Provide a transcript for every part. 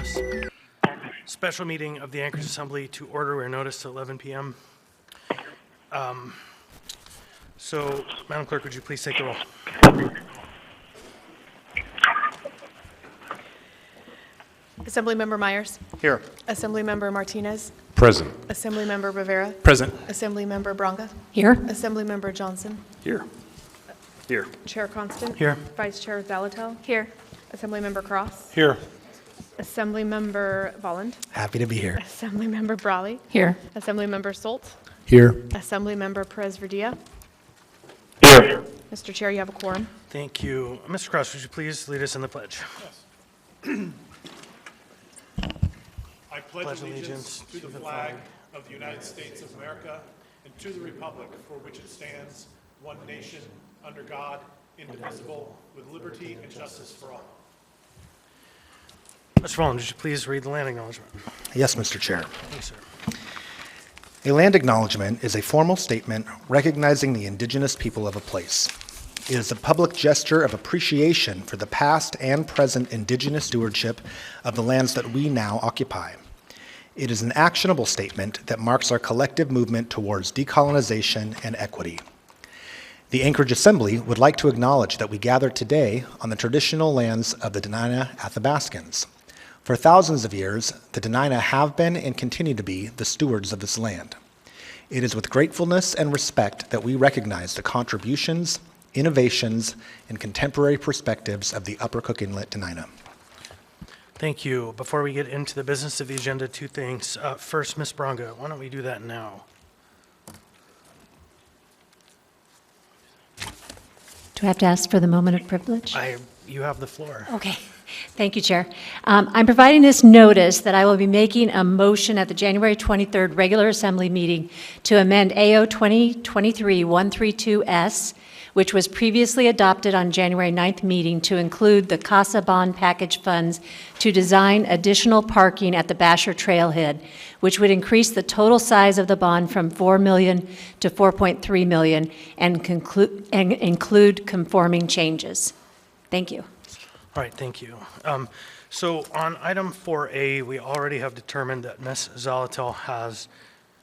this special meeting of the Anchorage Assembly to order. We're noticed at 11 p.m. So, Madam Clerk, would you please take the roll? Assemblymember Myers. Here. Assemblymember Martinez. Present. Assemblymember Rivera. Present. Assemblymember Bronca. Here. Assemblymember Johnson. Here. Here. Chair Constant. Here. Vice Chair Zalatel. Here. Assemblymember Cross. Here. Assemblymember Volland. Happy to be here. Assemblymember Brawley. Here. Assemblymember Stolt. Here. Assemblymember Perez Verdia. Here. Mr. Chair, you have a quorum. Thank you. Mr. Cross, would you please lead us in the pledge? I pledge allegiance to the flag of the United States of America and to the republic for which it stands, one nation, under God, indivisible, with liberty and justice for all. Mr. Volland, would you please read the land acknowledgement? Yes, Mr. Chair. Thanks, sir. A land acknowledgement is a formal statement recognizing the indigenous people of a place. It is a public gesture of appreciation for the past and present indigenous stewardship of the lands that we now occupy. It is an actionable statement that marks our collective movement towards decolonization and equity. The Anchorage Assembly would like to acknowledge that we gather today on the traditional lands of the Dena'ina Athabascans. For thousands of years, the Dena'ina have been and continue to be the stewards of this land. It is with gratefulness and respect that we recognize the contributions, innovations, and contemporary perspectives of the Upper Cook Inlet Dena'ina. Thank you. Before we get into the business of the agenda, two things. First, Ms. Bronca, why don't we do that now? Do I have to ask for the moment of privilege? You have the floor. Okay. Thank you, Chair. I'm providing this notice that I will be making a motion at the January 23rd regular Assembly meeting to amend AO 2023-132S, which was previously adopted on January 9th meeting, to include the CASA bond package funds to design additional parking at the Basher Trailhead, which would increase the total size of the bond from $4 million to $4.3 million and include conforming changes. Thank you. All right, thank you. So on item 4A, we already have determined that Ms. Zalatel has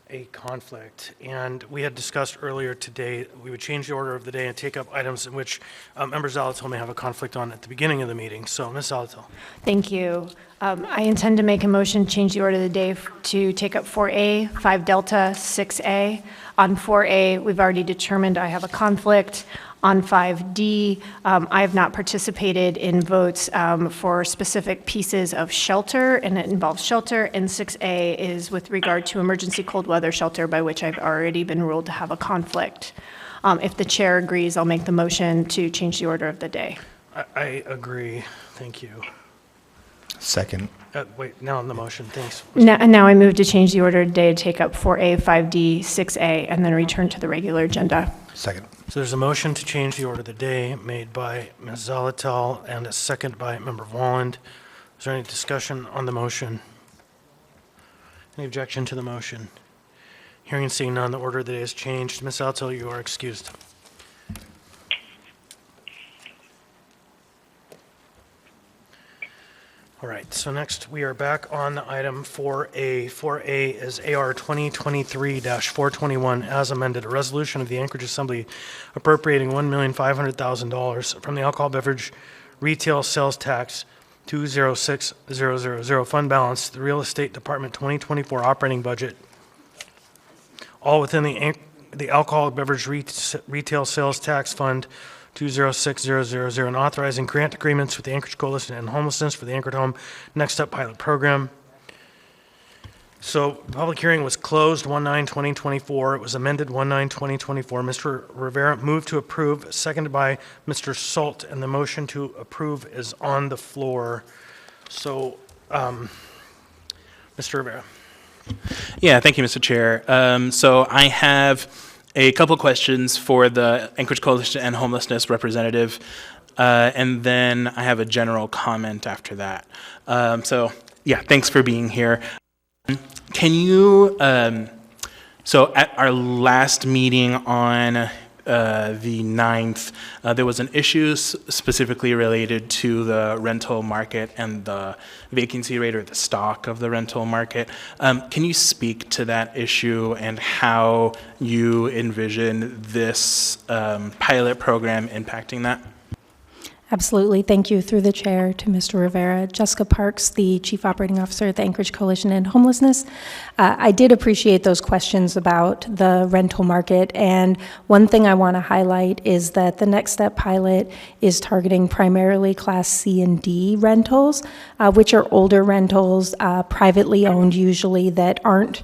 a conflict, and we had discussed earlier today we would change the order of the day and take up items in which Member Zalatel may have a conflict on at the beginning of the meeting. So, Ms. Zalatel. Thank you. I intend to make a motion to change the order of the day to take up 4A, 5 Delta, 6A. On 4A, we've already determined I have a conflict. On 5D, I have not participated in votes for specific pieces of shelter, and it involves shelter. And 6A is with regard to emergency cold weather shelter, by which I've already been ruled to have a conflict. If the chair agrees, I'll make the motion to change the order of the day. I agree. Thank you. Second. Wait, now on the motion. Thanks. Now I move to change the order of the day to take up 4A, 5D, 6A, and then return to the regular agenda. Second. So there's a motion to change the order of the day made by Ms. Zalatel and a second by Member Volland. Is there any discussion on the motion? Any objection to the motion? Hearing and seeing none, the order of the day is changed. Ms. Zalatel, you are excused. All right, so next we are back on item 4A. 4A is AR 2023-421 as amended, a resolution of the Anchorage Assembly appropriating $1,500,000 from the alcohol beverage retail sales tax 206000 fund balance to the Real Estate Department 2024 operating budget, all within the alcohol beverage retail sales tax fund 206000, and authorizing grant agreements with the Anchorage Coalition and Homelessness for the Anchored Home Next Step pilot program. So the public hearing was closed 1/9/2024. It was amended 1/9/2024. Mr. Rivera moved to approve, seconded by Mr. Salt, and the motion to approve is on the floor. So, Mr. Rivera. Yeah, thank you, Mr. Chair. So I have a couple questions for the Anchorage Coalition and Homelessness representative, and then I have a general comment after that. So yeah, thanks for being here. Can you, so at our last meeting on the 9th, there was an issue specifically related to the rental market and the vacancy rate or the stock of the rental market. Can you speak to that issue and how you envision this pilot program impacting that? Absolutely. Thank you, through the chair, to Mr. Rivera. Jessica Parks, the Chief Operating Officer at the Anchorage Coalition and Homelessness. I did appreciate those questions about the rental market, and one thing I want to highlight is that the Next Step pilot is targeting primarily Class C and D rentals, which are older rentals, privately owned usually, that aren't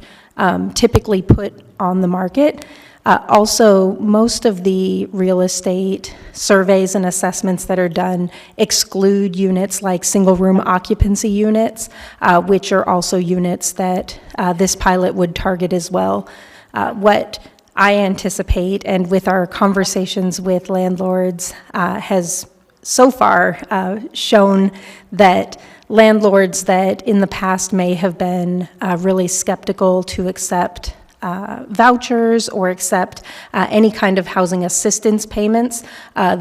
typically put on the market. Also, most of the real estate surveys and assessments that are done exclude units like single-room occupancy units, which are also units that this pilot would target as well. What I anticipate, and with our conversations with landlords, has so far shown that landlords that in the past may have been really skeptical to accept vouchers or accept any kind of housing assistance payments.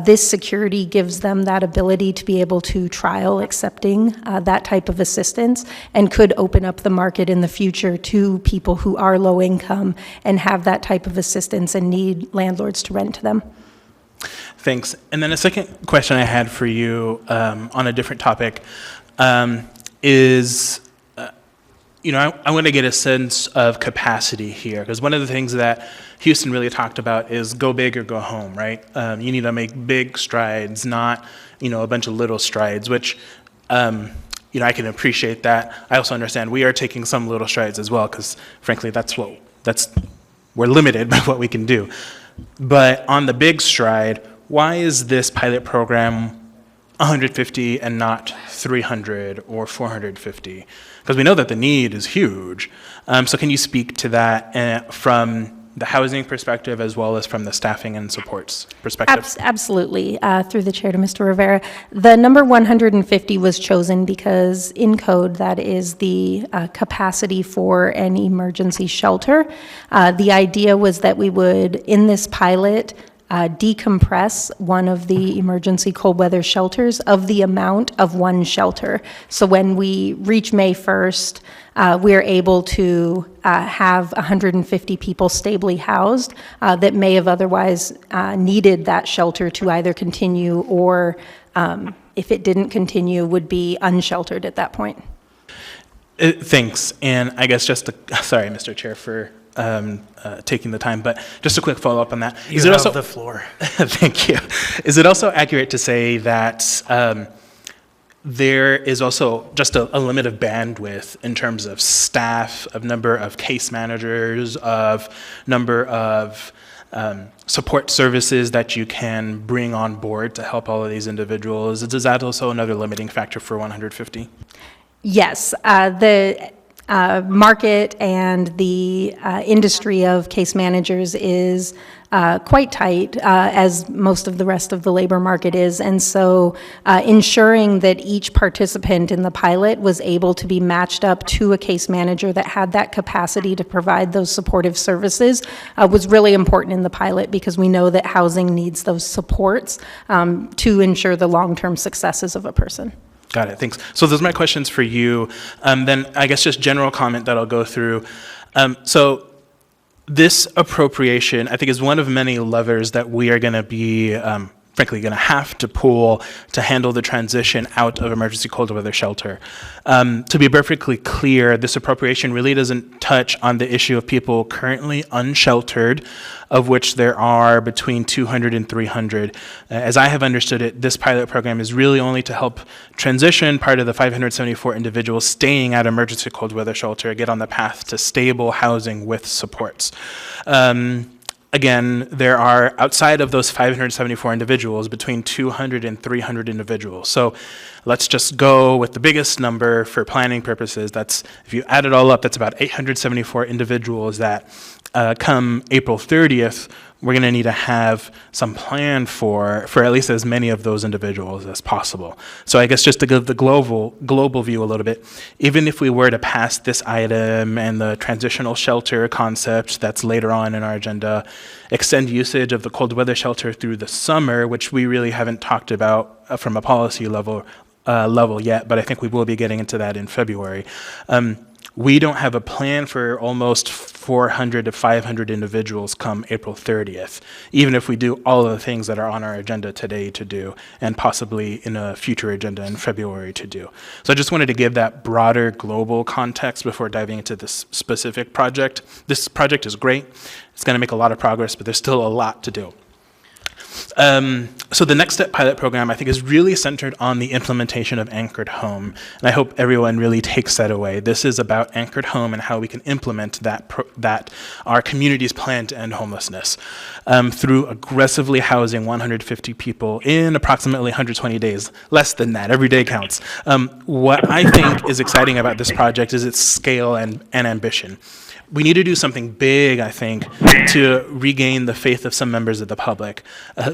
This security gives them that ability to be able to trial accepting that type of assistance, and could open up the market in the future to people who are low income and have that type of assistance and need landlords to rent to them. Thanks. And then a second question I had for you on a different topic is, I want to get a sense of capacity here, because one of the things that Houston really talked about is go big or go home, right? You need to make big strides, not, a bunch of little strides, which, I can appreciate that. I also understand we are taking some little strides as well, because frankly, we're limited by what we can do. But on the big stride, why is this pilot program 150 and not 300 or 450? Because we know that the need is huge. So can you speak to that from the housing perspective as well as from the staffing and supports perspective? Absolutely. Through the chair to Mr. Rivera. The number 150 was chosen because in code that is the capacity for an emergency shelter. The idea was that we would, in this pilot, decompress one of the emergency cold weather shelters of the amount of one shelter. So when we reach May 1st, we're able to have 150 people stably housed that may have otherwise needed that shelter to either continue or, if it didn't continue, would be unsheltered at that point. Thanks. And I guess sorry, Mr. Chair, for taking the time, but just a quick follow-up on that. You have the floor. Thank you. Is it also accurate to say that there is also just a limit of bandwidth in terms of staff, of number of case managers, of number of support services that you can bring on board to help all of these individuals? Is that also another limiting factor for 150? Yes. The market and the industry of case managers is quite tight, as most of the rest of the labor market is. And so ensuring that each participant in the pilot was able to be matched up to a case manager that had that capacity to provide those supportive services was really important in the pilot, because we know that housing needs those supports to ensure the long-term successes of a person. Got it, thanks. So those are my questions for you. Then I guess just general comment that I'll go through. So this appropriation, I think, is one of many levers that we are going to be, frankly, going to have to pull to handle the transition out of emergency cold weather shelter. To be perfectly clear, this appropriation really doesn't touch on the issue of people currently unsheltered, of which there are between 200 and 300. As I have understood it, this pilot program is really only to help transition part of the 574 individuals staying at emergency cold weather shelter, get on the path to stable housing with supports. Again, there are, outside of those 574 individuals, between 200 and 300 individuals. So let's just go with the biggest number for planning purposes. That's, if you add it all up, that's about 874 individuals that come April 30th we're going to need to have some plan for at least as many of those individuals as possible. So I guess just to give the global view a little bit, even if we were to pass this item and the transitional shelter concept that's later on in our agenda, extend usage of the cold weather shelter through the summer, which we really haven't talked about from a policy level yet, but I think we will be getting into that in February. We don't have a plan for almost 400 to 500 individuals come April 30th, even if we do all of the things that are on our agenda today to do, and possibly in a future agenda in February to do. So I just wanted to give that broader global context before diving into this specific project. This project is great. It's going to make a lot of progress, but there's still a lot to do. So the Next Step pilot program, I think, is really centered on the implementation of Anchored Home, and I hope everyone really takes that away. This is about Anchored Home and how we can implement that our community's plan to end homelessness through aggressively housing 150 people in approximately 120 days, less than that. Every day counts. What I think is exciting about this project is its scale and ambition. We need to do something big, I think, to regain the faith of some members of the public.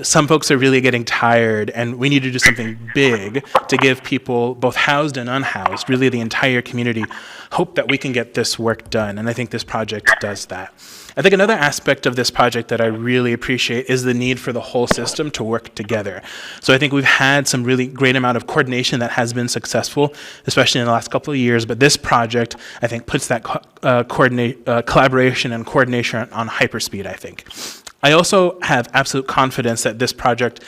Some folks are really getting tired, and we need to do something big to give people, both housed and unhoused, really the entire community, hope that we can get this work done, and I think this project does that. I think another aspect of this project that I really appreciate is the need for the whole system to work together. So I think we've had some really great amount of coordination that has been successful, especially in the last couple of years, but this project, I think, puts that collaboration and coordination on hyperspeed, I think. I also have absolute confidence that this project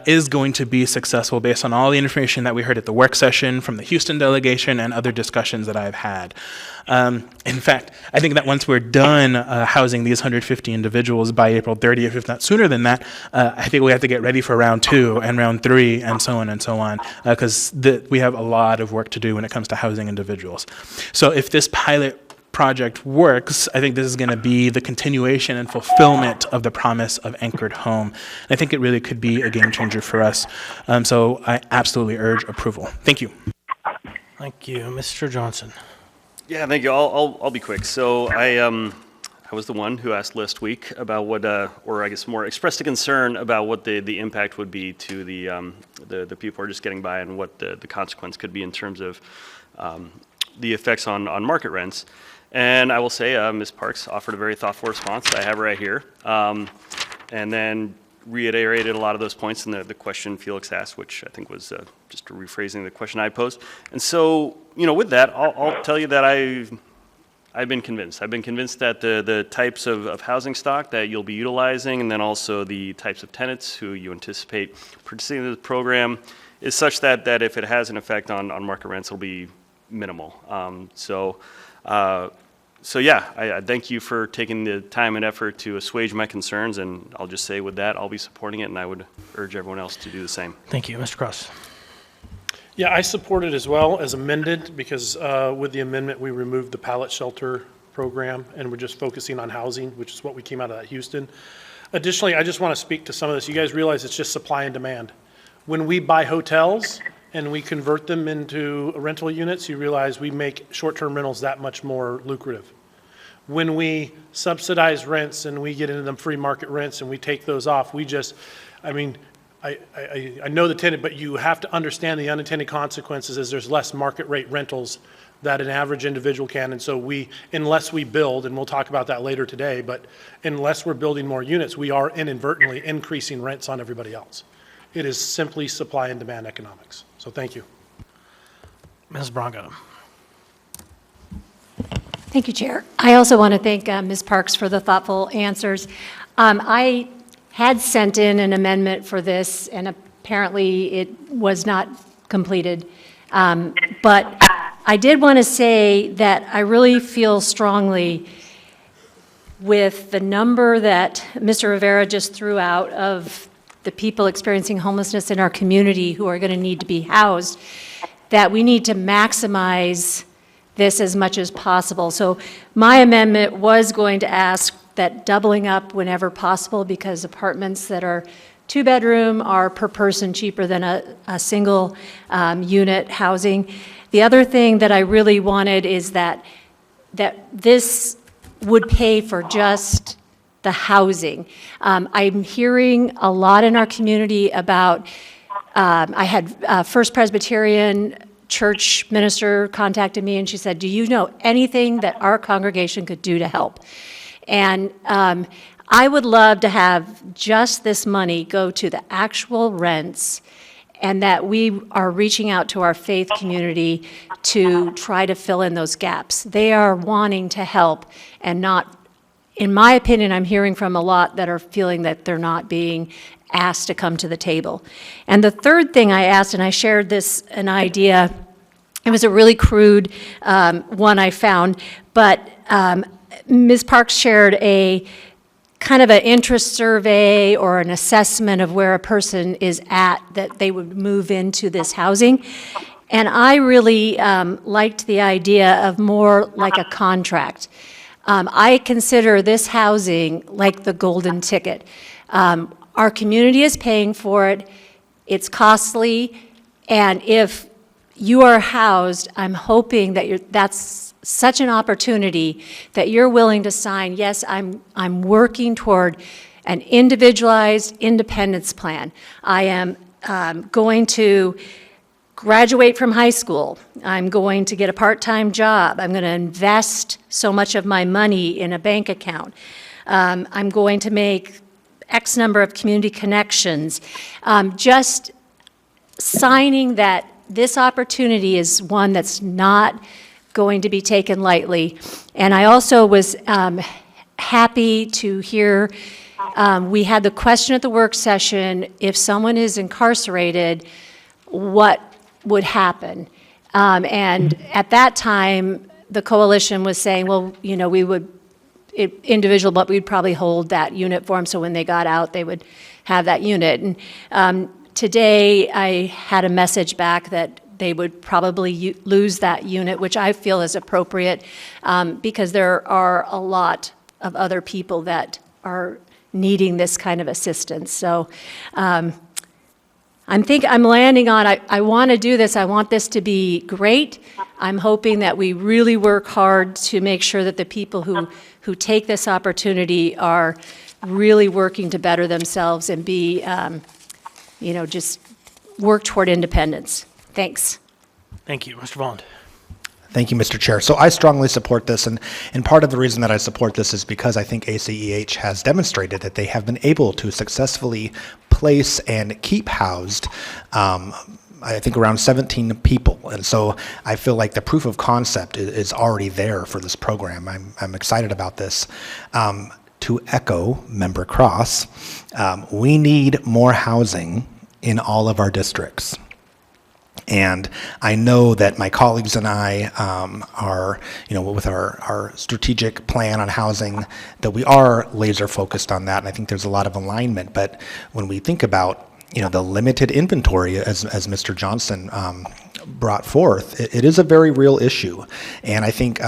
is going to be successful based on all the information that we heard at the work session from the Houston delegation and other discussions that I've had. In fact, I think that once we're done housing these 150 individuals by April 30th, if not sooner than that, I think we have to get ready for round 2 and round 3 and so on, because we have a lot of work to do when it comes to housing individuals. So if this pilot project works, I think this is going to be the continuation and fulfillment of the promise of Anchored Home. And I think it really could be a game changer for us. So I absolutely urge approval. Thank you. Thank you. Mr. Johnson. Yeah, thank you. I'll be quick. So I was the one who asked last week about what, or I guess more expressed a concern about what the impact would be to the people who are just getting by and what the consequence could be in terms of the effects on market rents. And I will say Ms. Parks offered a very thoughtful response that I have right here, and then reiterated a lot of those points in the question Felix asked, which I think was just rephrasing the question I posed. And so, with that, I'll tell you that I've been convinced. I've been convinced that the types of housing stock that you'll be utilizing, and then also the types of tenants who you anticipate participating in the program, is such that if it has an effect on market rents, it'll be minimal. So yeah, I thank you for taking the time and effort to assuage my concerns, and I'll just say with that, I'll be supporting it, and I would urge everyone else to do the same. Thank you. Mr. Cross. Yeah, I support it as well as amended, because with the amendment, we removed the pallet shelter program, and we're just focusing on housing, which is what we came out of that Houston. Additionally, I just want to speak to some of this. You guys realize it's just supply and demand. When we buy hotels and we convert them into rental units, you realize we make short-term rentals that much more lucrative. When we subsidize rents and we get into them free market rents and we take those off, I know the tenant, but you have to understand the unintended consequences is there's less market rate rentals that an average individual can. And so unless we build, and we'll talk about that later today, but unless we're building more units, we are inadvertently increasing rents on everybody else. It is simply supply and demand economics. So thank you. Ms. Braga. Thank you, Chair. I also want to thank Ms. Parks for the thoughtful answers. I had sent in an amendment for this, and apparently it was not completed. But I did want to say that I really feel strongly with the number that Mr. Rivera just threw out of the people experiencing homelessness in our community who are going to need to be housed, that we need to maximize this as much as possible. So my amendment was going to ask that doubling up whenever possible, because apartments that are 2-bedroom are per person cheaper than a single unit housing. The other thing that I really wanted is that this would pay for just the housing. I'm hearing a lot in our community about, I had First Presbyterian Church minister contacted me, and she said, do you know anything that our congregation could do to help? And I would love to have just this money go to the actual rents, and that we are reaching out to our faith community to try to fill in those gaps. They are wanting to help and not, in my opinion, I'm hearing from a lot that are feeling that they're not being asked to come to the table. And the third thing I asked, and I shared an idea, it was a really crude one I found, but Ms. Parks shared a kind of an interest survey or an assessment of where a person is at that they would move into this housing. And I really liked the idea of more like a contract. I consider this housing like the golden ticket. Our community is paying for it, it's costly, and if you are housed, I'm hoping that that's such an opportunity that you're willing to sign, yes, I'm working toward an individualized independence plan. I am going to graduate from high school. I'm going to get a part-time job. I'm going to invest so much of my money in a bank account. I'm going to make X number of community connections. Just signing that this opportunity is one that's not going to be taken lightly. And I also was happy to hear, we had the question at the work session, if someone is incarcerated, what would happen? And at that time, the coalition was saying, well, you know, we would, individual, but we'd probably hold that unit for them, so when they got out, they would have that unit. And today, I had a message back that they would probably lose that unit, which I feel is appropriate, because there are a lot of other people that are needing this kind of assistance. So I'm landing on, I want to do this. I want this to be great. I'm hoping that we really work hard to make sure that the people who take this opportunity are really working to better themselves and be, just work toward independence. Thanks. Thank you. Mr. Volland. Thank you, Mr. Chair. So I strongly support this, and part of the reason that I support this is because I think ACEH has demonstrated that they have been able to successfully place and keep housed I think around 17 people. And so I feel like the proof of concept is already there for this program. I'm excited about this. To echo Member Cross, we need more housing in all of our districts. And I know that my colleagues and I are, with our strategic plan on housing, that we are laser focused on that. And I think there's a lot of alignment. But when we think about, the limited inventory, as Mr. Johnson brought forth, it is a very real issue. And I think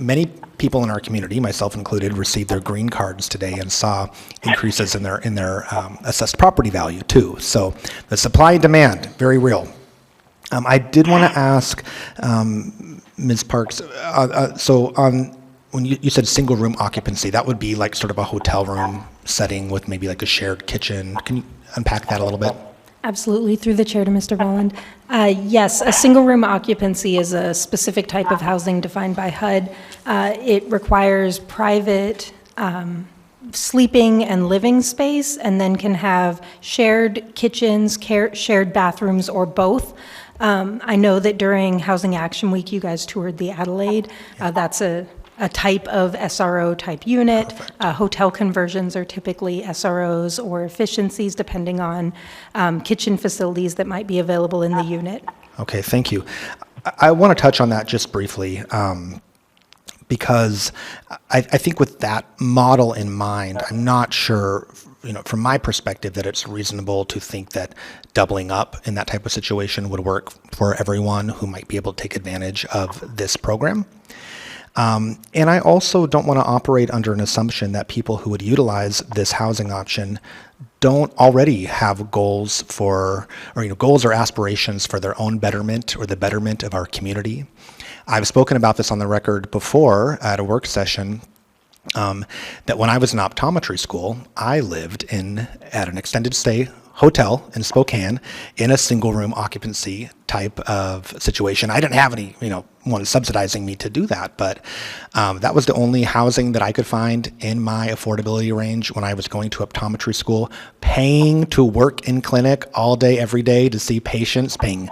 many people in our community, myself included, received their green cards today and saw increases in their assessed property value too. So the supply and demand, very real. I did want to ask Ms. Parks, so on when you said single room occupancy, that would be like sort of a hotel room setting with maybe like a shared kitchen. Can you unpack that a little bit? Absolutely, through the chair to Mr. Volland. Yes, a single room occupancy is a specific type of housing defined by HUD. It requires private sleeping and living space, and then can have shared kitchens, shared bathrooms, or both. I know that during Housing Action Week, you guys toured the Adelaide. That's a type of SRO type unit. Hotel conversions are typically SROs or efficiencies, depending on kitchen facilities that might be available in the unit. Okay, thank you. I want to touch on that just briefly. Because I think with that model in mind, I'm not sure, from my perspective, that it's reasonable to think that doubling up in that type of situation would work for everyone who might be able to take advantage of this program. And I also don't want to operate under an assumption that people who would utilize this housing option don't already have goals goals or aspirations for their own betterment or the betterment of our community. I've spoken about this on the record before at a work session, that when I was in optometry school, I lived at an extended stay hotel in Spokane in a single room occupancy type of situation. I didn't have one subsidizing me to do that, but that was the only housing that I could find in my affordability range when I was going to optometry school, paying to work in clinic all day, every day to see patients, paying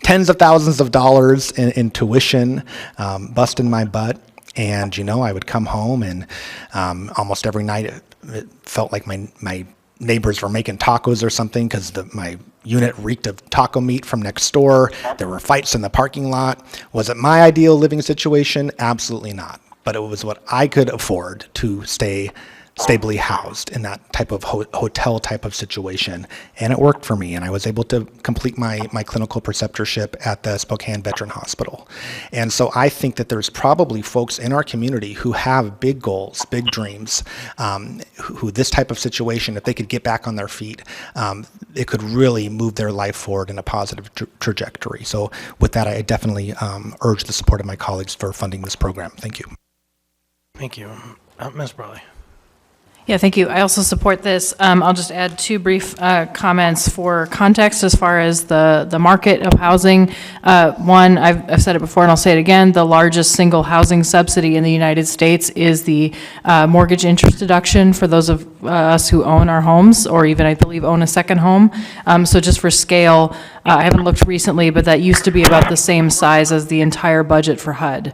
tens of thousands of dollars in tuition, busting my butt. And, I would come home and almost every night it felt like my neighbors were making tacos or something because my unit reeked of taco meat from next door. There were fights in the parking lot. Was it my ideal living situation? Absolutely not. But it was what I could afford to stay stably housed in that type of hotel type of situation. And it worked for me. And I was able to complete my clinical preceptorship at the Spokane Veteran Hospital. And so I think that there's probably folks in our community who have big goals, big dreams, who this type of situation, if they could get back on their feet, it could really move their life forward in a positive trajectory. So with that, I definitely urge the support of my colleagues for funding this program. Thank you. Thank you. Ms. Bradley. Yeah, thank you. I also support this. I'll just add two brief comments for context as far as the market of housing. One, I've said it before and I'll say it again, the largest single housing subsidy in the United States is the mortgage interest deduction for those of us who own our homes or even, I believe, own a second home. So just for scale, I haven't looked recently, but that used to be about the same size as the entire budget for HUD.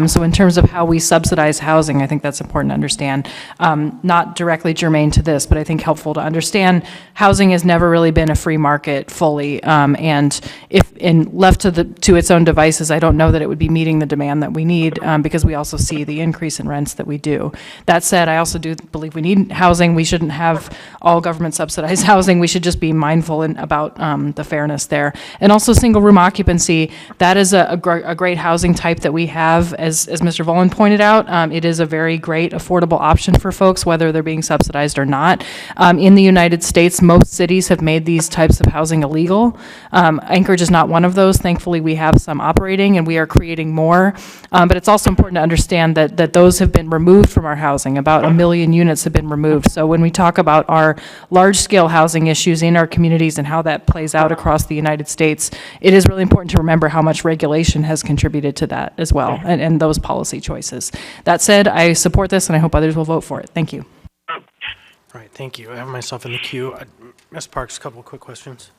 So in terms of how we subsidize housing, I think that's important to understand. Not directly germane to this, but I think helpful to understand. Housing has never really been a free market fully, and if left to its own devices, I don't know that it would be meeting the demand that we need, because we also see the increase in rents that we do. That said, I also do believe we need housing. We shouldn't have all government subsidized housing. We should just be mindful about the fairness there. And also single room occupancy, that is a great housing type that we have, as Mr. Volin pointed out. It is a very great affordable option for folks, whether they're being subsidized or not. In the United States, most cities have made these types of housing illegal. Anchorage is not one of those. Thankfully, we have some operating and we are creating more. But it's also important to understand that those have been removed from our housing. About 1 million units have been removed. So when we talk about our large-scale housing issues in our communities and how that plays out across the United States, it is really important to remember how much regulation has contributed to that as well, and those policy choices. That said, I support this and I hope others will vote for it. Thank you. All right, thank you. I have myself in the queue. Ms. Parks, a couple of quick questions.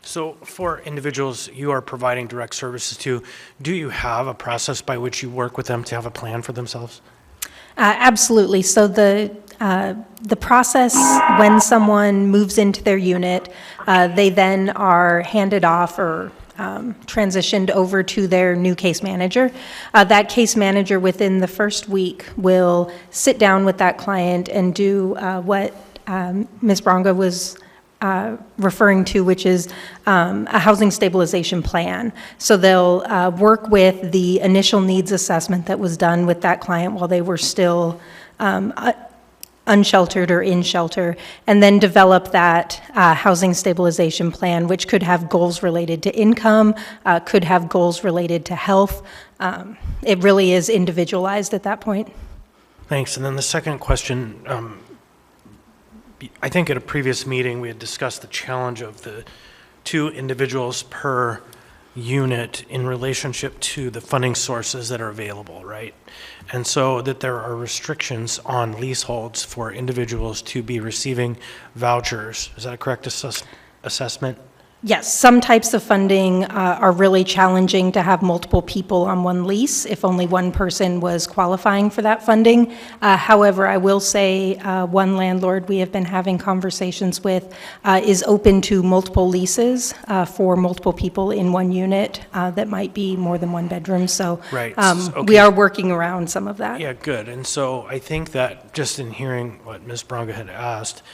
So for individuals you are providing direct services to, do you have a process by which you work with them to have a plan for themselves? Absolutely. So the process when someone moves into their unit, they then are handed off or transitioned over to their new case manager. That case manager within the first week will sit down with that client and do what Ms. Bronga was referring to, which is a housing stabilization plan. So they'll work with the initial needs assessment that was done with that client while they were still unsheltered or in shelter, and then develop that housing stabilization plan, which could have goals related to income, could have goals related to health. It really is individualized at that point. Thanks. And then the second question, I think at a previous meeting we had discussed the challenge of the 2 individuals per unit in relationship to the funding sources that are available, right? And so that there are restrictions on leaseholds for individuals to be receiving vouchers. Is that a correct assessment? Yes, some types of funding are really challenging to have multiple people on one lease if only one person was qualifying for that funding. However, I will say one landlord we have been having conversations with is open to multiple leases for multiple people in one unit that might be more than 1 bedroom. So Right. we are working around some of that. Yeah, good. And so I think that just in hearing what Ms. Bronga had asked,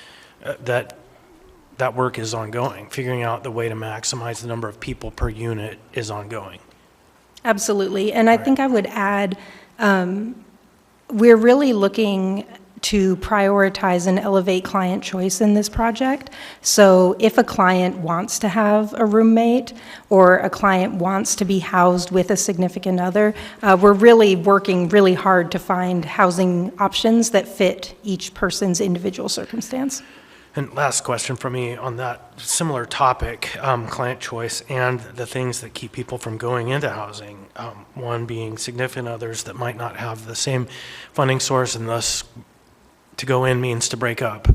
that work is ongoing. Figuring out the way to maximize the number of people per unit is ongoing. Absolutely. And I think I would add, we're really looking to prioritize and elevate client choice in this project. So if a client wants to have a roommate or a client wants to be housed with a significant other, we're really working really hard to find housing options that fit each person's individual circumstance. And last question for me on that similar topic, client choice and the things that keep people from going into housing. One being significant others that might not have the same funding source, and thus to go in means to break up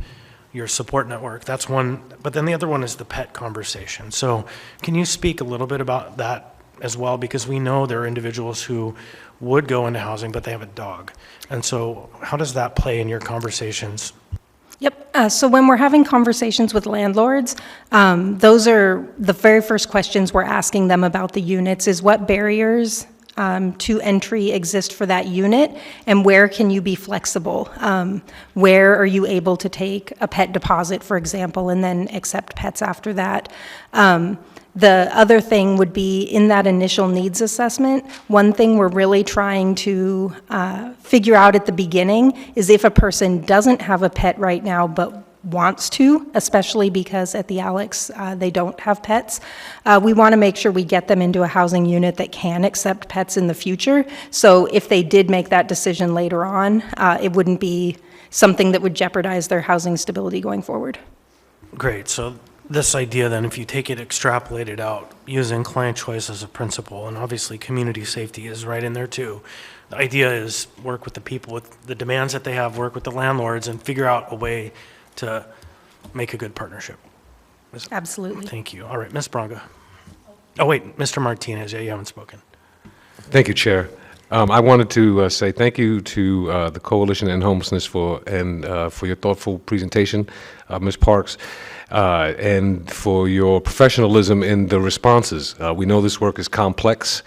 your support network. That's one, but then the other one is the pet conversation. So can you speak a little bit about that as well? Because we know there are individuals who would go into housing, but they have a dog. And so how does that play in your conversations? Yep. So when we're having conversations with landlords, those are the very first questions we're asking them about the units is what barriers to entry exist for that unit, and where can you be flexible? Where are you able to take a pet deposit, for example, and then accept pets after that? The other thing would be in that initial needs assessment, one thing we're really trying to figure out at the beginning is if a person doesn't have a pet right now but wants to, especially because at the Alex they don't have pets, we want to make sure we get them into a housing unit that can accept pets in the future. So if they did make that decision later on, it wouldn't be something that would jeopardize their housing stability going forward. Great. So this idea then, if you take it extrapolated out, using client choice as a principle, and obviously community safety is right in there too. The idea is work with the people with the demands that they have, work with the landlords, and figure out a way to make a good partnership. Absolutely. Thank you. All right, Ms. Braga. Oh, wait, Mr. Martinez, yeah, you haven't spoken. Thank you, Chair. I wanted to say thank you to the Coalition to End Homelessness for your thoughtful presentation, Ms. Parks, and for your professionalism in the responses. We know this work is complex.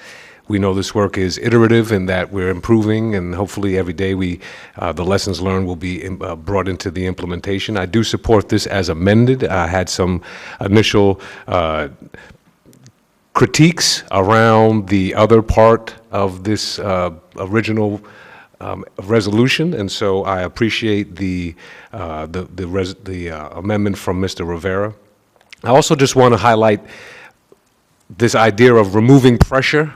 We know this work is iterative and that we're improving, and hopefully every day the lessons learned will be brought into the implementation. I do support this as amended. I had some initial critiques around the other part of this original resolution, and so I appreciate the amendment from Mr. Rivera. I also just want to highlight this idea of removing pressure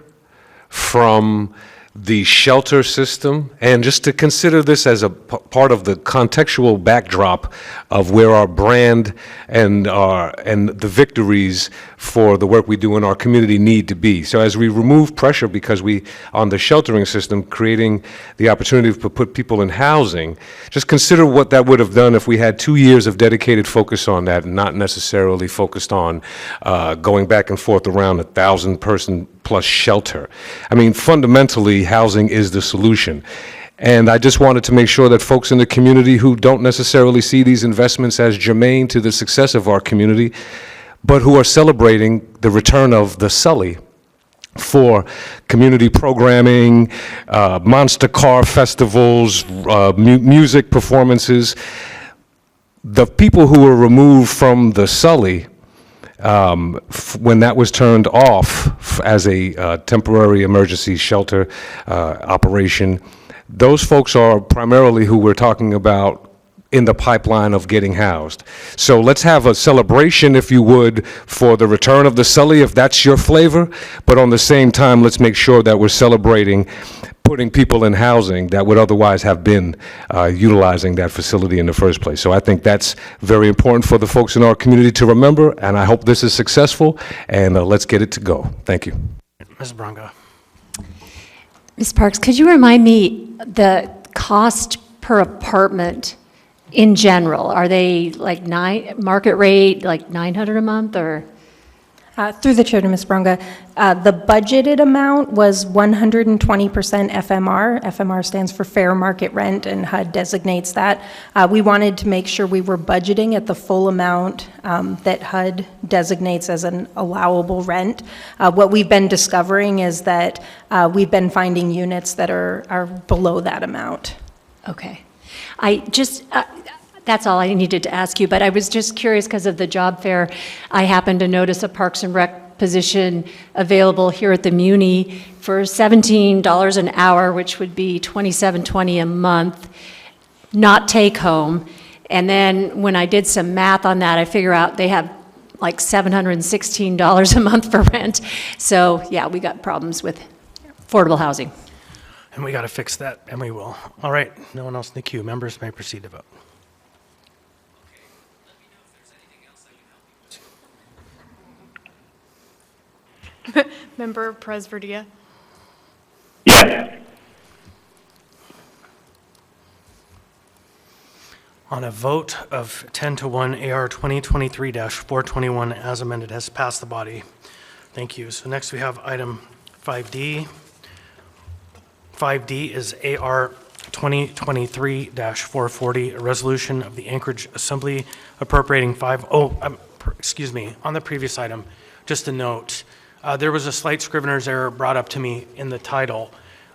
from the shelter system, and just to consider this as a part of the contextual backdrop of where our brand and the victories for the work we do in our community need to be. So as we remove pressure because on the sheltering system, creating the opportunity to put people in housing, just consider what that would have done if we had 2 years of dedicated focus on that and not necessarily focused on going back and forth around 1,000-person plus shelter. I mean, fundamentally, housing is the solution. And I just wanted to make sure that folks in the community who don't necessarily see these investments as germane to the success of our community, but who are celebrating the return of the Sully for community programming, monster car festivals, music performances. The people who were removed from the Sully when that was turned off as a temporary emergency shelter operation, those folks are primarily who we're talking about in the pipeline of getting housed. So let's have a celebration, if you would, for the return of the Sully, if that's your flavor, but on the same time, let's make sure that we're celebrating putting people in housing that would otherwise have been utilizing that facility in the first place. So I think that's very important for the folks in our community to remember, and I hope this is successful, and let's get it to go. Thank you. Ms. Braga. Ms. Parks, could you remind me the cost per apartment in general? Are they like market rate, like $900 a month, or? Through the chair to Ms. Bronga, the budgeted amount was 120% FMR. FMR stands for fair market rent, and HUD designates that. We wanted to make sure we were budgeting at the full amount that HUD designates as an allowable rent. What we've been discovering is that we've been finding units that are below that amount. Okay. I just, that's all I needed to ask you, but I was just curious because of the job fair. I happened to notice a Parks and Rec position available here at the Muni for $17 an hour, which would be $27.20 a month. not take home. And then when I did some math on that, I figure out they have like $716 a month for rent. So yeah, we got problems with affordable housing. And we got to fix that, and we will. All right, no one else in the queue. Members may proceed to vote. Member Presverdia? Yes. On a vote of 10 to 1, AR 2023-421 as amended has passed the body. Thank you. So next we have item 5D. 5D is AR 2023-440, a resolution of the Anchorage Assembly appropriating excuse me, on the previous item, just a note, there was a slight scrivener's error brought up to me in the title.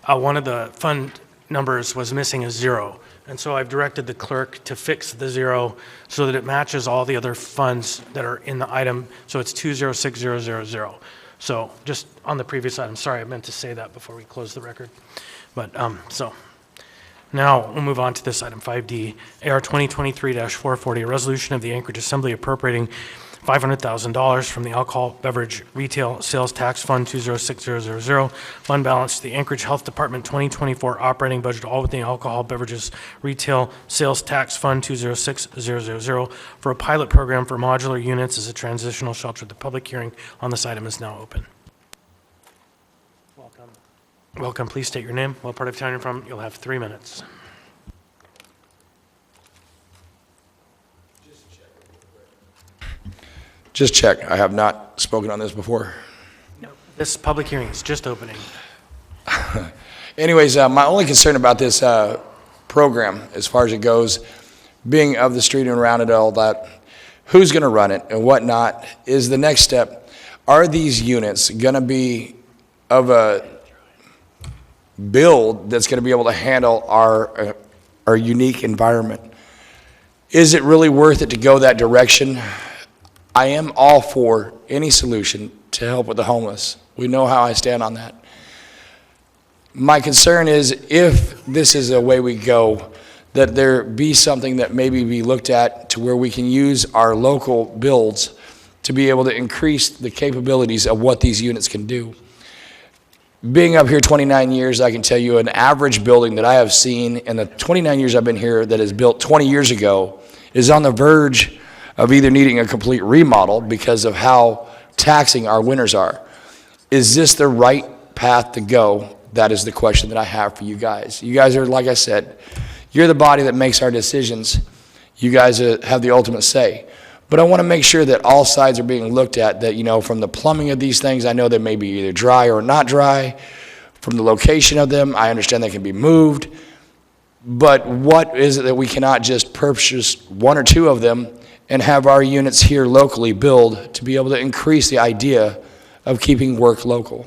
One of the fund numbers was missing a 0. And so I've directed the clerk to fix the 0 so that it matches all the other funds that are in the item. So it's 206000. So just on the previous item, sorry, I meant to say that before we close the record. But so now we'll move on to this item 5D, AR 2023-440, a resolution of the Anchorage Assembly appropriating $500,000 from the Alcohol Beverage Retail Sales Tax Fund 206000, fund balance to the Anchorage Health Department 2024 operating budget, all within the Alcohol Beverages Retail Sales Tax Fund 206000 for a pilot program for modular units as a transitional shelter. The public hearing on this item is now open. Welcome. Welcome. Please state your name, what part of town you're from. You'll have 3 minutes. Just check. I have not spoken on this before. No, this public hearing is just opening. Anyways, my only concern about this program, as far as it goes, being of the street and around it, all that, who's going to run it and whatnot, is the next step. Are these units going to be of a build that's going to be able to handle our unique environment? Is it really worth it to go that direction? I am all for any solution to help with the homeless. We know how I stand on that. My concern is if this is a way we go, that there be something that maybe be looked at to where we can use our local builds to be able to increase the capabilities of what these units can do. Being up here 29 years, I can tell you an average building that I have seen in the 29 years I've been here that is built 20 years ago is on the verge of either needing a complete remodel because of how taxing our winters are. Is this the right path to go? That is the question that I have for you guys. You guys are, like I said, you're the body that makes our decisions. You guys have the ultimate say. But I want to make sure that all sides are being looked at, that, you know, from the plumbing of these things, I know they may be either dry or not dry. From the location of them, I understand they can be moved. But what is it that we cannot just purchase 1 or 2 of them and have our units here locally build to be able to increase the idea of keeping work local?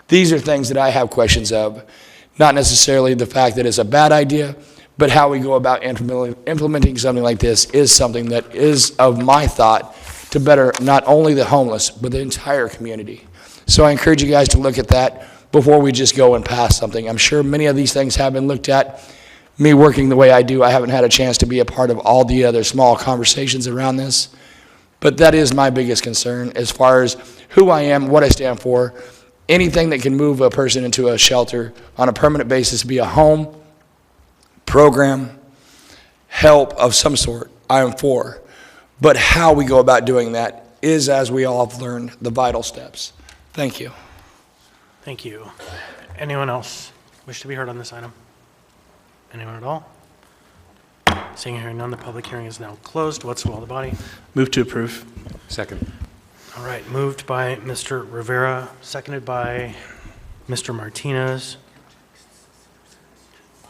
These are things that I have questions of, not necessarily the fact that it's a bad idea, but how we go about implementing something like this is something that is of my thought to better not only the homeless, but the entire community. So I encourage you guys to look at that before we just go and pass something. I'm sure many of these things have been looked at. Me working the way I do, I haven't had a chance to be a part of all the other small conversations around this. But that is my biggest concern as far as who I am, what I stand for. Anything that can move a person into a shelter on a permanent basis, be a home, program, help of some sort, I am for. But how we go about doing that is, as we all have learned, the vital steps. Thank you. Thank you. Anyone else wish to be heard on this item? Anyone at all? Seeing and hearing none, the public hearing is now closed. What's the will of the body? Move to approve. Second. All right, moved by Mr. Rivera, seconded by Mr. Martinez.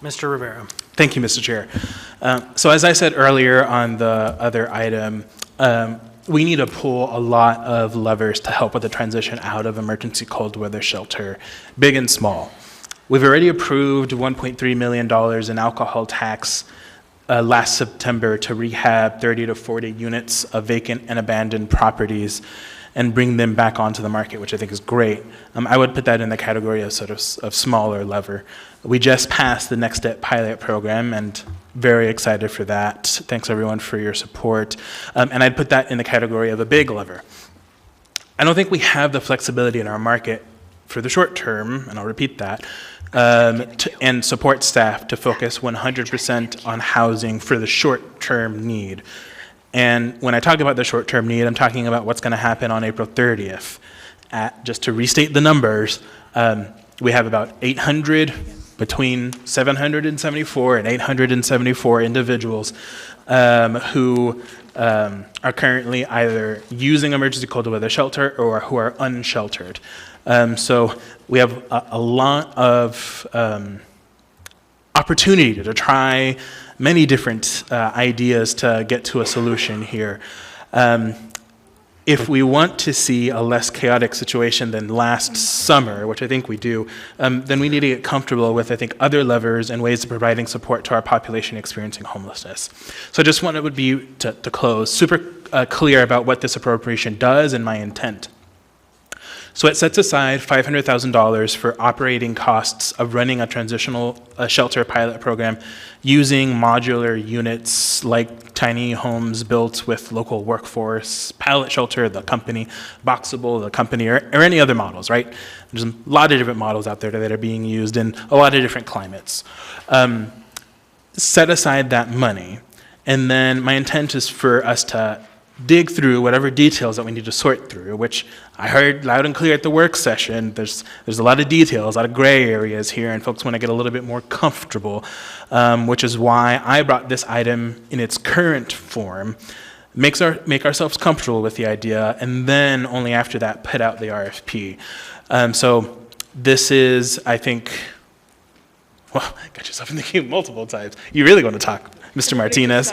Mr. Rivera. Thank you, Mr. Chair. So as I said earlier on the other item, we need to pull a lot of levers to help with the transition out of emergency cold weather shelter, big and small. We've already approved $1.3 million in alcohol tax last September to rehab 30 to 40 units of vacant and abandoned properties. and bring them back onto the market, which I think is great. I would put that in the category of sort of smaller lever. We just passed the Next Step pilot program, and very excited for that. Thanks everyone for your support. And I'd put that in the category of a big lever. I don't think we have the flexibility in our market for the short term, and I'll repeat that, and support staff to focus 100% on housing for the short-term need. And when I talk about the short-term need, I'm talking about what's going to happen on April 30th. Just to restate the numbers, we have about 800, between 774 and 874 individuals who are currently either using emergency cold weather shelter or who are unsheltered. So we have a lot of opportunity to try many different ideas to get to a solution here. If we want to see a less chaotic situation than last summer, which I think we do, then we need to get comfortable with, I think, other levers and ways of providing support to our population experiencing homelessness. So I just want it would be, to close, super clear about what this appropriation does and my intent. So it sets aside $500,000 for operating costs of running a transitional shelter pilot program using modular units like tiny homes built with local workforce, Pallet Shelter, the company, Boxable, the company, or any other models, right? There's a lot of different models out there that are being used in a lot of different climates. Set aside that money, and then my intent is for us to dig through whatever details that we need to sort through, which I heard loud and clear at the work session. There's a lot of details, a lot of gray areas here, and folks want to get a little bit more comfortable, which is why I brought this item in its current form, make ourselves comfortable with the idea, and then only after that put out the RFP. So this is, I think, well, got yourself in the queue multiple times. You really want to talk, Mr. Martinez.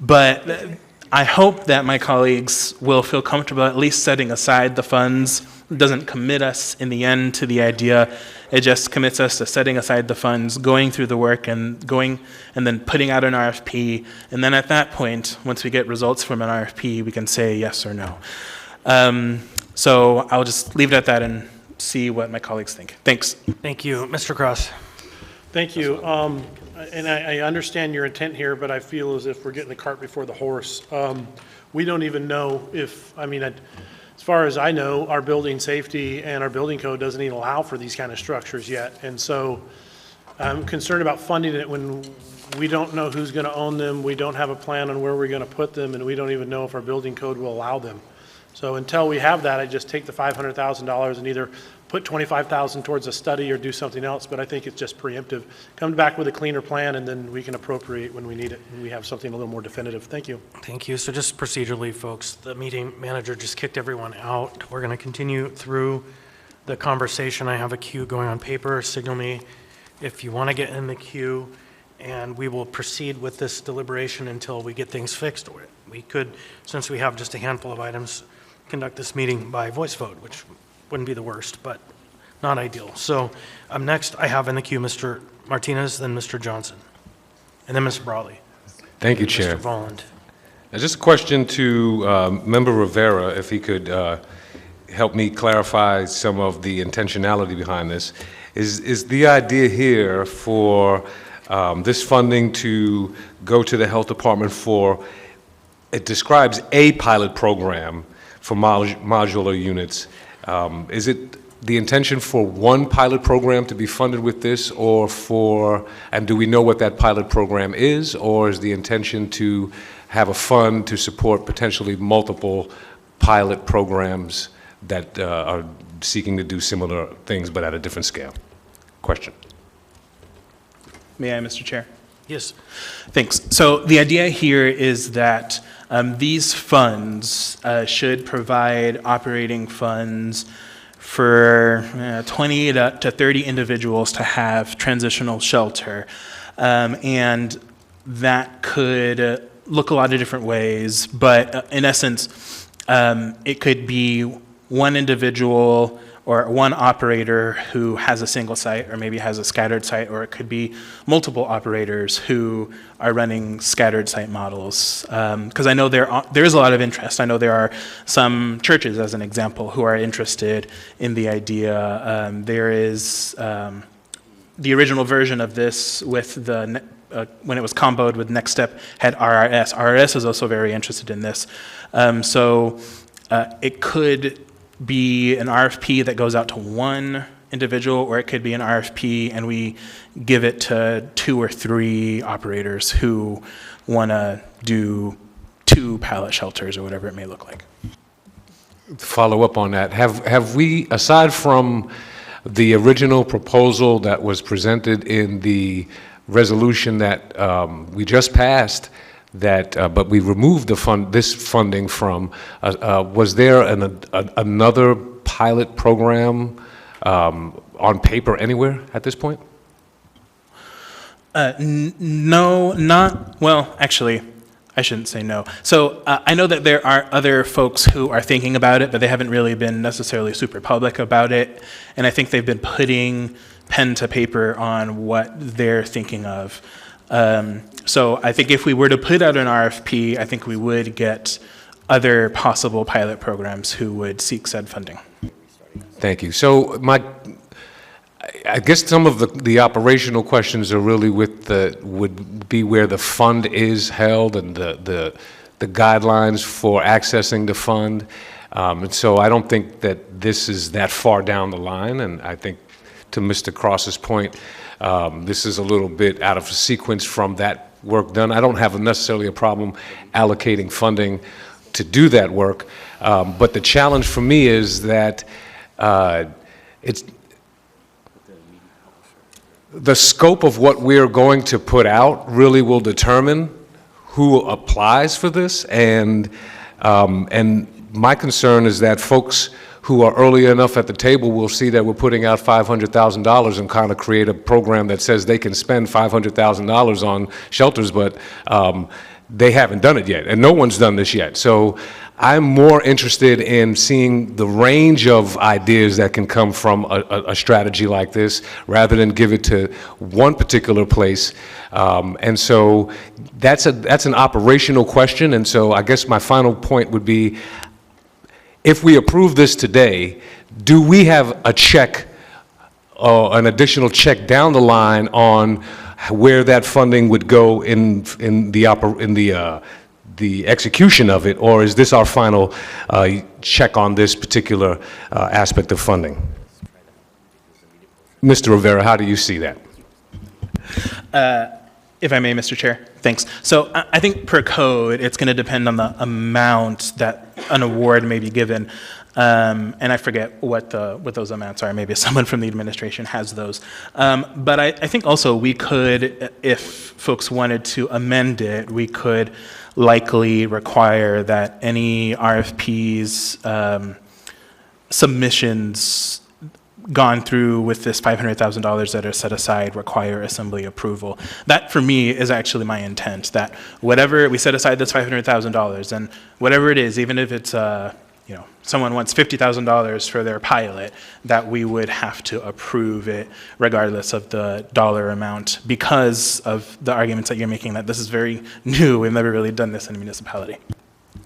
But I hope that my colleagues will feel comfortable at least setting aside the funds. It doesn't commit us in the end to the idea. It just commits us to setting aside the funds, going through the work, and then putting out an RFP. And then at that point, once we get results from an RFP, we can say yes or no. So I'll just leave it at that and see what my colleagues think. Thanks. Thank you. Mr. Cross. Thank you. And I understand your intent here, but I feel as if we're getting the cart before the horse. We don't even know if, as far as I know, our building safety and our building code doesn't even allow for these kind of structures yet. And so I'm concerned about funding it when we don't know who's going to own them, we don't have a plan on where we're going to put them, and we don't even know if our building code will allow them. So until we have that, I just take the $500,000 and either put $25,000 towards a study or do something else, but I think it's just preemptive. Come back with a cleaner plan, and then we can appropriate when we need it, and we have something a little more definitive. Thank you. Thank you. So just procedurally, folks, the meeting manager just kicked everyone out. We're going to continue through the conversation. I have a queue going on paper. Signal me if you want to get in the queue, and we will proceed with this deliberation until we get things fixed. We could, since we have just a handful of items, conduct this meeting by voice vote, which wouldn't be the worst, but not ideal. So next I have in the queue Mr. Martinez, then Mr. Johnson, and then Mr. Brawley. Thank you, Chair. Mr. Volland. Now, just a question to Member Rivera, if he could help me clarify some of the intentionality behind this. Is the idea here for this funding to go to the Health Department for, it describes a pilot program for modular units. Is it the intention for one pilot program to be funded with this, and do we know what that pilot program is, or is the intention to have a fund to support potentially multiple pilot programs that are seeking to do similar things but at a different scale? Question. May I, Mr. Chair? Yes. Thanks. So the idea here is that these funds should provide operating funds for 20 to 30 individuals to have transitional shelter. And that could look a lot of different ways, but in essence, it could be one individual or one operator who has a single site or maybe has a scattered site, or it could be multiple operators who are running scattered site models. Because I know there is a lot of interest. I know there are some churches, as an example, who are interested in the idea. There is the original version of this with the when it was comboed with Next Step had RRS. RRS is also very interested in this. So it could be an RFP that goes out to one individual, or it could be an RFP and we give it to 2 or 3 operators who want to do 2 pallet shelters or whatever it may look like. Follow up on that. Have we, aside from the original proposal that was presented in the resolution that we just passed, that but we removed this funding from, was there another pilot program on paper anywhere at this point? No, not, well, actually, I shouldn't say no. So I know that there are other folks who are thinking about it, but they haven't really been necessarily super public about it. And I think they've been putting pen to paper on what they're thinking of. So I think if we were to put out an RFP, I think we would get other possible pilot programs who would seek said funding. Thank you. So I guess some of the operational questions are really would be where the fund is held and the guidelines for accessing the fund. And so I don't think that this is that far down the line, and I think to Mr. Cross's point, this is a little bit out of sequence from that work done. I don't have necessarily a problem allocating funding to do that work, but the challenge for me is that it's the scope of what we're going to put out really will determine who applies for this, and my concern is that folks who are early enough at the table will see that we're putting out $500,000 and kind of create a program that says they can spend $500,000 on shelters, but they haven't done it yet, and no one's done this yet. So I'm more interested in seeing the range of ideas that can come from a strategy like this, rather than give it to one particular place. And so that's an operational question, and so I guess my final point would be, if we approve this today, do we have a check, an additional check down the line on where that funding would go in the execution of it, or is this our final check on this particular aspect of funding? Mr. Rivera, how do you see that? If I may, Mr. Chair, thanks. So I think per code, it's going to depend on the amount that an award may be given. And I forget what those amounts are. Maybe someone from the administration has those. But I think also we could, if folks wanted to amend it, we could likely require that any RFPs submissions gone through with this $500,000 that are set aside require assembly approval. That, for me, is actually my intent, that whatever, we set aside this $500,000, and whatever it is, even if it's, someone wants $50,000 for their pilot, that we would have to approve it regardless of the dollar amount, because of the arguments that you're making that this is very new. We've never really done this in a municipality.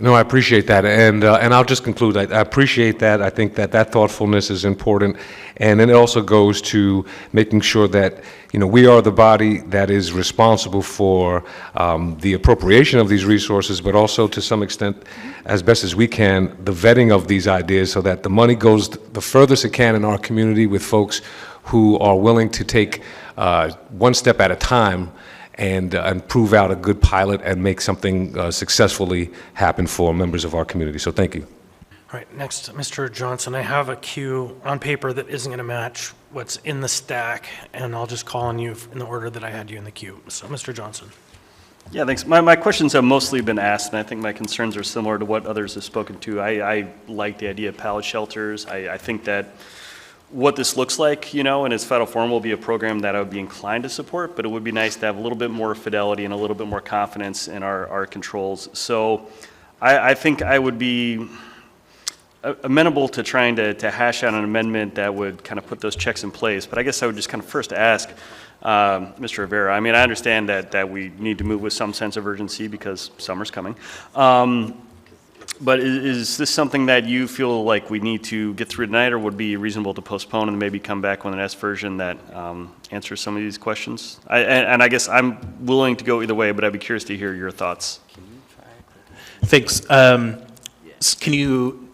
No, I appreciate that, and I'll just conclude. I appreciate that. I think that thoughtfulness is important, and then it also goes to making sure that we are the body that is responsible for the appropriation of these resources, but also to some extent, as best as we can, the vetting of these ideas, so that the money goes the furthest it can in our community with folks who are willing to take one step at a time and prove out a good pilot and make something successfully happen for members of our community. So thank you. All right, next, Mr. Johnson. I have a queue on paper that isn't going to match what's in the stack, and I'll just call on you in the order that I had you in the queue. So, Mr. Johnson. Yeah, thanks. My questions have mostly been asked, and I think my concerns are similar to what others have spoken to. I like the idea of pallet shelters. I think that what this looks like, in its final form will be a program that I would be inclined to support, but it would be nice to have a little bit more fidelity and a little bit more confidence in our controls. So I think I would be amenable to trying to hash out an amendment that would kind of put those checks in place, but I guess I would just kind of first ask Mr. Rivera. I mean, I understand that we need to move with some sense of urgency because summer's coming. But is this something that you feel like we need to get through tonight, or would be reasonable to postpone and maybe come back with an S version that answers some of these questions? And I guess I'm willing to go either way, but I'd be curious to hear your thoughts. Thanks. Can you,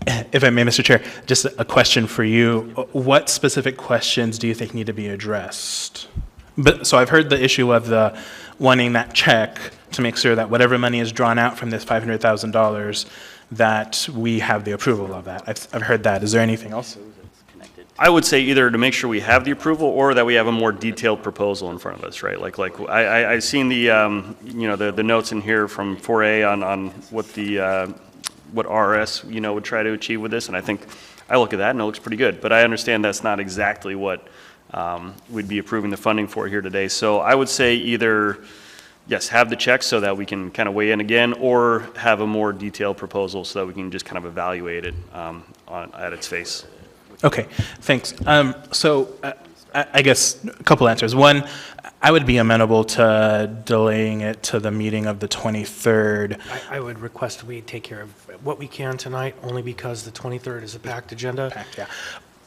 if I may, Mr. Chair, just a question for you. What specific questions do you think need to be addressed? So I've heard the issue of the wanting that check to make sure that whatever money is drawn out from this $500,000, that we have the approval of that. I've heard that. Is there anything else? I would say either to make sure we have the approval or that we have a more detailed proposal in front of us, right? Like I've seen the, the notes in here from 4A on what the, what RS, would try to achieve with this. And I think I look at that and it looks pretty good, but I understand that's not exactly what we'd be approving the funding for here today. So I would say either, yes, have the check so that we can kind of weigh in again, or have a more detailed proposal so that we can just kind of evaluate it at its face. Okay, thanks. I guess a couple answers. One, I would be amenable to delaying it to the meeting of the 23rd. I would request we take care of what we can tonight, only because the 23rd is a packed agenda. Yeah.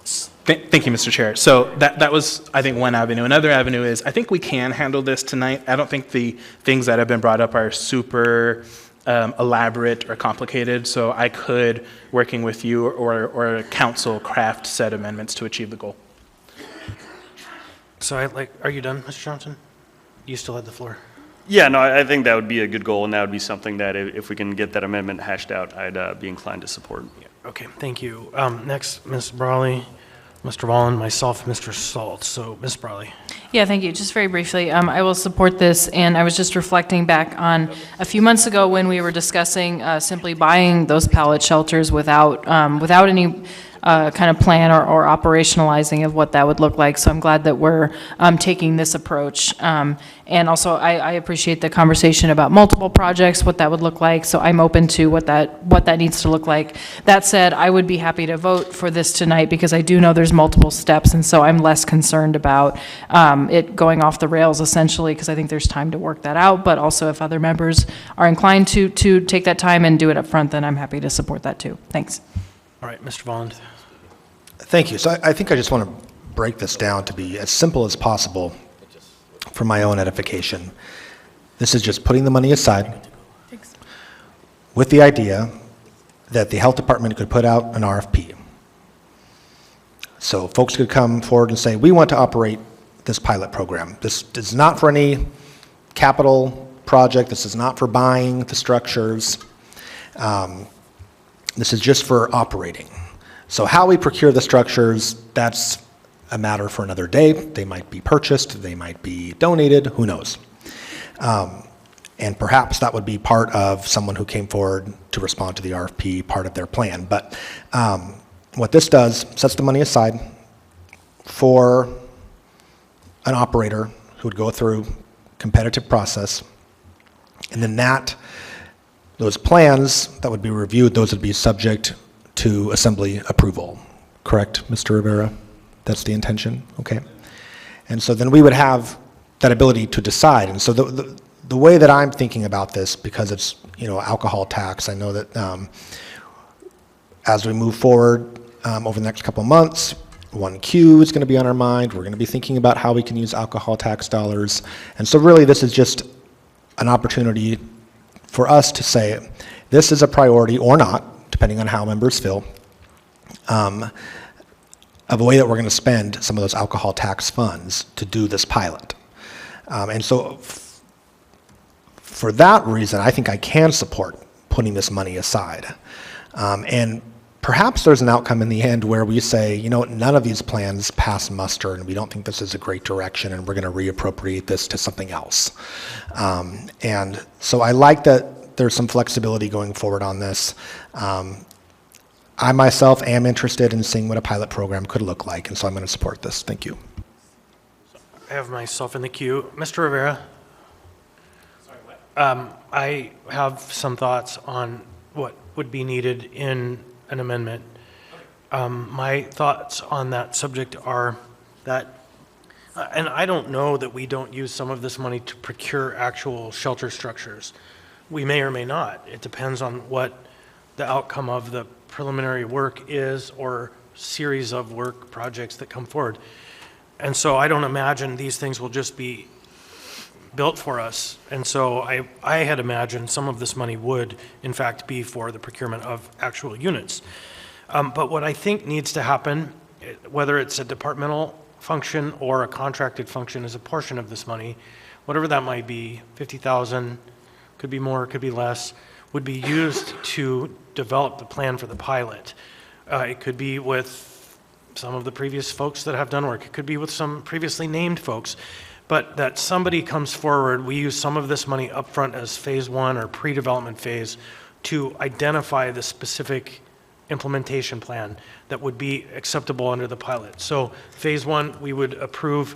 Thank you, Mr. Chair. So that was, I think, one avenue. Another avenue is, I think we can handle this tonight. I don't think the things that have been brought up are super elaborate or complicated, so I could, working with you or council, craft said amendments to achieve the goal. So are you done, Mr. Johnson? You still have the floor. Yeah, no, I think that would be a good goal, and that would be something that if we can get that amendment hashed out, I'd be inclined to support. Okay, thank you. Next, Ms. Brawley, Mr. Wallen, myself, Mr. Salt. So, Ms. Brawley. Yeah, thank you. Just very briefly, I will support this, and I was just reflecting back on a few months ago when we were discussing simply buying those pallet shelters without any kind of plan or operationalizing of what that would look like. So I'm glad that we're taking this approach. And also, I appreciate the conversation about multiple projects, what that would look like. So I'm open to what that needs to look like. That said, I would be happy to vote for this tonight because I do know there's multiple steps, and so I'm less concerned about it going off the rails essentially, because I think there's time to work that out. But also, if other members are inclined to take that time and do it up front, then I'm happy to support that too. Thanks. All right, Mr. Volland. Thank you. So I think I just want to break this down to be as simple as possible for my own edification. This is just putting the money aside with the idea that the health department could put out an RFP. So folks could come forward and say, we want to operate this pilot program. This is not for any capital project. This is not for buying the structures. This is just for operating. So how we procure the structures, that's a matter for another day. They might be purchased, they might be donated, who knows? And perhaps that would be part of someone who came forward to respond to the RFP, part of their plan. But what this does, sets the money aside for an operator who would go through competitive process, and then those plans that would be reviewed, those would be subject to assembly approval. Correct, Mr. Rivera? That's the intention? Okay. And so then we would have that ability to decide. And so the way that I'm thinking about this, because it's, alcohol tax, I know that as we move forward over the next couple of months, 1Q is going to be on our mind. We're going to be thinking about how we can use alcohol tax dollars. And so really this is just an opportunity for us to say, this is a priority or not, depending on how members feel, of a way that we're going to spend some of those alcohol tax funds to do this pilot. And so for that reason, I think I can support putting this money aside. And perhaps there's an outcome in the end where we say, none of these plans pass muster and we don't think this is a great direction and we're going to reappropriate this to something else. And so I like that there's some flexibility going forward on this. I myself am interested in seeing what a pilot program could look like, and so I'm going to support this. Thank you. I have myself in the queue. Mr. Rivera? Sorry, what? I have some thoughts on what would be needed in an amendment. My thoughts on that subject are that, and I don't know that we don't use some of this money to procure actual shelter structures. We may or may not. It depends on what the outcome of the preliminary work is or series of work projects that come forward. And so I don't imagine these things will just be built for us. And so I had imagined some of this money would, in fact, be for the procurement of actual units. But what I think needs to happen, whether it's a departmental function or a contracted function, is a portion of this money, whatever that might be, 50,000, could be more, could be less, would be used to develop the plan for the pilot. It could be with some of the previous folks that have done work. It could be with some previously named folks. But that somebody comes forward, we use some of this money upfront as phase one or pre-development phase to identify the specific implementation plan that would be acceptable under the pilot. So phase one, we would approve,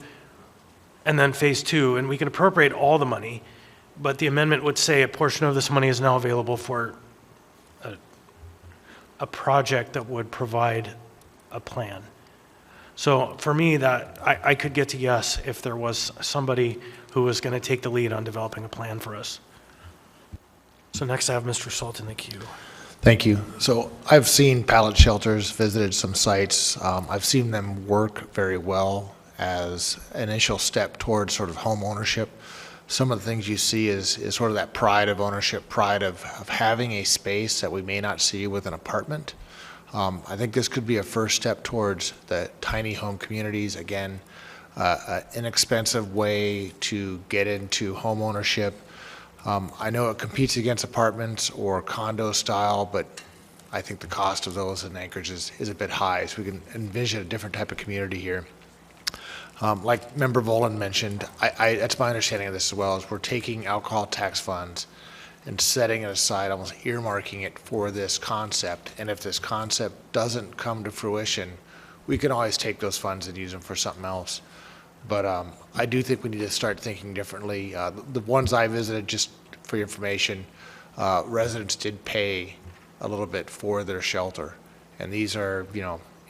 and then phase two, and we can appropriate all the money, but the amendment would say a portion of this money is now available for a project that would provide a plan. So for me, that I could get to yes if there was somebody who was going to take the lead on developing a plan for us. So next I have Mr. Salt in the queue. Thank you. So I've seen pallet shelters, visited some sites. I've seen them work very well as an initial step towards sort of home ownership. Some of the things you see is sort of that pride of ownership, pride of having a space that we may not see with an apartment. I think this could be a first step towards the tiny home communities. Again, an inexpensive way to get into home ownership. I know it competes against apartments or condo style, but I think the cost of those in Anchorage is a bit high, so we can envision a different type of community here. Like Member Volan mentioned, that's my understanding of this as well, is we're taking alcohol tax funds and setting it aside, almost earmarking it for this concept. And if this concept doesn't come to fruition, we can always take those funds and use them for something else. But I do think we need to start thinking differently. The ones I visited, just for your information, residents did pay a little bit for their shelter. And these are,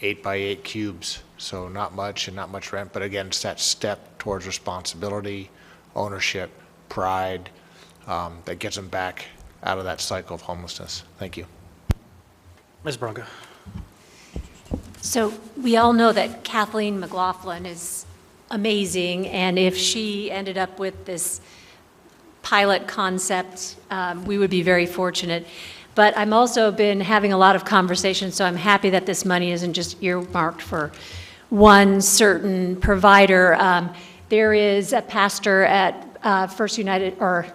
8 by 8 cubes, so not much and not much rent. But again, it's that step towards responsibility, ownership, pride, that gets them back out of that cycle of homelessness. Thank you. Ms. Branca. So we all know that Kathleen McLaughlin is amazing, and if she ended up with this pilot concept, we would be very fortunate. But I'm also been having a lot of conversations, so I'm happy that this money isn't just earmarked for one certain provider. There is a pastor at First United, or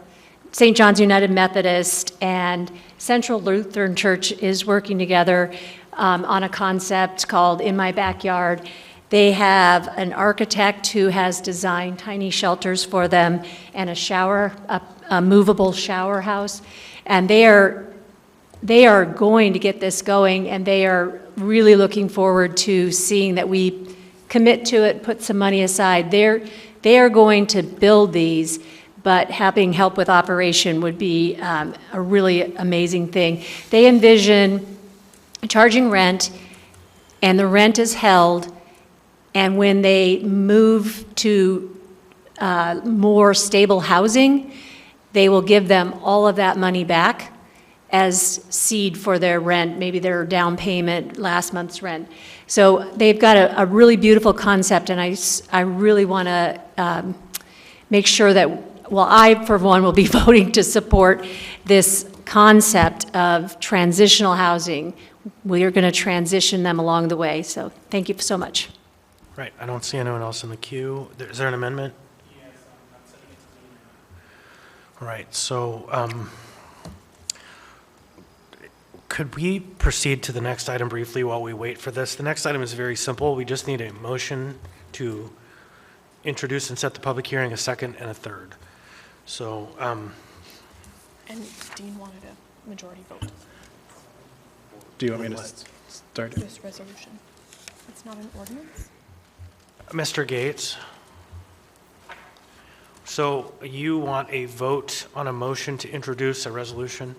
St. John's United Methodist, and Central Lutheran Church is working together on a concept called In My Backyard. They have an architect who has designed tiny shelters for them and a movable shower house. And they are going to get this going, and they are really looking forward to seeing that we commit to it, put some money aside. They are going to build these, but having help with operation would be a really amazing thing. They envision charging rent, and the rent is held, and when they move to more stable housing, they will give them all of that money back as seed for their rent, maybe their down payment, last month's rent. So they've got a really beautiful concept, and I really want to make sure that, well, I, for one, will be voting to support this concept of transitional housing. We are going to transition them along the way, so thank you so much. Right, I don't see anyone else in the queue. Is there an amendment? Yes, I'm sending it to you. Right, so could we proceed to the next item briefly while we wait for this? The next item is very simple. We just need a motion to introduce and set the public hearing, a second and a third. So, And Dean wanted a majority vote. Do you want me to start? This resolution. It's not an ordinance? Mr. Gates, so you want a vote on a motion to introduce a resolution?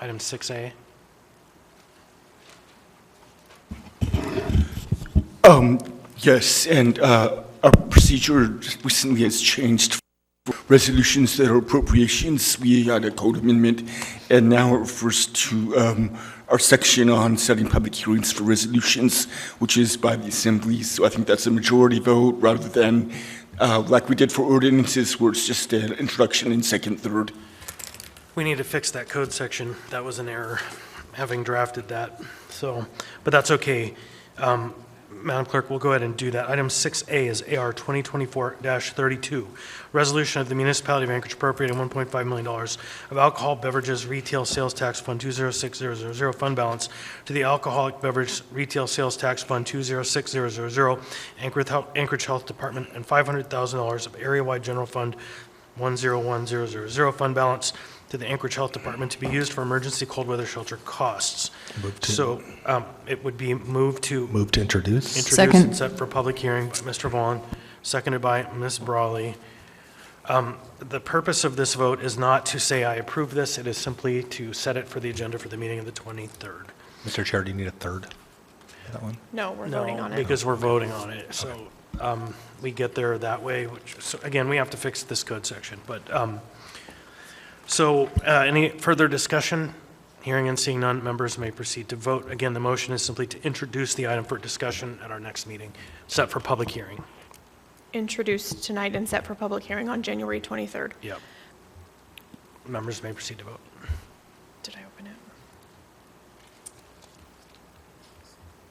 Item 6A. Yes, and our procedure just recently has changed. For resolutions that are appropriations, we had a code amendment, and now it refers to our section on setting public hearings for resolutions, which is by the Assembly. So I think that's a majority vote rather than like we did for ordinances, where it's just an introduction in second, third. We need to fix that code section. That was an error, having drafted that. So, but that's okay. Madam Clerk, we'll go ahead and do that. Item 6A is AR 2024-32, resolution of the municipality of Anchorage appropriating $1.5 million of alcohol beverages retail sales tax fund 206000 fund balance to the alcoholic beverage retail sales tax fund 206000 Anchorage Health Department, and $500,000 of area-wide general fund 101000 fund balance to the Anchorage Health Department to be used for emergency cold weather shelter costs. So it would be moved to Move to introduce. Second. and set for public hearing by Mr. Vaughn, seconded by Ms. Brawley. The purpose of this vote is not to say I approve this, it is simply to set it for the agenda for the meeting of the 23rd. Mr. Chair, do you need a third? That one? No, we're voting on it. Because we're voting on it, so we get there that way, which, so again, we have to fix this code section, but, so any further discussion? Hearing and seeing none, members may proceed to vote. Again, the motion is simply to introduce the item for discussion at our next meeting, set for public hearing. Introduced tonight and set for public hearing on January 23rd. Yep. Members may proceed to vote. Did I open it?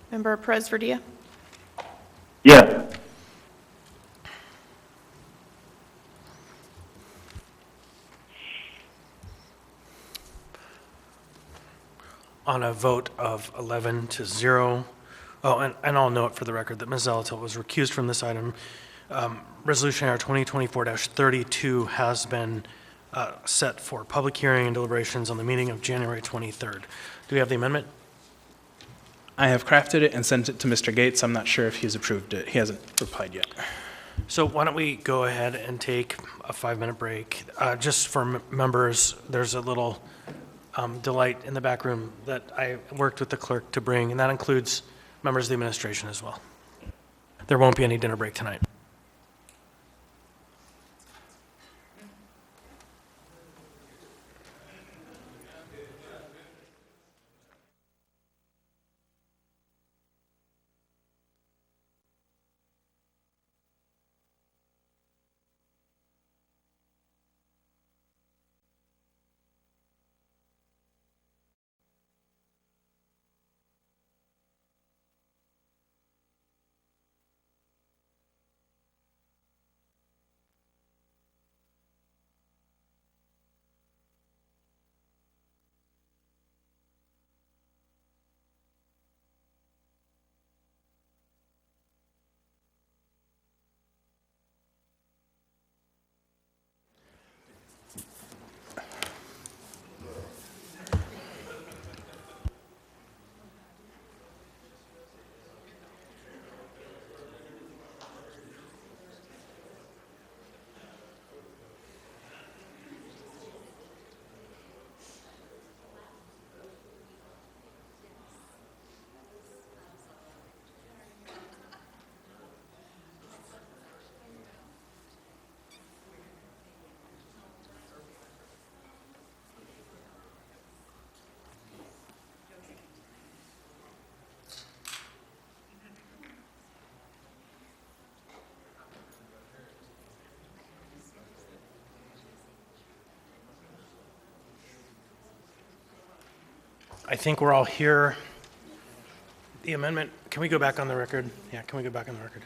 Member Perez Verdia? Yes. On a vote of 11-0. Oh, and I'll note for the record that Ms. Zalatil was recused from this item. Resolution R 2024-32 has been set for public hearing and deliberations on the meeting of January 23rd. Do we have the amendment? I have crafted it and sent it to Mr. Gates. I'm not sure if he's approved it. He hasn't replied yet. So why don't we go ahead and take a 5-minute break? Just for members, there's a little delight in the back room that I worked with the clerk to bring, and that includes members of the administration as well. There won't be any dinner break tonight. I think we're all here. The amendment, can we go back on the record? Yeah, can we go back on the record?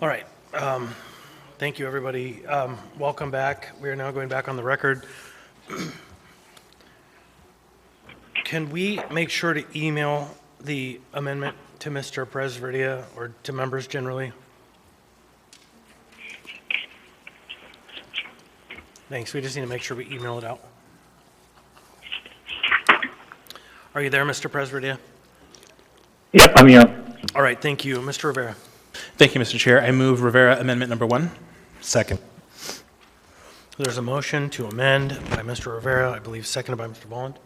All right. Thank you, everybody. Welcome back. We are now going back on the record. Can we make sure to email the amendment to Mr. Perez Verdia or to members generally? Thanks. We just need to make sure we email it out. Are you there, Mr. Perez Verdia? Yep, I'm here. All right. Thank you. Mr. Rivera. Thank you, Mr. Chair. I move Rivera Amendment Number 1. Second. There's a motion to amend by Mr. Rivera, I believe seconded by Mr. Volland.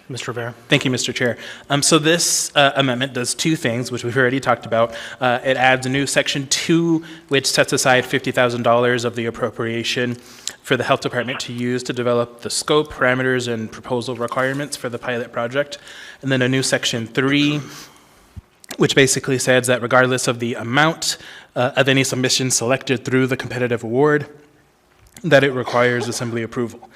Mr. Rivera. Thank you, Mr. Chair. So this amendment does two things, which we've already talked about. It adds a new Section 2, which sets aside $50,000 of the appropriation for the Health Department to use to develop the scope, parameters, and proposal requirements for the pilot project. And then a new Section 3, which basically says that regardless of the amount of any submission selected through the competitive award, that it requires Assembly approval.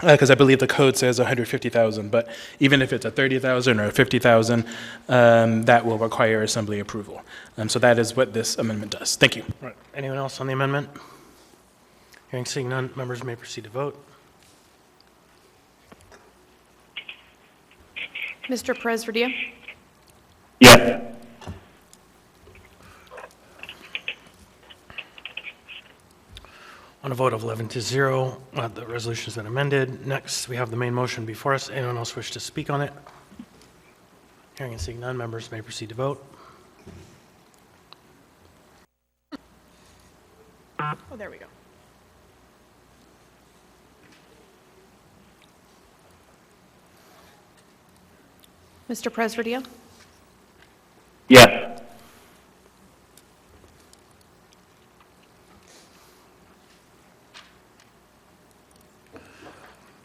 Because I believe the code says 150,000, but even if it's a 30,000 or a 50,000, that will require Assembly approval. So that is what this amendment does. Thank you. Right. Anyone else on the amendment? Hearing seeing none, members may proceed to vote. Mr. Perez-Verdia? Yes. On a vote of 11-0, the resolution has been amended. Next, we have the main motion before us. Anyone else wish to speak on it? Hearing and seeing none, members may proceed to vote. Oh, there we go. Mr. Perez-Verdia? Yes.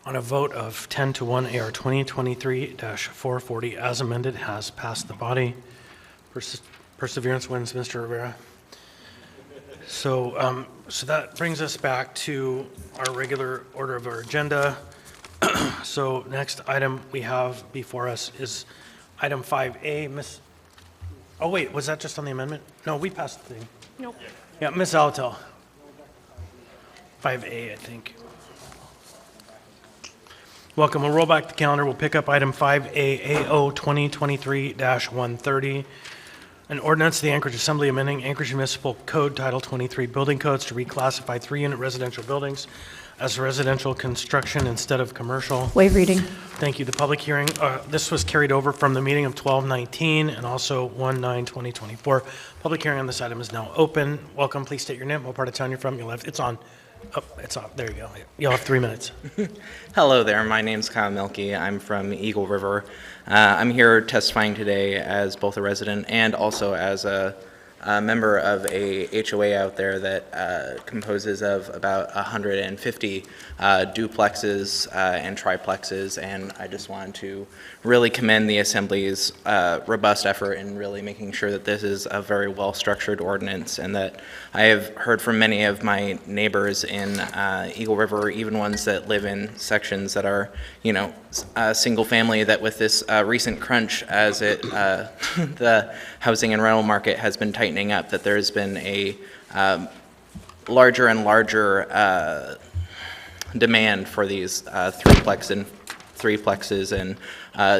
On a vote of 10-1, AR 2023-440 as amended has passed the body. Perseverance wins, Mr. Rivera. So that brings us back to our regular order of our agenda. So next item we have before us is item 5A. Oh wait, was that just on the amendment? No, we passed the thing. Nope. Yeah, Ms. Zalatel. 5A, I think. Welcome. We'll roll back the calendar. We'll pick up item 5A, AO 2023-130, an ordinance of the Anchorage Assembly amending Anchorage Municipal Code Title 23 building codes to reclassify 3-unit residential buildings as residential construction instead of commercial. Waive reading. Thank you. The public hearing, this was carried over from the meeting of 12/19 and also 1/9/2024. Public hearing on this item is now open. Welcome. Please state your name, what part of town you're from. You'll have, it's on. Oh, it's off. There you go. You'll have 3 minutes. Hello there. My name's Kyle Milkey. I'm from Eagle River. I'm here testifying today as both a resident and also as a member of a HOA out there that composes of about 150 duplexes and triplexes, and I just wanted to really commend the Assembly's robust effort in really making sure that this is a very well-structured ordinance, and that I have heard from many of my neighbors in Eagle River, even ones that live in sections that are, you know, single family, that with this recent crunch as it the housing and rental market has been tightening up, that there's been a larger and larger demand for these threeplexes and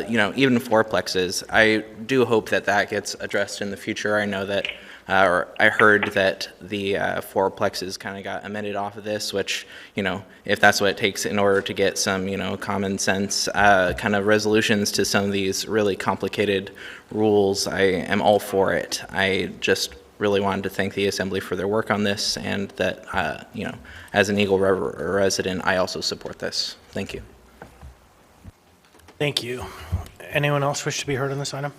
you know, even fourplexes. I do hope that that gets addressed in the future. I know that or I heard that the fourplexes kind of got amended off of this, which, you know, if that's what it takes in order to get some, you know, common sense kind of resolutions to some of these really complicated rules, I am all for it. I just really wanted to thank the Assembly for their work on this, and that, you know, as an Eagle River resident, I also support this. Thank you. Thank you. Anyone else wish to be heard on this item?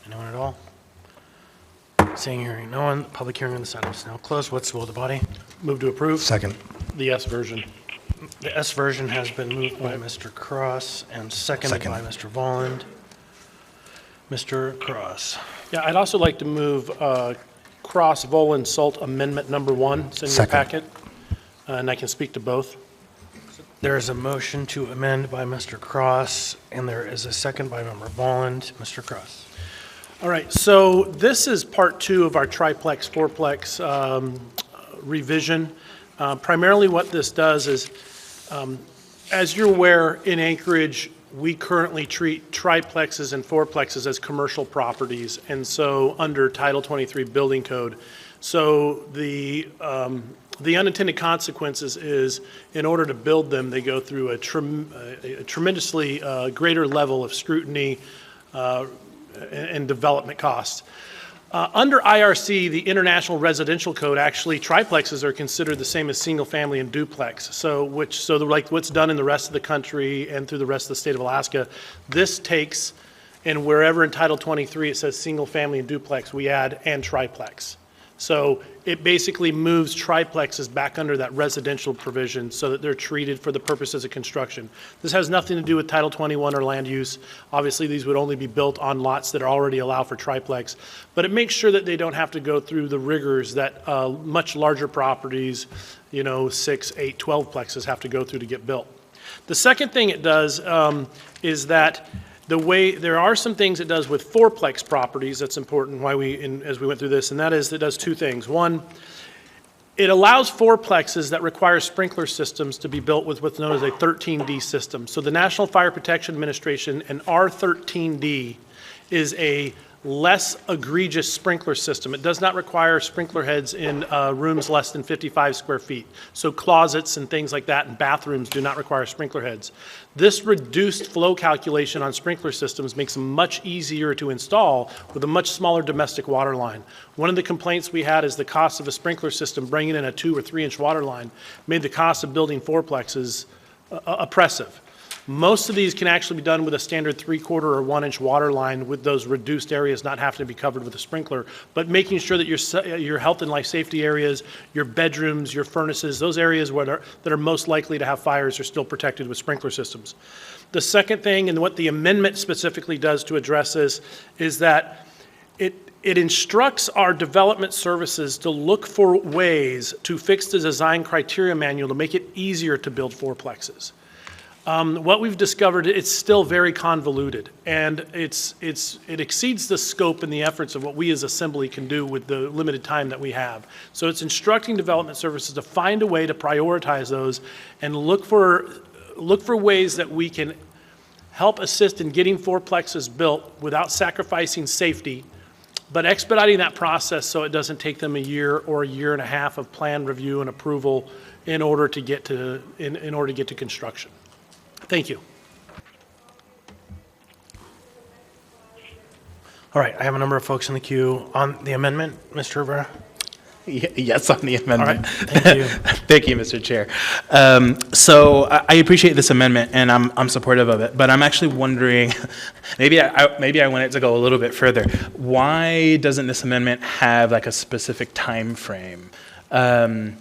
Anyone at all? Seeing, hearing no one, public hearing on this item is now closed. What's the will of the body? Move to approve. Second. The S version. The S version has been moved by Mr. Cross and seconded by Mr. Volland. Mr. Cross. Yeah, I'd also like to move Cross Volland Salt Amendment Number 1. It's in your Second. packet, and I can speak to both. There is a motion to amend by Mr. Cross, and there is a second by Member Volland. Mr. Cross. All right, so this is part 2 of our triplex, fourplex revision. Primarily what this does is, as you're aware, in Anchorage, we currently treat triplexes and fourplexes as commercial properties, and so under Title 23 Building Code. So the unintended consequences is, in order to build them, they go through a tremendously greater level of scrutiny and development costs. Under IRC, the International Residential Code, actually triplexes are considered the same as single-family and duplex. Like what's done in the rest of the country and through the rest of the state of Alaska, this takes, and wherever in Title 23 it says single-family and duplex, we add and triplex. So it basically moves triplexes back under that residential provision so that they're treated for the purposes of construction. This has nothing to do with Title 21 or land use. Obviously, these would only be built on lots that already allow for triplex, but it makes sure that they don't have to go through the rigors that much larger properties, 6, 8, 12 plexes have to go through to get built. The second thing it does is that there are some things it does with fourplex properties that's important as we went through this, and that is it does two things. One, it allows fourplexes that require sprinkler systems to be built with what's known as a 13D system. So the National Fire Protection Administration, an R13D, is a less egregious sprinkler system. It does not require sprinkler heads in rooms less than 55 square feet. So closets and things like that and bathrooms do not require sprinkler heads. This reduced flow calculation on sprinkler systems makes them much easier to install with a much smaller domestic water line. One of the complaints we had is the cost of a sprinkler system bringing in a 2 or 3 inch water line made the cost of building fourplexes oppressive. Most of these can actually be done with a standard 3/4 or 1 inch water line with those reduced areas not having to be covered with a sprinkler, but making sure that your health and life safety areas, your bedrooms, your furnaces, those areas that are most likely to have fires are still protected with sprinkler systems. The second thing, and what the amendment specifically does to address this, is that it instructs our development services to look for ways to fix the design criteria manual to make it easier to build fourplexes. What we've discovered, it's still very convoluted, and it exceeds the scope and the efforts of what we as Assembly can do with the limited time that we have. So it's instructing development services to find a way to prioritize those and look for ways that we can help assist in getting fourplexes built without sacrificing safety, but expediting that process so it doesn't take them a year or a year and a half of plan review and approval in order to get to construction. Thank you. All right, I have a number of folks in the queue. On the amendment, Mr. Rivera? Yes, on the amendment. All right, thank you. Thank you, Mr. Chair. So I appreciate this amendment, and I'm supportive of it, but I'm actually wondering, maybe I want it to go a little bit further. Why doesn't this amendment have like a specific time frame? And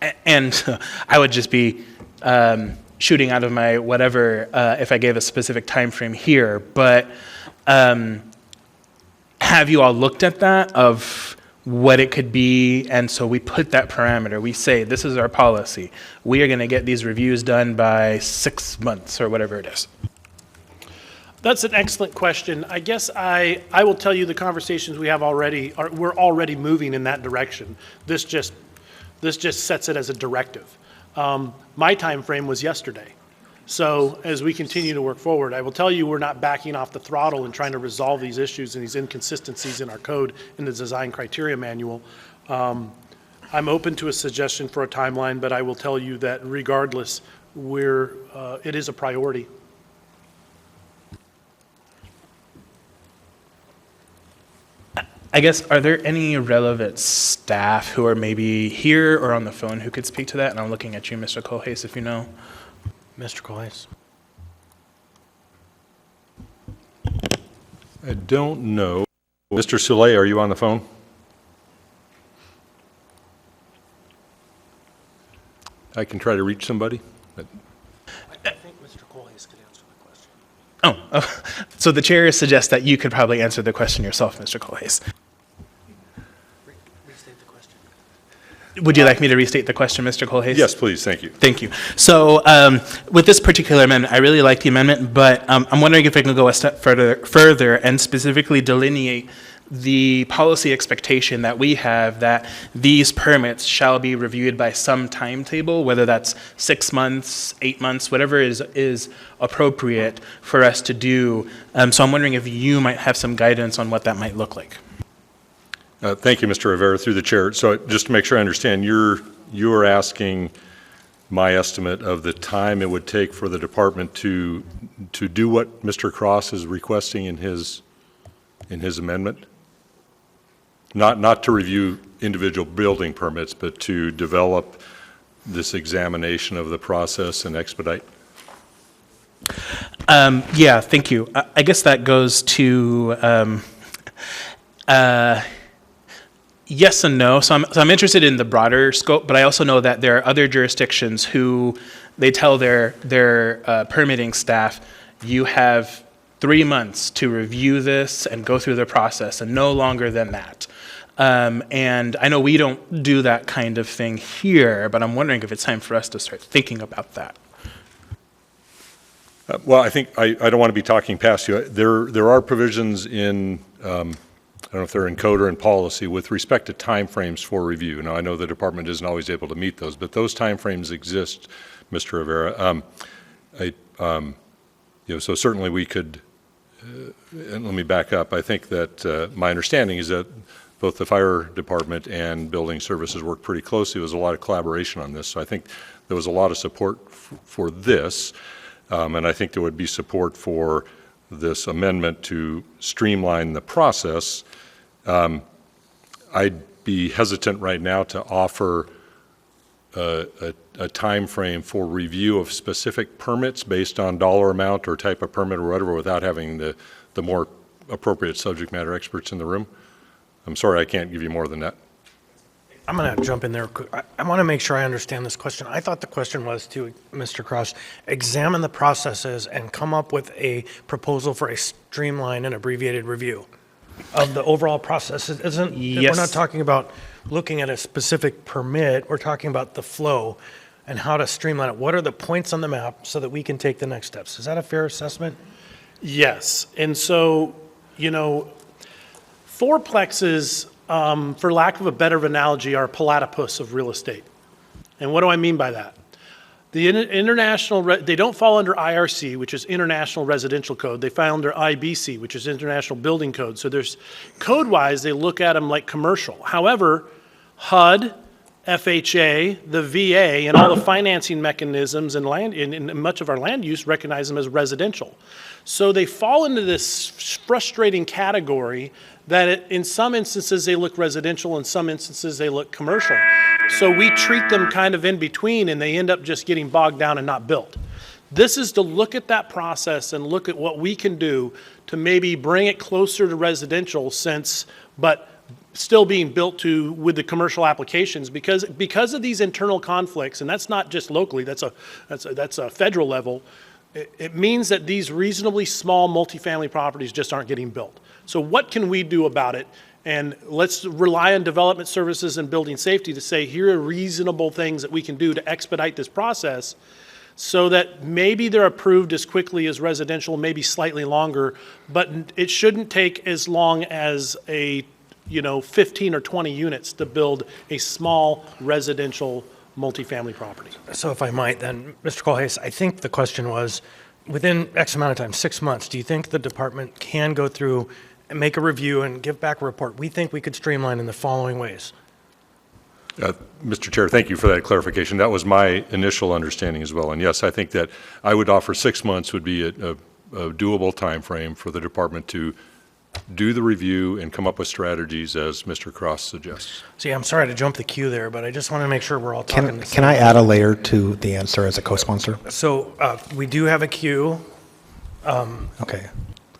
I would just be shooting out of my whatever if I gave a specific time frame here, but have you all looked at that of what it could be? And so we put that parameter. We say, this is our policy. We are going to get these reviews done by 6 months or whatever it is. That's an excellent question. I guess I will tell you the conversations we have already, we're already moving in that direction. This just sets it as a directive. My time frame was yesterday. So as we continue to work forward, I will tell you we're not backing off the throttle and trying to resolve these issues and these inconsistencies in our code in the design criteria manual. I'm open to a suggestion for a timeline, but I will tell you that regardless, it is a priority. I guess, are there any relevant staff who are maybe here or on the phone who could speak to that? And I'm looking at you, Mr. Colhase, if you know. Mr. Colhase. I don't know. Mr. Soulé, are you on the phone? I can try to reach somebody. I think Mr. Colhase could answer the question. Oh, so the chair suggests that you could probably answer the question yourself, Mr. Colhase. Restate the question. Would you like me to restate the question, Mr. Colhase? Yes, please. Thank you. Thank you. So with this particular amendment, I really like the amendment, but I'm wondering if I can go a step further and specifically delineate the policy expectation that we have that these permits shall be reviewed by some timetable, whether that's 6 months, 8 months, whatever is appropriate for us to do. So I'm wondering if you might have some guidance on what that might look like. Thank you, Mr. Rivera, through the chair. So just to make sure I understand, you're asking my estimate of the time it would take for the department to do what Mr. Cross is requesting in his amendment? not to review individual building permits, but to develop this examination of the process and expedite? Yeah, thank you. I guess that goes to yes and no. So I'm interested in the broader scope, but I also know that there are other jurisdictions who they tell their permitting staff, you have 3 months to review this and go through the process, and no longer than that. And I know we don't do that kind of thing here, but I'm wondering if it's time for us to start thinking about that. Well, I think I don't want to be talking past you. There are provisions in, I don't know if they're in code or in policy, with respect to timeframes for review. Now, I know the department isn't always able to meet those, but those timeframes exist, Mr. Rivera. So certainly we could, and let me back up. I think that my understanding is that both the fire department and building services work pretty closely. There was a lot of collaboration on this, so I think there was a lot of support for this. And I think there would be support for this amendment to streamline the process. I'd be hesitant right now to offer a time frame for review of specific permits based on dollar amount or type of permit or whatever without having the more appropriate subject matter experts in the room. I'm sorry, I can't give you more than that. I'm going to jump in there. I want to make sure I understand this question. I thought the question was to Mr. Cross, examine the processes and come up with a proposal for a streamlined and abbreviated review of the overall process. Yes. We're not talking about looking at a specific permit. We're talking about the flow and how to streamline it. What are the points on the map so that we can take the next steps? Is that a fair assessment? Yes. And so, fourplexes, for lack of a better analogy, are a platypus of real estate. And what do I mean by that? The international, they don't fall under IRC, which is International Residential Code. They fall under IBC, which is International Building Code. So there's, code-wise, they look at them like commercial. However, HUD, FHA, the VA, and all the financing mechanisms and much of our land use recognize them as residential. So they fall into this frustrating category that in some instances they look residential, in some instances they look commercial. So we treat them kind of in between and they end up just getting bogged down and not built. This is to look at that process and look at what we can do to maybe bring it closer to residential but still being built with the commercial applications because of these internal conflicts, and that's not just locally, that's a federal level. It means that these reasonably small multifamily properties just aren't getting built. So what can we do about it? And let's rely on development services and building safety to say, here are reasonable things that we can do to expedite this process so that maybe they're approved as quickly as residential, maybe slightly longer, but it shouldn't take as long as 15 or 20 units to build a small residential multifamily property. So if I might then, Mr. Colhase, I think the question was, within X amount of time, 6 months, do you think the department can go through and make a review and give back a report? We think we could streamline in the following ways. Mr. Chair, thank you for that clarification. That was my initial understanding as well. And yes, I think that I would offer 6 months would be a doable time frame for the department to do the review and come up with strategies as Mr. Cross suggests. See, I'm sorry to jump the queue there, but I just want to make sure we're all talking the same. Can I add a layer to the answer as a co-sponsor? So we do have a queue. Okay.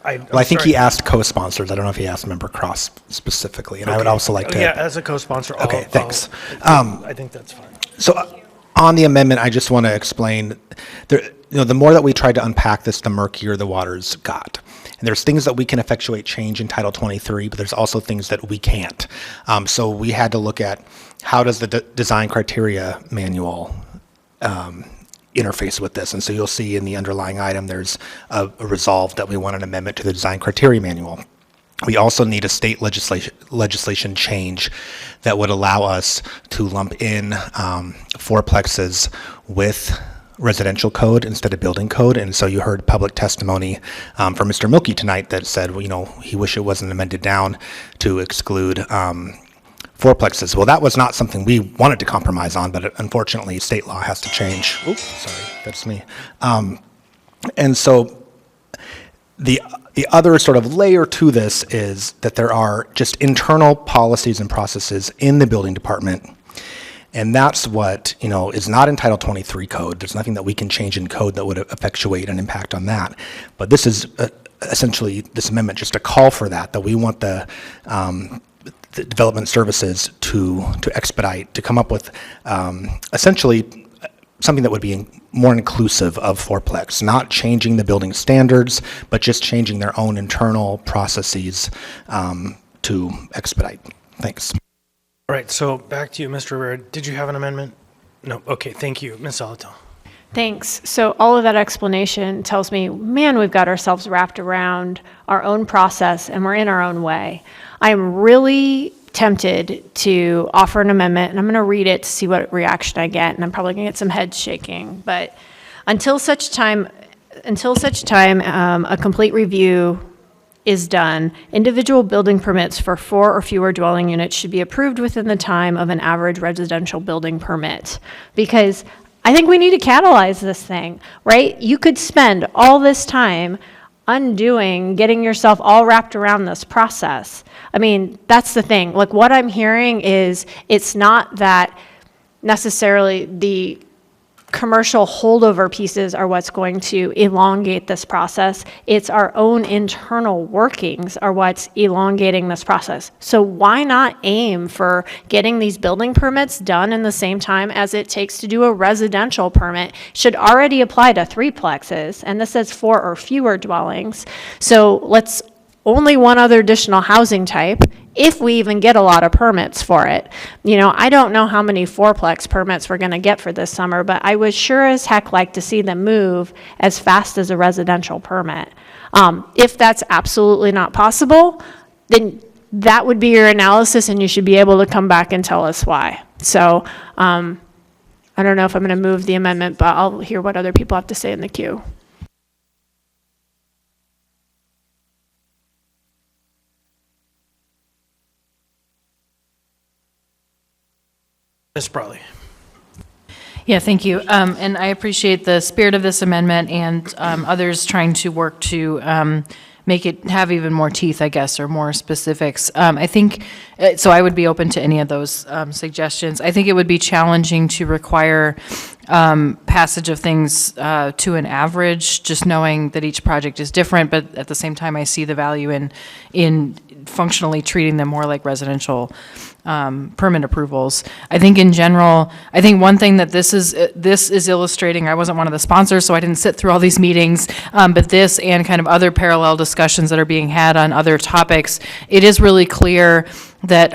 I'm Well, I think sorry. he asked co-sponsors. I don't know if he asked Member Cross specifically, and I would Okay. also like to. Yeah, as a co-sponsor. Okay, thanks. I think that's fine. So on the amendment, I just want to explain, the more that we tried to unpack this, the murkier the waters got. And there's things that we can effectuate change in Title 23, but there's also things that we can't. So we had to look at how does the design criteria manual interface with this. And so you'll see in the underlying item, there's a resolve that we want an amendment to the design criteria manual. We also need a state legislation change that would allow us to lump in fourplexes with residential code instead of building code. And so you heard public testimony from Mr. Milky tonight that said, he wished it wasn't amended down to exclude fourplexes. Well, that was not something we wanted to compromise on, but unfortunately state law has to change. Oops, sorry, that's me. And so The other sort of layer to this is that there are just internal policies and processes in the building department. And that's what, is not in Title 23 code. There's nothing that we can change in code that would effectuate an impact on that. But this is essentially, this amendment, just a call for that we want the development services to expedite, to come up with essentially something that would be more inclusive of fourplex, not changing the building standards, but just changing their own internal processes to expedite. Thanks. All right, so back to you, Mr. Rivera. Did you have an amendment? No. Okay, thank you. Ms. Zolotel. Thanks. So all of that explanation tells me, man, we've got ourselves wrapped around our own process and we're in our own way. I am really tempted to offer an amendment, and I'm going to read it to see what reaction I get, and I'm probably going to get some head shaking. But until such time, a complete review is done, individual building permits for 4 or fewer dwelling units should be approved within the time of an average residential building permit. Because I think we need to catalyze this thing, right? You could spend all this time undoing, getting yourself all wrapped around this process. I mean, that's the thing. Like, what I'm hearing is it's not that necessarily the commercial holdover pieces are what's going to elongate this process. It's our own internal workings are what's elongating this process. So why not aim for getting these building permits done in the same time as it takes to do a residential permit? Should already apply to 3plexes, and this says 4 or fewer dwellings. So let's only one other additional housing type, if we even get a lot of permits for it. I don't know how many 4plex permits we're going to get for this summer, but I would sure as heck like to see them move as fast as a residential permit. If that's absolutely not possible, then that would be your analysis, and you should be able to come back and tell us why. So I don't know if I'm going to move the amendment, but I'll hear what other people have to say in the queue. Ms. Brawley. Yeah, thank you. And I appreciate the spirit of this amendment and others trying to work to make it have even more teeth, I guess, or more specifics. I think, so I would be open to any of those suggestions. I think it would be challenging to require passage of things to an average, just knowing that each project is different, but at the same time, I see the value in functionally treating them more like residential permit approvals. I think in general, I think one thing that this is illustrating, I wasn't one of the sponsors, so I didn't sit through all these meetings, but this and kind of other parallel discussions that are being had on other topics, it is really clear that,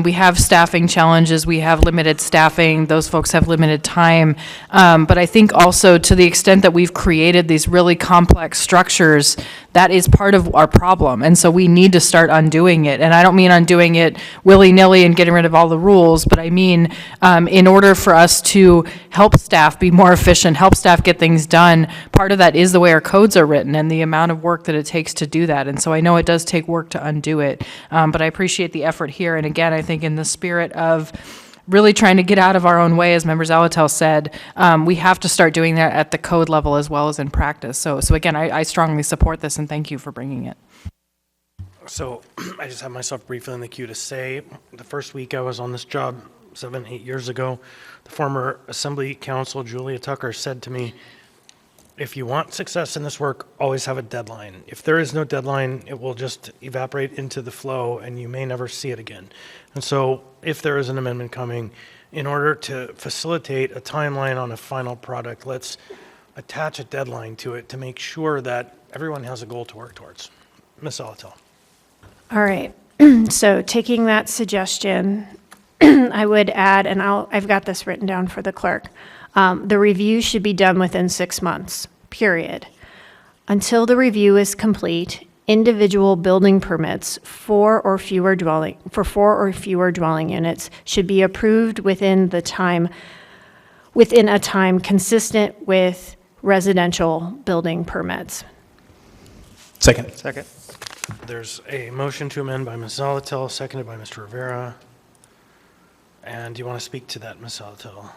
we have staffing challenges, we have limited staffing, those folks have limited time. But I think also to the extent that we've created these really complex structures, that is part of our problem. And so we need to start undoing it. And I don't mean undoing it willy-nilly and getting rid of all the rules, but I mean, in order for us to help staff be more efficient, help staff get things done, part of that is the way our codes are written and the amount of work that it takes to do that. And so I know it does take work to undo it, but I appreciate the effort here. And again, I think in the spirit of really trying to get out of our own way, as Member Zolotel said, we have to start doing that at the code level as well as in practice. So again, I strongly support this, and thank you for bringing it. So I just have myself briefly in the queue to say, the first week I was on this job 7-8 years ago, the former Assembly Counsel Julia Tucker said to me, if you want success in this work, always have a deadline. If there is no deadline, it will just evaporate into the flow and you may never see it again. And so if there is an amendment coming, in order to facilitate a timeline on a final product, let's attach a deadline to it to make sure that everyone has a goal to work towards. Ms. Zolotel. All right. So taking that suggestion, I would add, and I've got this written down for the clerk. The review should be done within 6 months, period. Until the review is complete, individual building permits for 4 or fewer dwelling units should be approved within a time consistent with residential building permits. Second. There's a motion to amend by Ms. Zolotel, seconded by Mr. Rivera. And do you want to speak to that, Ms. Zolotel?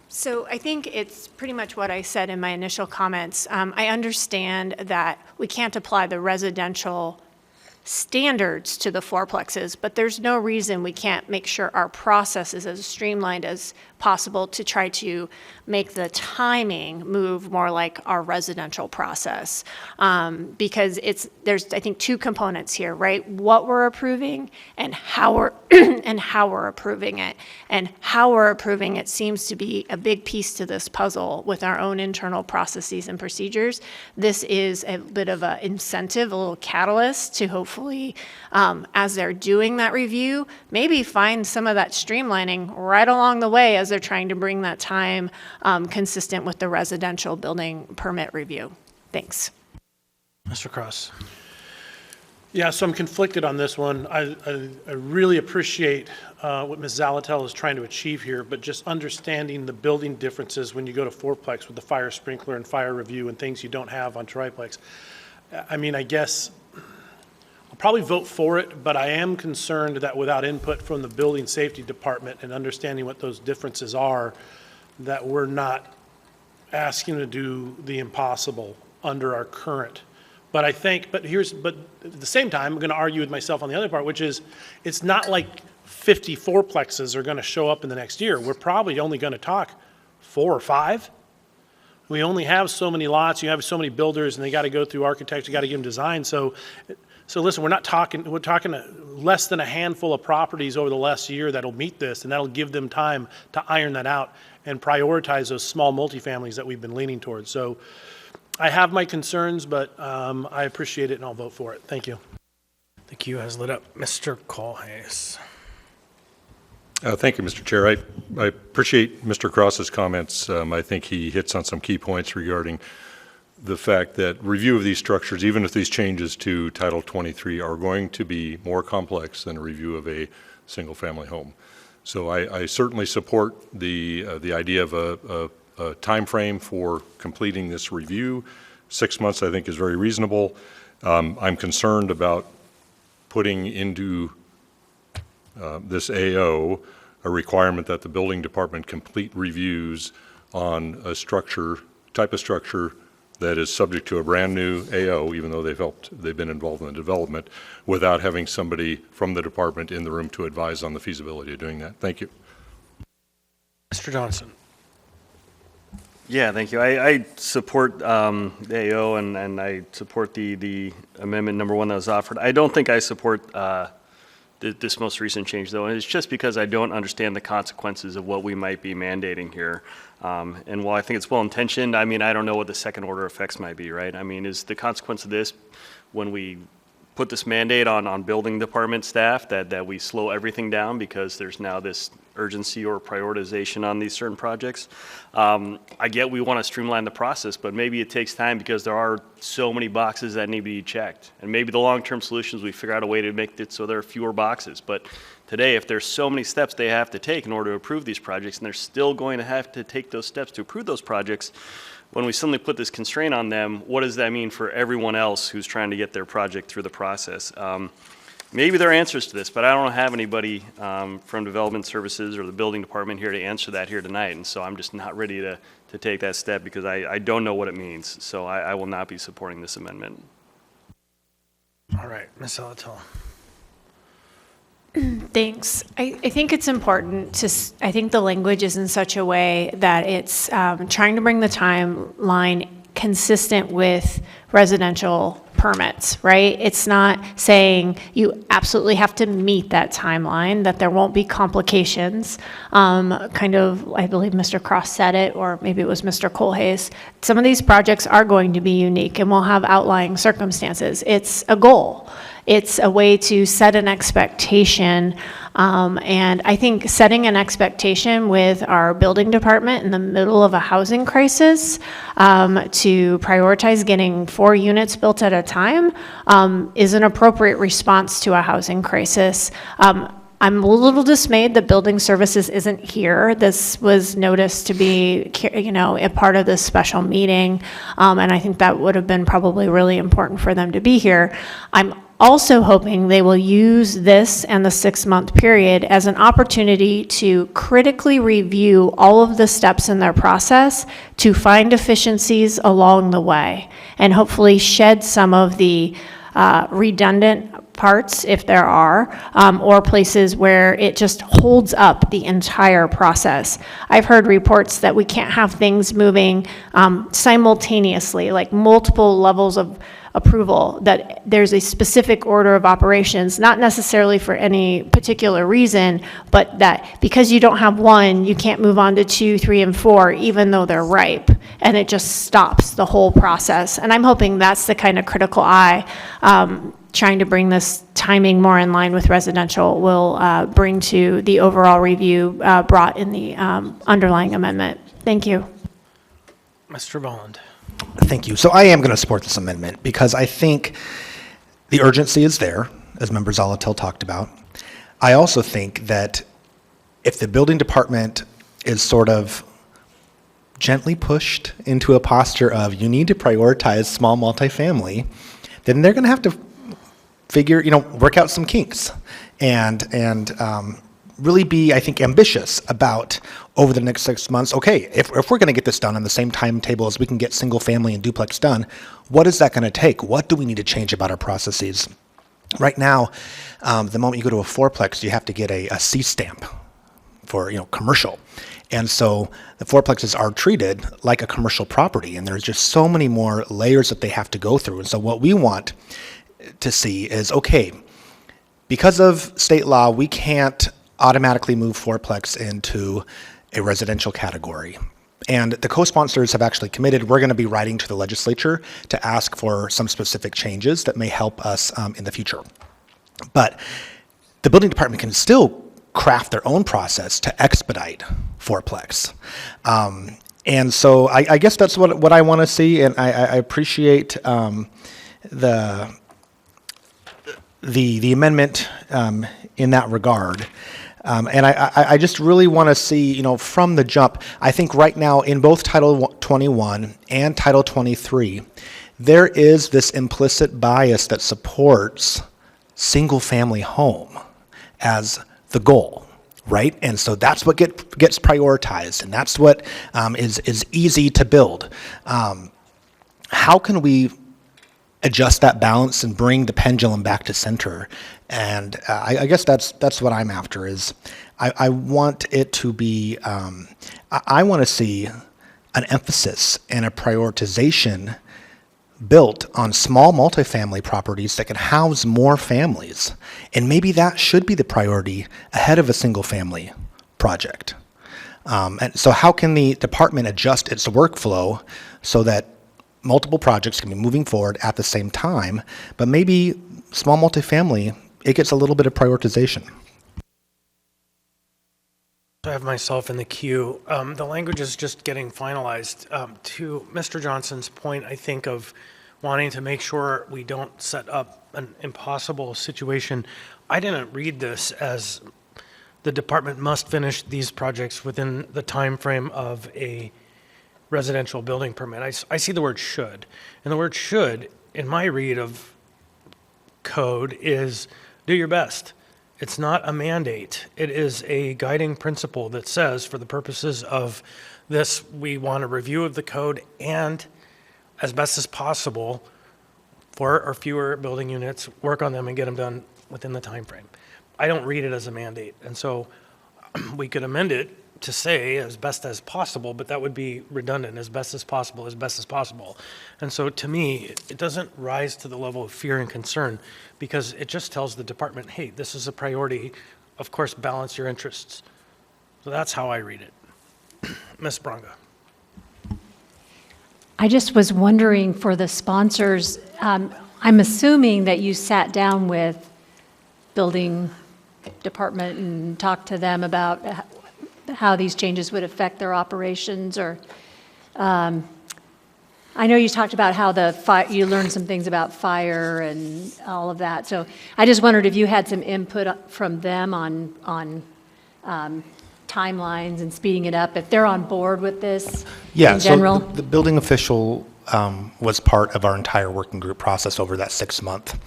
So I think it's pretty much what I said in my initial comments. I understand that we can't apply the residential standards to the fourplexes, but there's no reason we can't make sure our process is as streamlined as possible to try to make the timing move more like our residential process. Because there's, I think, two components here, right? What we're approving and how we're, and how we're approving it. And how we're approving it seems to be a big piece to this puzzle with our own internal processes and procedures. This is a bit of an incentive, a little catalyst to hopefully, as they're doing that review, maybe find some of that streamlining right along the way as they're trying to bring that time consistent with the residential building permit review. Thanks. Mr. Cross. Yeah, so I'm conflicted on this one. I really appreciate what Ms. Zalatel is trying to achieve here, but just understanding the building differences when you go to fourplex with the fire sprinkler and fire review and things you don't have on triplex. I mean, I guess I'll probably vote for it, but I am concerned that without input from the building safety department and understanding what those differences are, that we're not asking to do the impossible under our current. But I think, but at the same time, I'm going to argue with myself on the other part, which is it's not like 50 fourplexes are going to show up in the next year. We're probably only going to talk 4 or 5. We only have so many lots. You have so many builders, and they got to go through architects. You got to give them design. So listen, we're talking less than a handful of properties over the last year that'll meet this, and that'll give them time to iron that out and prioritize those small multifamilies that we've been leaning towards. So I have my concerns, but I appreciate it, and I'll vote for it. Thank you. The queue has lit up. Mr. Colhase. Thank you, Mr. Chair. I appreciate Mr. Cross's comments. I think he hits on some key points regarding the fact that review of these structures, even if these changes to Title 23 are going to be more complex than a review of a single-family home. So I certainly support the idea of a time frame for completing this review. 6 months, I think, is very reasonable. I'm concerned about putting into this AO a requirement that the building department complete reviews on a structure, type of structure that is subject to a brand new AO, even though they've been involved in the development, without having somebody from the department in the room to advise on the feasibility of doing that. Thank you. Mr. Johnson. Yeah, thank you. I support the AO and I support the amendment number 1 that was offered. I don't think I support this most recent change, though, and it's just because I don't understand the consequences of what we might be mandating here. And while I think it's well-intentioned, I mean, I don't know what the second-order effects might be, right? I mean, is the consequence of this when we put this mandate on building department staff that we slow everything down because there's now this urgency or prioritization on these certain projects? I get we want to streamline the process, but maybe it takes time because there are so many boxes that need to be checked. And maybe the long-term solutions, we figure out a way to make it so there are fewer boxes. But today, if there's so many steps they have to take in order to approve these projects, and they're still going to have to take those steps to approve those projects, when we suddenly put this constraint on them, what does that mean for everyone else who's trying to get their project through the process? Maybe there are answers to this, but I don't have anybody from Development Services or the Building Department here to answer that here tonight, and so I'm just not ready to take that step because I don't know what it means. So I will not be supporting this amendment. All right, Ms. Zalatel. Thanks. I think it's important to, I think the language is in such a way that it's trying to bring the timeline consistent with residential permits, right? It's not saying you absolutely have to meet that timeline, that there won't be complications. Kind of, I believe Mr. Cross said it, or maybe it was Mr. Colhase. Some of these projects are going to be unique and will have outlying circumstances. It's a goal. It's a way to set an expectation, and I think setting an expectation with our building department in the middle of a housing crisis to prioritize getting 4 units built at a time is an appropriate response to a housing crisis. I'm a little dismayed that Building Services isn't here. This was noticed to be, a part of this special meeting, and I think that would have been probably really important for them to be here. I'm Also hoping they will use this and the 6-month period as an opportunity to critically review all of the steps in their process to find efficiencies along the way, and hopefully shed some of the redundant parts, if there are, or places where it just holds up the entire process. I've heard reports that we can't have things moving simultaneously, like multiple levels of approval, that there's a specific order of operations, not necessarily for any particular reason, but that because you don't have one, you can't move on to 2, 3, and 4, even though they're ripe, and it just stops the whole process. And I'm hoping that's the kind of critical eye, trying to bring this timing more in line with residential will bring to the overall review brought in the underlying amendment. Thank you. Mr. Volland. Thank you. So I am going to support this amendment because I think the urgency is there, as Member Zolotel talked about. I also think that if the building department is sort of gently pushed into a posture of you need to prioritize small multifamily, then they're going to have to work out some kinks and really be, I think, ambitious about over the next 6 months, okay, if we're going to get this done on the same timetable as we can get single family and duplex done, what is that going to take? What do we need to change about our processes? Right now, the moment you go to a fourplex, you have to get a C stamp for commercial. And so the fourplexes are treated like a commercial property, and there's just so many more layers that they have to go through. And so what we want to see is, okay, because of state law, we can't automatically move fourplex into a residential category. And the co-sponsors have actually committed, we're going to be writing to the legislature to ask for some specific changes that may help us in the future. But the building department can still craft their own process to expedite fourplex. And so I guess that's what I want to see, and I appreciate the amendment in that regard. And I just really want to see, from the jump, I think right now in both Title 21 and Title 23, there is this implicit bias that supports single-family home as the goal, right? And so that's what gets prioritized, and that's what is easy to build. How can we adjust that balance and bring the pendulum back to center? And I guess that's what I'm after. Is I want it to be I want to see an emphasis and a prioritization built on small multifamily properties that can house more families, and maybe that should be the priority ahead of a single family project. And so how can the department adjust its workflow so that multiple projects can be moving forward at the same time, but maybe small multifamily, it gets a little bit of prioritization. I have myself in the queue. The language is just getting finalized. To Mr. Johnson's point, I think of wanting to make sure we don't set up an impossible situation. I didn't read this as the department must finish these projects within the time frame of a residential building permit. I see the word should, and the word should in my read of code is do your best. It's not a mandate. It is a guiding principle that says for the purposes of this, we want a review of the code and as best as possible 4 or fewer building units, work on them and get them done within the time frame. I don't read it as a mandate. And so we could amend it to say as best as possible, but that would be redundant, as best as possible, as best as possible. And so to me, it doesn't rise to the level of fear and concern because it just tells the department, hey, this is a priority. Of course, balance your interests. So that's how I read it. Ms. Braga. I just was wondering for the sponsors, I'm assuming that you sat down with building department and talked to them about how these changes would affect their operations, or I know you talked about how you learned some things about fire and all of that. So I just wondered if you had some input from them on timelines and speeding it up, if they're on board with this in general. So the building official was part of our entire working group process over that 6 month.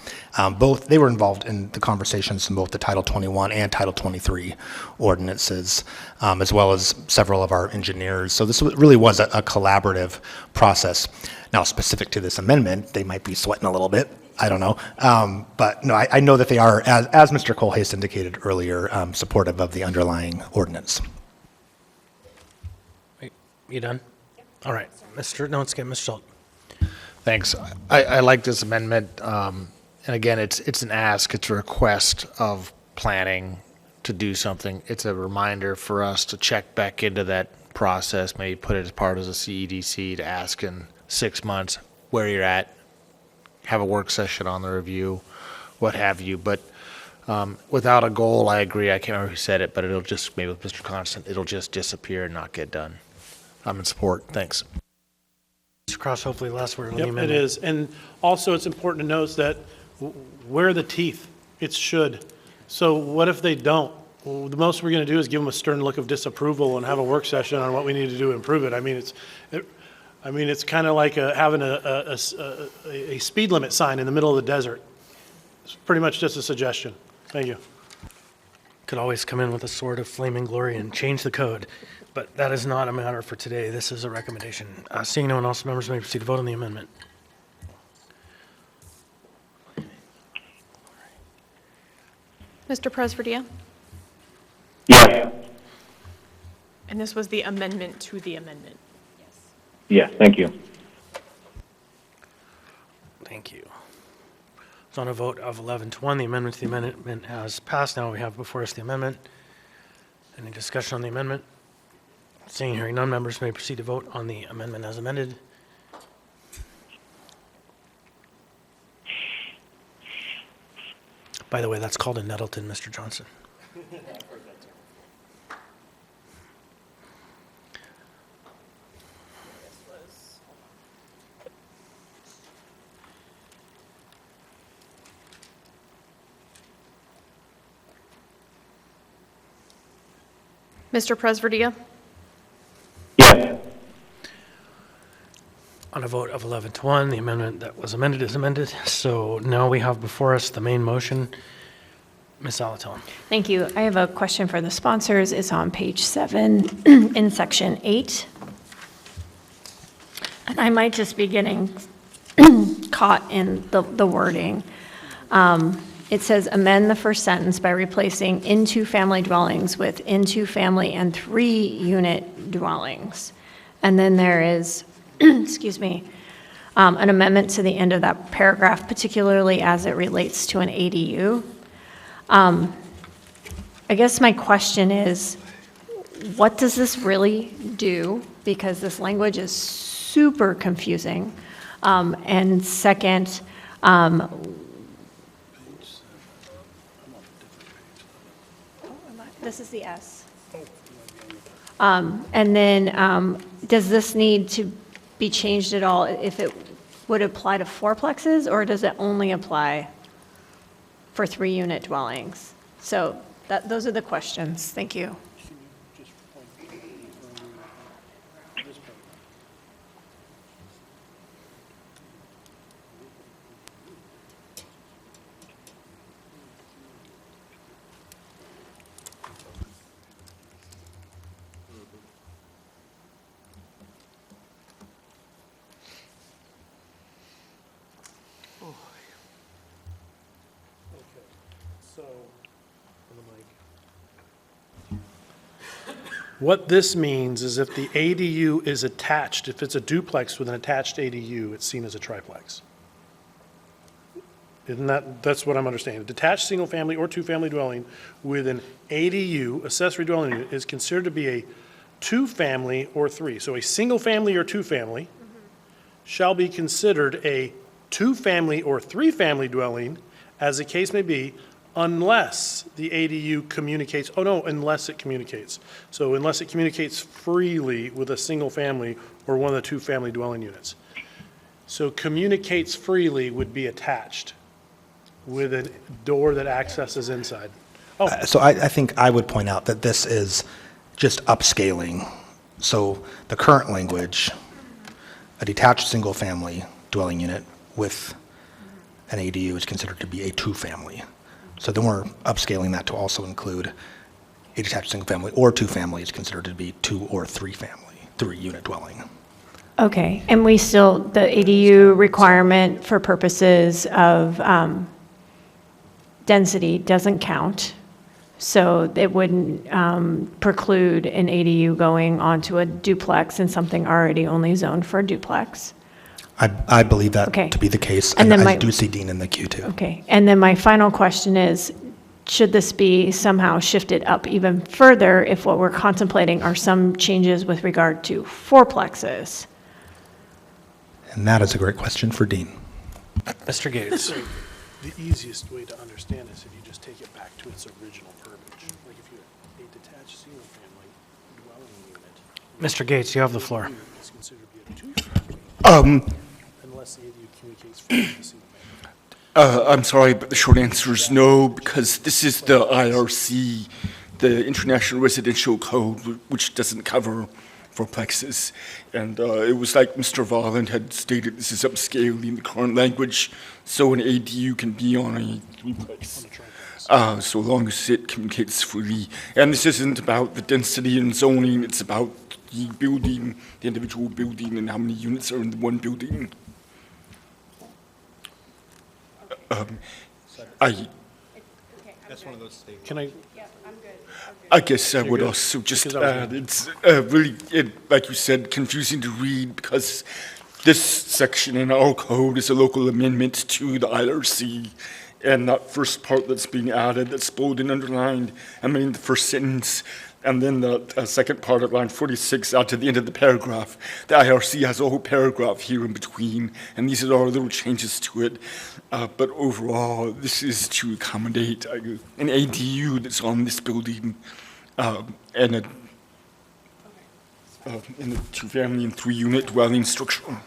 They were involved in the conversations in both the Title 21 and Title 23 ordinances, as well as several of our engineers. So this really was a collaborative process. Now, specific to this amendment, they might be sweating a little bit. I don't know. But no, I know that they are, as Mr. Colhase indicated earlier, supportive of the underlying ordinance. Wait, you done? All right, no, let's get Mr. Schultz. Thanks. I like this amendment. And again, it's an ask, it's a request of planning to do something. It's a reminder for us to check back into that process, maybe put it as part of the CEDC to ask in 6 months where you're at, have a work session on the review, what have you. But without a goal, I agree. I can't remember who said it, but it'll just, maybe with Mr. Constant, it'll just disappear and not get done. I'm in support. Thanks. Mr. Cross, hopefully last word on the Yep, amendment. it is. And also, it's important to note that where are the teeth? It should. So what if they don't? Well, the most we're going to do is give them a stern look of disapproval and have a work session on what we need to do to improve it. I mean, it's kind of like having a speed limit sign in the middle of the desert. It's pretty much just a suggestion. Thank you. Could always come in with a sword of flaming glory and change the code, but that is not a matter for today. This is a recommendation. Seeing no one else, members may proceed to vote on the amendment. Mr. Presverdia? Yes. And this was the amendment to the amendment. Yes, thank you. Thank you. So on a vote of 11 to 1, the amendment to the amendment has passed. Now we have before us the amendment. Any discussion on the amendment? Seeing hearing none, members may proceed to vote on the amendment as amended. By the way, that's called a Nettleton, Mr. Johnson. Mr. Presverdia? Yes. On a vote of 11 to 1, the amendment that was amended is amended. So now we have before us the main motion. Ms. Zalatow. Thank you. I have a question for the sponsors. It's on page 7 in section 8. And I might just be getting caught in the wording. It says amend the first sentence by replacing into family dwellings with into family and 3-unit dwellings. And then there is, excuse me, an amendment to the end of that paragraph, particularly as it relates to an ADU. I guess my question is, what does this really do? Because this language is super confusing. And second, this is the S. And then, does this need to be changed at all if it would apply to fourplexes, or does it only apply for 3-unit dwellings? So those are the questions. Thank you. What this means is if the ADU is attached, if it's a duplex with an attached ADU, it's seen as a triplex. That's what I'm understanding. A detached single-family or two-family dwelling with an ADU, accessory dwelling unit, is considered to be a two-family or 3. So a single-family or two-family shall be considered a two-family or 3-family dwelling, as the case may be, unless the ADU communicates, unless it communicates. So unless it communicates freely with a single family or one of the two-family dwelling units. So communicates freely would be attached with a door that accesses inside. So I think I would point out that this is just upscaling. So the current language a detached single-family dwelling unit with an ADU is considered to be a two-family. So then we're upscaling that to also include a detached single-family or two-family is considered to be two or three-unit dwelling. Okay, and we still, the ADU requirement for purposes of density doesn't count, so it wouldn't preclude an ADU going onto a duplex in something already only zoned for a duplex. I believe that Okay. to be the case, And and then I my- do see Dean in the queue too. Okay, and then my final question is, should this be somehow shifted up even further if what we're contemplating are some changes with regard to fourplexes? And that is a great question for Dean. Mr. Gates. The easiest way to understand this, if you just take it back to its original verbiage, like if you had a detached single-family dwelling unit. Mr. Gates, you have the floor. Is considered to be a two-family, unless the ADU communicates freely with the single-family. I'm sorry, but the short answer is no, because this is the IRC, the International Residential Code, which doesn't cover fourplexes. And it was like Mr. Volland had stated, this is upscaling the current language, so an ADU can be on a duplex, so long as it communicates freely. And this isn't about the density and zoning, it's about the building, the individual building, and how many units are in one building. That's one of those statements. Can I? I guess I You're would good. also just Because I was add, it's really, like you said, confusing to read because this section in our code is a local amendment to the IRC. And that first part that's being added, that's bold and underlined, I mean, the first sentence, and then the second part at line 46 out to the end of the paragraph. The IRC has a whole paragraph here in between, and these are our little changes to it. But overall, this is to accommodate an ADU that's on this building and in a two-family and three-unit dwelling structure.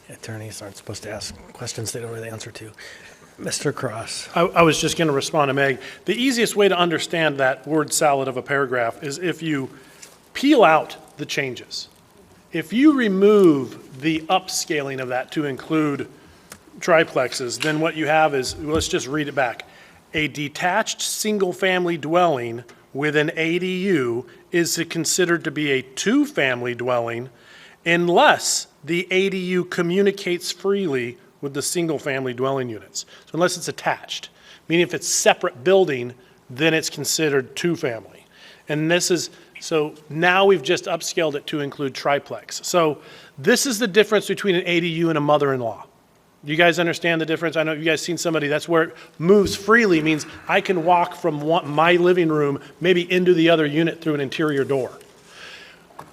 Attorneys aren't supposed to ask questions they don't really answer to. Mr. Cross. I was just going to respond to Meg. The easiest way to understand that word salad of a paragraph is if you peel out the changes. If you remove the upscaling of that to include triplexes, then what you have is, let's just read it back. A detached single-family dwelling with an ADU is considered to be a two-family dwelling unless the ADU communicates freely with the single-family dwelling units. So unless it's attached, meaning if it's separate building, then it's considered two-family. And this is, so now we've just upscaled it to include triplex. So this is the difference between an ADU and a mother-in-law. Do you guys understand the difference? I know you guys seen somebody, that's where it moves freely, means I can walk from my living room maybe into the other unit through an interior door.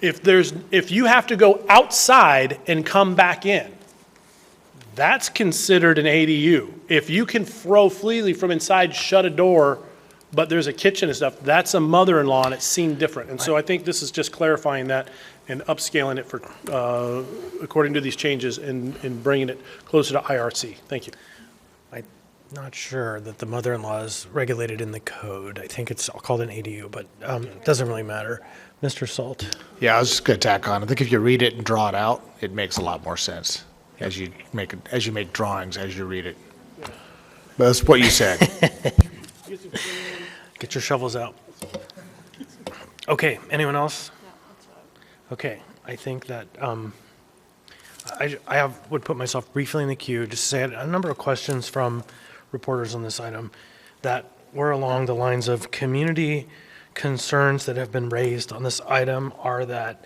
If you have to go outside and come back in, that's considered an ADU. If you can throw freely from inside, shut a door, but there's a kitchen and stuff, that's a mother-in-law and it's seen different. And so I think this is just clarifying that and upscaling it for, according to these changes and bringing it closer to IRC. Thank you. I'm not sure that the mother-in-law is regulated in the code. I think it's called an ADU, but it doesn't really matter. Mr. Salt. Yeah, I was just going to tack on. I think if you read it and draw it out, it makes a lot more sense as you make drawings as you read it. But that's what you said. Get your shovels out. Okay, anyone else? Okay, I think that I would put myself briefly in the queue, just to say a number of questions from reporters on this item that were along the lines of community concerns that have been raised on this item are that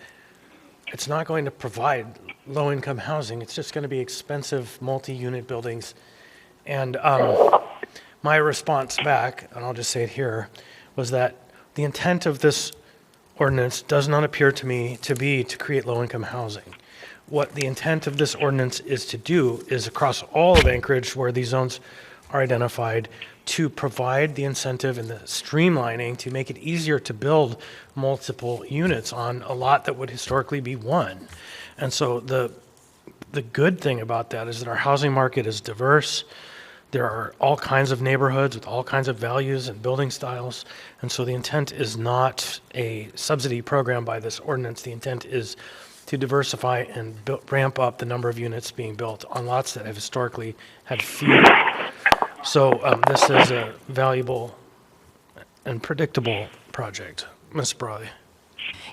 it's not going to provide low-income housing. It's just going to be expensive multi-unit buildings. And my response back, and I'll just say it here, was that the intent of this ordinance does not appear to me to be to create low-income housing. What the intent of this ordinance is to do is across all of Anchorage where these zones are identified to provide the incentive and the streamlining to make it easier to build multiple units on a lot that would historically be one. And so the good thing about that is that our housing market is diverse. There are all kinds of neighborhoods with all kinds of values and building styles. And so the intent is not a subsidy program by this ordinance. The intent is to diversify and ramp up the number of units being built on lots that have historically had fewer. So this is a valuable and predictable project. Ms. Brawley.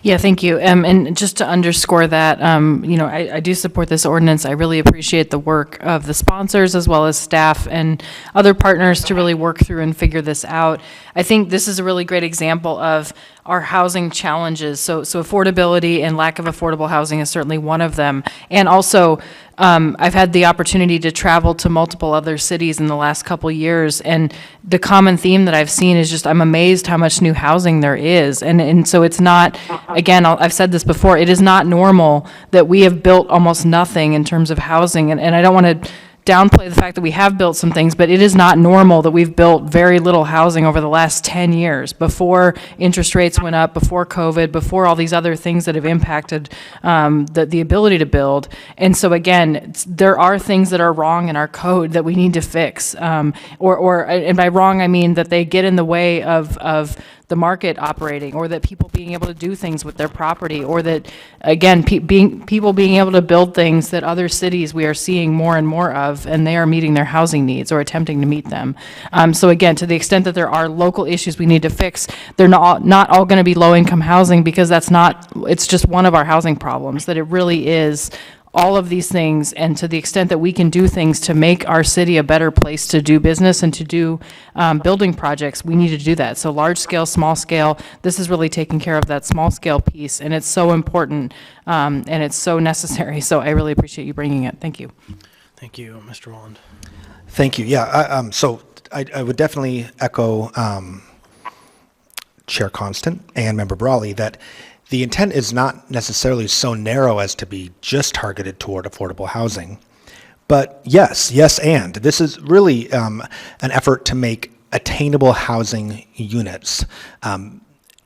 Yeah, thank you. And just to underscore that, I do support this ordinance. I really appreciate the work of the sponsors as well as staff and other partners to really work through and figure this out. I think this is a really great example of our housing challenges. So affordability and lack of affordable housing is certainly one of them. And also, I've had the opportunity to travel to multiple other cities in the last couple years, and the common theme that I've seen is just I'm amazed how much new housing there is. And so it's not, again, I've said this before, it is not normal that we have built almost nothing in terms of housing. And I don't want to downplay the fact that we have built some things, but it is not normal that we've built very little housing over the last 10 years, before interest rates went up, before COVID, before all these other things that have impacted the ability to build. And so again, there are things that are wrong in our code that we need to fix. And by wrong, I mean that they get in the way of the market operating, or that people being able to do things with their property, or that, again, people being able to build things that other cities we are seeing more and more of, and they are meeting their housing needs or attempting to meet them. So again, to the extent that there are local issues we need to fix, they're not all going to be low-income housing, because it's just one of our housing problems, that it really is all of these things. And to the extent that we can do things to make our city a better place to do business and to do building projects, we need to do that. So large scale, small scale, this is really taking care of that small scale piece, and it's so important and it's so necessary. So I really appreciate you bringing it. Thank you. Thank you, Mr. Rowland. Thank you. Yeah, so I would definitely echo Chair Constant and Member Brawley that the intent is not necessarily so narrow as to be just targeted toward affordable housing. But yes, and this is really an effort to make attainable housing units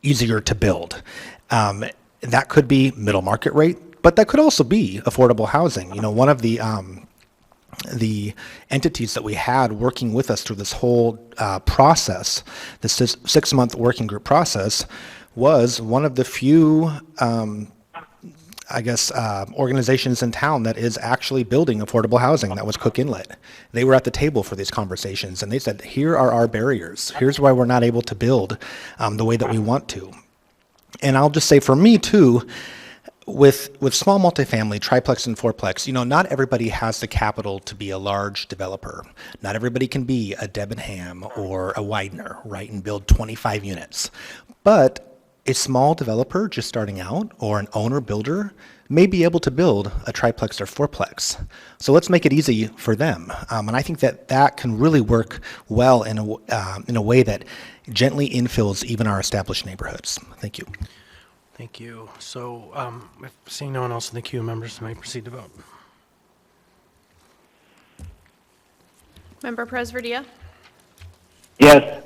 easier to build. That could be middle market rate, but that could also be affordable housing. One of the entities that we had working with us through this whole process, this 6-month working group process, was one of the few, organizations in town that is actually building affordable housing. That was Cook Inlet. They were at the table for these conversations, and they said, here are our barriers. Here's why we're not able to build the way that we want to. And I'll just say for me too, with small multifamily, triplex and fourplex, not everybody has the capital to be a large developer. Not everybody can be a Debenham or a Widener, right, and build 25 units. But a small developer just starting out, or an owner builder, may be able to build a triplex or fourplex. So let's make it easy for them. And I think that can really work well in a way that gently infills even our established neighborhoods. Thank you. Thank you. So if seeing no one else in the queue, members may proceed to vote. Member Presverdia? Yes.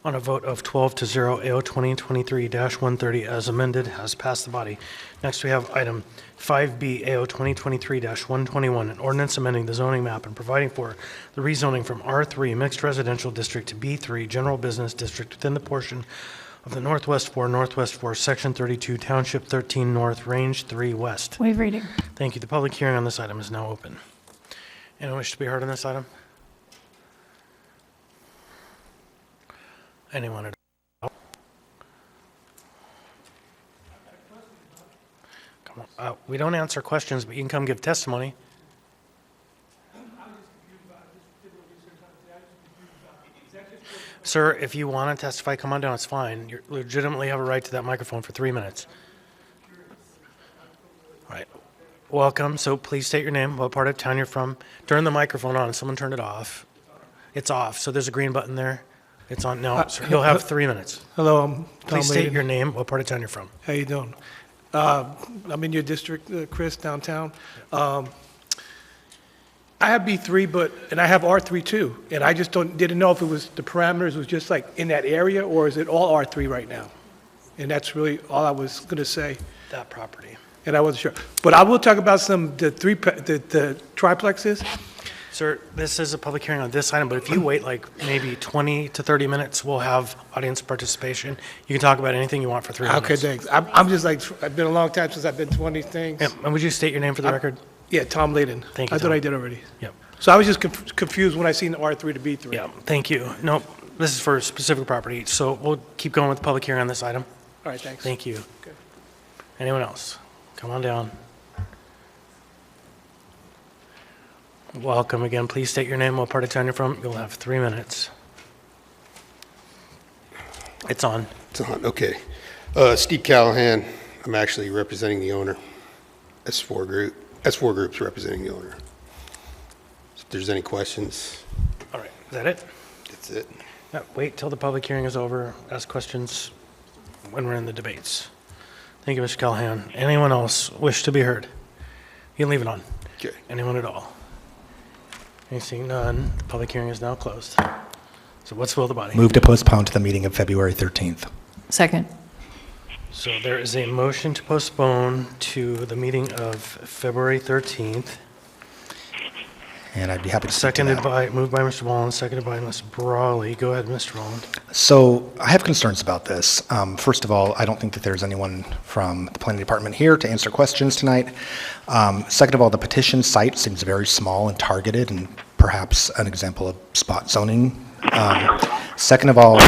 On a vote of 12-0, AO 2023-130 as amended has passed the body. Next, we have item 5B, AO 2023-121, an ordinance amending the zoning map and providing for the rezoning from R3 Mixed Residential District to B3 General Business District within the portion of the Northwest 4, Section 32, Township 13 North, Range 3 West. Waive reading. Thank you. The public hearing on this item is now open. Anyone wish to be heard on this item? Anyone at all? Come on. We don't answer questions, but you can come give testimony. Sir, if you want to testify, come on down. It's fine. You legitimately have a right to that microphone for 3 minutes. All right. Welcome. So please state your name, what part of town you're from. Turn the microphone on. Someone turned it off. It's off. So there's a green button there. It's on. No, sir. You'll have 3 minutes. Hello, I'm Tom Please state Layden. your name, what part of town you're from. How you doing? I'm in your district, Chris, downtown. I have B3, and I have R3 too, and I just didn't know if it was, the parameters was just like in that area, or is it all R3 right now? And that's really all I was gonna say. That property. And I wasn't sure. But I will talk about the triplexes. Sir, this is a public hearing on this item, but if you wait like maybe 20 to 30 minutes, we'll have audience participation. You can talk about anything you want for 3 minutes. Okay, thanks. I'm just like, it's been a long time since I've been to one of these things. Yep, and would you state your name for the record? Yeah, Tom Layden. Thank you, I thought Tom. I did already. Yep. So I was just confused when I seen the R3 to B3. Yeah, thank you. Nope, this is for a specific property, so we'll keep going with the public hearing on this item. All right, thanks. Thank you. Okay. Anyone else? Come on down. Welcome again. Please state your name, what part of town you're from. You'll have 3 minutes. It's on. It's on, okay. Steve Callahan, I'm actually representing the owner. S4 Group's representing the owner. If there's any questions, All right, is that it? that's it. Wait till the public hearing is over. Ask questions when we're in the debates. Thank you, Mr. Callahan. Anyone else wish to be heard? You can leave it on. Okay. Anyone at all? Seeing none, the public hearing is now closed. So what's the will of the body? Move to postpone to the meeting of February 13th. Second. So there is a motion to postpone to the meeting of February 13th. And I'd be happy to speak to that. Moved by Mr. Wallen, seconded by Ms. Brawley. Go ahead, Mr. Wallen. So I have concerns about this. First of all, I don't think that there's anyone from the planning department here to answer questions tonight. Second of all, the petition site seems very small and targeted and perhaps an example of spot zoning. Second of all,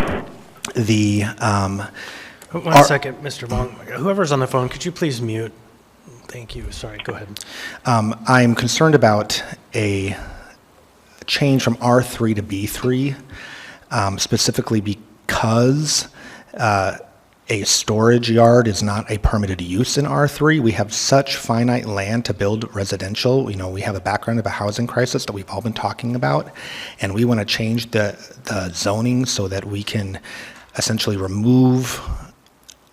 the... One second, Mr. Wallen. Whoever's on the phone, could you please mute? Thank you. Sorry, go ahead. I'm concerned about a change from R3 to B3, specifically because a storage yard is not a permitted use in R3. We have such finite land to build residential. You know, we have a background of a housing crisis that we've all been talking about, and we want to change the zoning so that we can essentially remove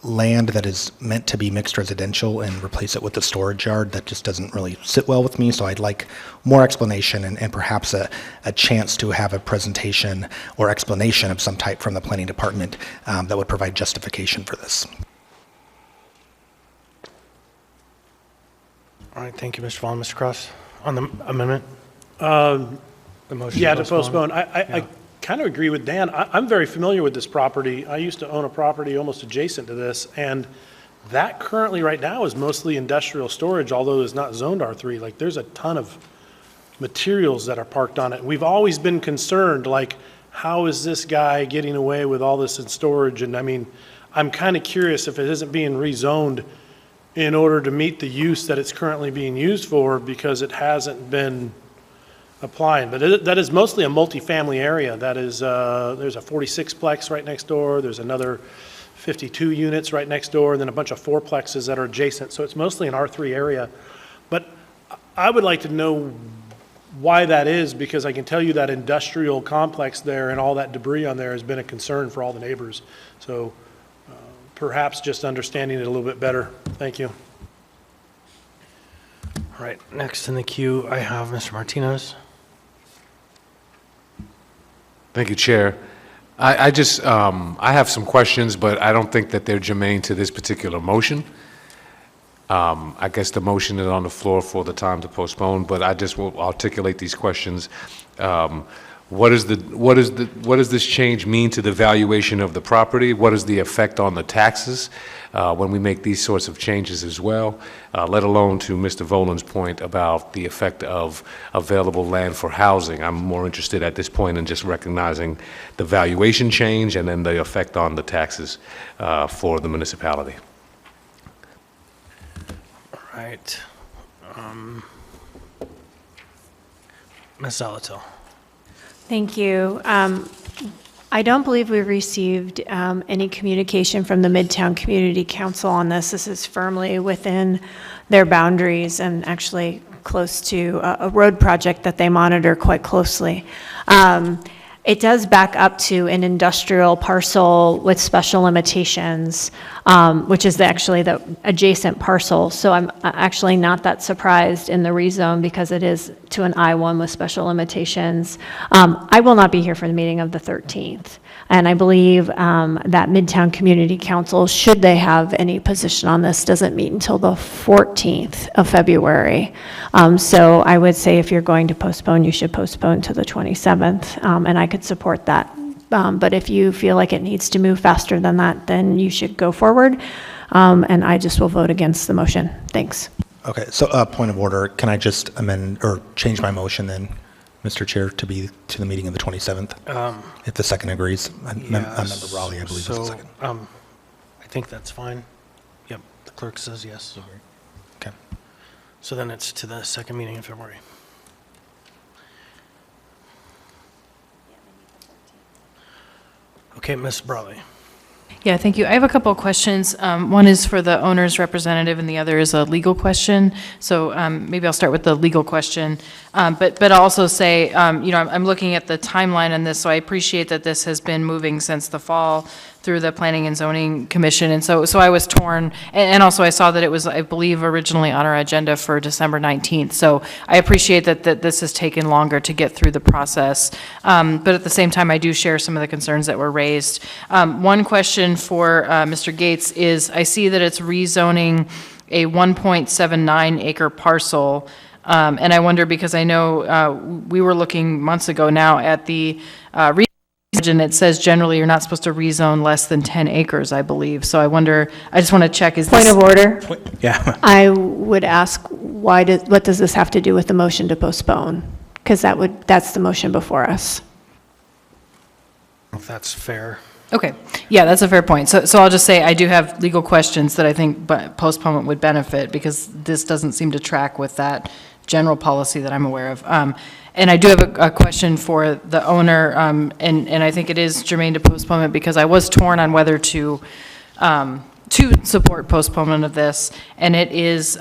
land that is meant to be mixed residential and replace it with a storage yard. That just doesn't really sit well with me, so I'd like more explanation and perhaps a chance to have a presentation or explanation of some type from the planning department that would provide justification for this. All right, thank you, Mr. Vaughn. Mr. Cross, on the amendment? The motion Yeah, to postpone. I kind of agree with Dan. I'm very familiar with this property. I used to own a property almost adjacent to this, and that currently right now is mostly industrial storage, although it's not zoned R3. Like, there's a ton of materials that are parked on it. We've always been concerned, like, how is this guy getting away with all this in storage? And I mean, I'm kind of curious if it isn't being rezoned in order to meet the use that it's currently being used for, because it hasn't been applying. But that is mostly a multifamily area. That is, there's a 46-plex right next door. There's another 52 units right next door, and then a bunch of fourplexes that are adjacent. So it's mostly an R3 area. But I would like to know why that is, because I can tell you that industrial complex there and all that debris on there has been a concern for all the neighbors. So perhaps just understanding it a little bit better. Thank you. All right, next in the queue, I have Mr. Martinez. Thank you, Chair. I just, I have some questions, but I don't think that they're germane to this particular motion. I guess the motion is on the floor for the time to postpone, but I just will articulate these questions. What does this change mean to the valuation of the property? What is the effect on the taxes when we make these sorts of changes as well? Let alone to Mr. Volan's point about the effect of available land for housing. I'm more interested at this point in just recognizing the valuation change and then the effect on the taxes for the municipality. All right. Ms. Zalatil. Thank you. I don't believe we received any communication from the Midtown Community Council on this. This is firmly within their boundaries and actually close to a road project that they monitor quite closely. It does back up to an industrial parcel with special limitations, which is actually the adjacent parcel. So I'm actually not that surprised in the rezone because it is to an I-1 with special limitations. I will not be here for the meeting of the 13th. And I believe that Midtown Community Council, should they have any position on this, doesn't meet until the 14th of February. So I would say if you're going to postpone, you should postpone to the 27th, and I could support that. But if you feel like it needs to move faster than that, then you should go forward. And I just will vote against the motion. Thanks. Okay, so point of order, can I just amend or change my motion then, Mr. Chair, to be to the meeting of the 27th? If the second agrees. Member Raleigh, I believe, was the second. I think that's fine. Yep, the clerk says yes. Okay. So then it's to the second meeting in February. Okay, Ms. Brawley. Yeah, thank you. I have a couple of questions. One is for the owner's representative, and the other is a legal question. So maybe I'll start with the legal question. But I'll also say, I'm looking at the timeline on this, so I appreciate that this has been moving since the fall through the Planning and Zoning Commission. And so I was torn, and also I saw that it was, I believe, originally on our agenda for December 19th. So I appreciate that this has taken longer to get through the process. But at the same time, I do share some of the concerns that were raised. One question for Mr. Gates is, I see that it's rezoning a 1.79 acre parcel. And I wonder, because I know we were looking months ago now at the and it says generally you're not supposed to rezone less than 10 acres, I believe. So I wonder, I just want to check, is this... Point of order. Yeah. I would ask, what does this have to do with the motion to postpone? Because that's the motion before us. If that's fair. Okay, yeah, that's a fair point. So I'll just say I do have legal questions that I think postponement would benefit, because this doesn't seem to track with that general policy that I'm aware of. And I do have a question for the owner, and I think it is germane to postponement, because I was torn on whether to support postponement of this, and it is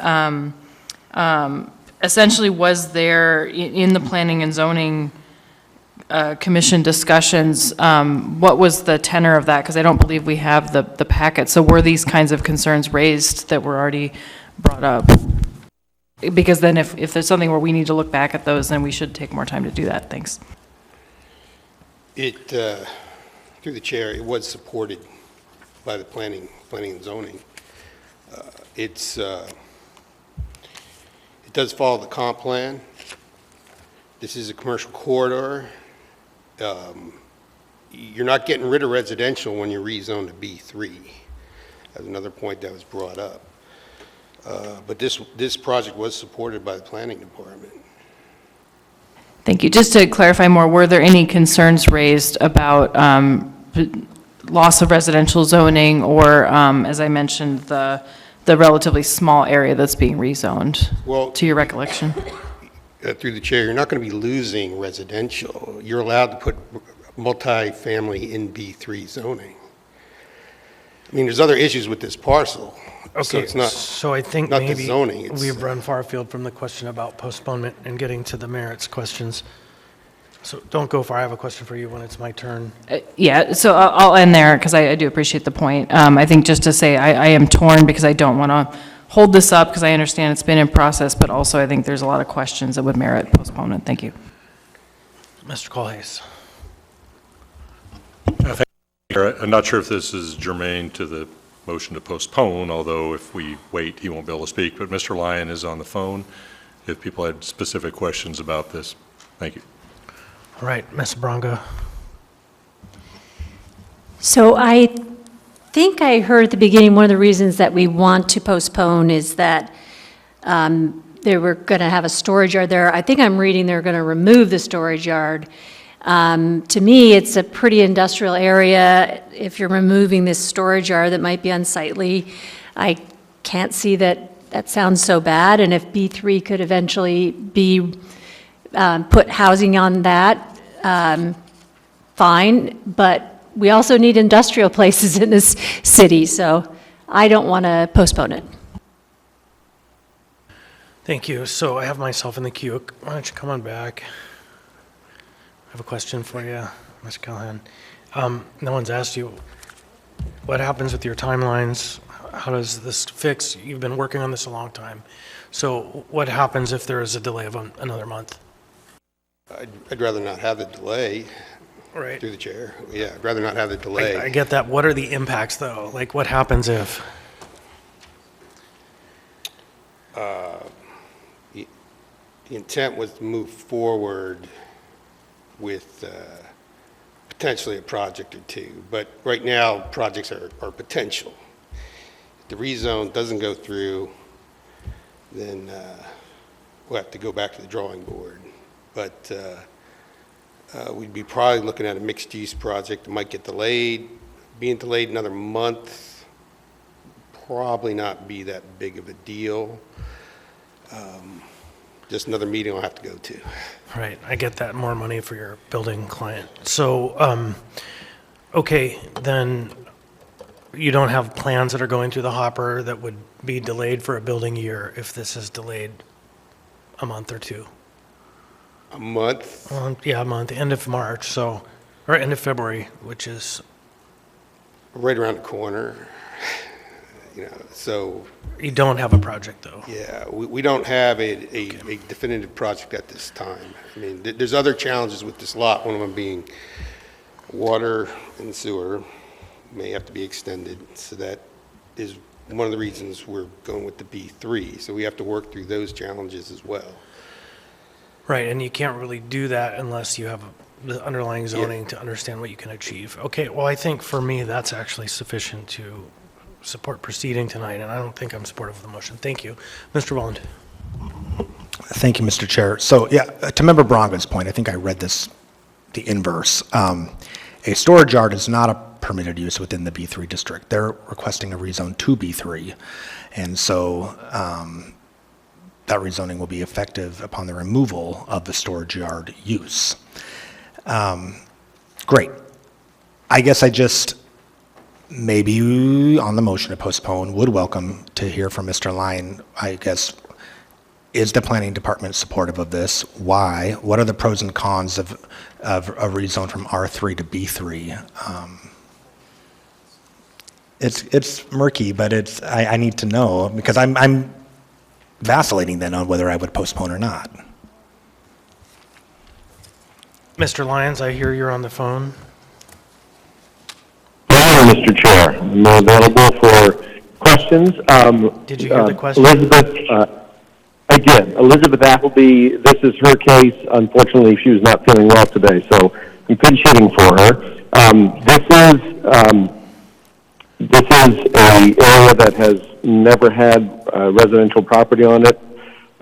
essentially, was there in the Planning and Zoning Commission discussions, what was the tenor of that? Because I don't believe we have the packet. So were these kinds of concerns raised that were already brought up? Because then if there's something where we need to look back at those, then we should take more time to do that. Thanks. Through the chair, it was supported by the planning and zoning. It does follow the comp plan. This is a commercial corridor. You're not getting rid of residential when you rezone to B3. That's another point that was brought up. But this project was supported by the planning department. Thank you. Just to clarify more, were there any concerns raised about loss of residential zoning, or, as I mentioned, the relatively small area that's being rezoned, to your recollection? Through the chair, you're not going to be losing residential. You're allowed to put multifamily in B3 zoning. I mean, there's other issues with this parcel. Okay, so I think not maybe the zoning. we've run far afield from the question about postponement and getting to the merits questions. So don't go far. I have a question for you when it's my turn. Yeah, so I'll end there, because I do appreciate the point. I think just to say I am torn, because I don't want to hold this up, because I understand it's been in process, but also I think there's a lot of questions that would merit postponement. Thank you. Mr. Colhase. Thank you. I'm not sure if this is germane to the motion to postpone, although if we wait, he won't be able to speak. But Mr. Lyon is on the phone if people had specific questions about this. Thank you. All right, Ms. Bronga. So I think I heard at the beginning, one of the reasons that we want to postpone is that they were going to have a storage yard there. I think I'm reading they're going to remove the storage yard. To me, it's a pretty industrial area. If you're removing this storage yard that might be unsightly, I can't see that that sounds so bad. And if B3 could eventually be put housing on that, fine. But we also need industrial places in this city, so I don't want to postpone it. Thank you. So I have myself in the queue. Why don't you come on back? I have a question for you, Mr. Callahan. No one's asked you, what happens with your timelines? How does this fix? You've been working on this a long time. So what happens if there is a delay of another month? I'd rather not have the delay. Right. Through the chair. Yeah, I'd rather not have the delay. I get that. What are the impacts, though? Like, what happens if? The intent was to move forward with potentially a project or two, but right now, projects are potential. If the rezone doesn't go through, then we'll have to go back to the drawing board. But we'd be probably looking at a mixed-use project that might get delayed. Being delayed another month, probably not be that big of a deal. Just another meeting I'll have to go to. Right, I get that, more money for your building client. So, okay, then you don't have plans that are going through the hopper that would be delayed for a building year if this is delayed a month or two? A month? Yeah, a month, end of March, so, or end of February, which is, Right around the corner, you know, so. you don't have a project, though. Yeah, we don't have a definitive project at this time. I mean, there's other challenges with this lot, one of them being water and sewer may have to be extended. So that is one of the reasons we're going with the B3. So we have to work through those challenges as well. Right, and you can't really do that unless you have the underlying zoning to understand what you can achieve. Okay, well, I think for me, that's actually sufficient to support proceeding tonight, and I don't think I'm supportive of the motion. Thank you. Mr. Walland. Thank you, Mr. Chair. So, yeah, to Member Branga's point, I think I read this the inverse. A storage yard is not a permitted use within the B3 district. They're requesting a rezone to B3, and so that rezoning will be effective upon the removal of the storage yard use. Great. I guess I just, maybe on the motion to postpone, would welcome to hear from Mr. Lyon. I guess, is the planning department supportive of this? Why? What are the pros and cons of a rezone from R3 to B3? It's murky, but it's I need to know because I'm vacillating then on whether I would postpone or not. Mr. Lyons, I hear you're on the phone. Hello, Mr. Chair. I'm available for questions. Did you hear the question? Elizabeth, I did. Elizabeth Appleby, this is her case. Unfortunately, she was not feeling well today, so I'm pinch hitting for her. This is an area that has never had residential property on it.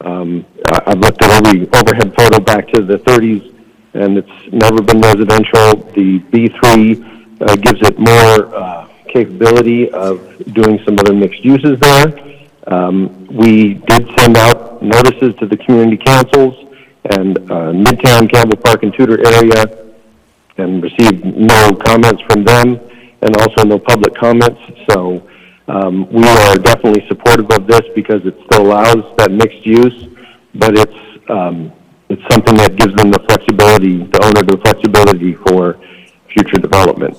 I've looked at every overhead photo back to the 30s, and it's never been residential. The B3 gives it more capability of doing some other mixed uses there. We did send out notices to the community councils and Midtown, Campbell Park, and Tudor area, and received no comments from them, and also no public comments. So we are definitely supportive of this because it still allows that mixed use, but it's something that gives them the flexibility, the owner the flexibility for future development.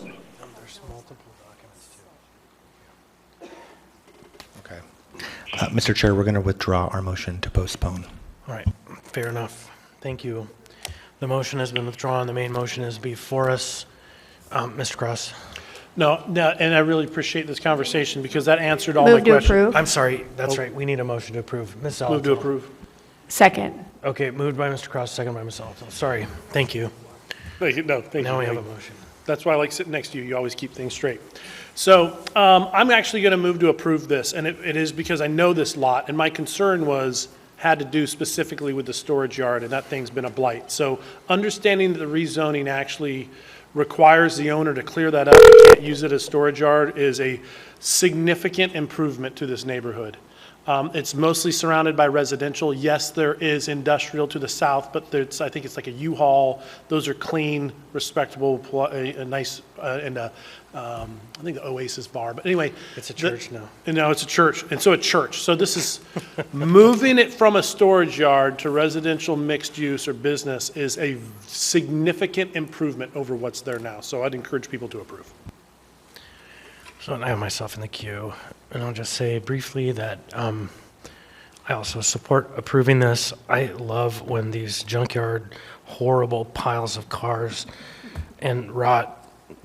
Okay. Mr. Chair, we're going to withdraw our motion to postpone. All right, fair enough. Thank you. The motion has been withdrawn. The main motion is before us. Mr. Cross. No, and I really appreciate this conversation because that answered all Move my to questions. approve. I'm sorry, that's right. We need a motion to approve. Ms. Zalato. Move to approve. Second. Okay, moved by Mr. Cross, second by Ms. Zalato. Sorry. Thank you. Thank you. No, thank you. Now we have a motion. That's why I like sitting next to you. You always keep things straight. So I'm actually going to move to approve this, and it is because I know this lot, and my concern had to do specifically with the storage yard, and that thing's been a blight. So understanding that the rezoning actually requires the owner to clear that up and can't use it as storage yard is a significant improvement to this neighborhood. It's mostly surrounded by residential. Yes, there is industrial to the south, but I think it's like a U-Haul. Those are clean, respectable, a nice, I think the Oasis bar. But anyway. It's a church now. No, it's a church. And so a church. So this is moving it from a storage yard to residential mixed use or business is a significant improvement over what's there now. So I'd encourage people to approve. So I have myself in the queue, and I'll just say briefly that I also support approving this. I love when these junkyard, horrible piles of cars and rot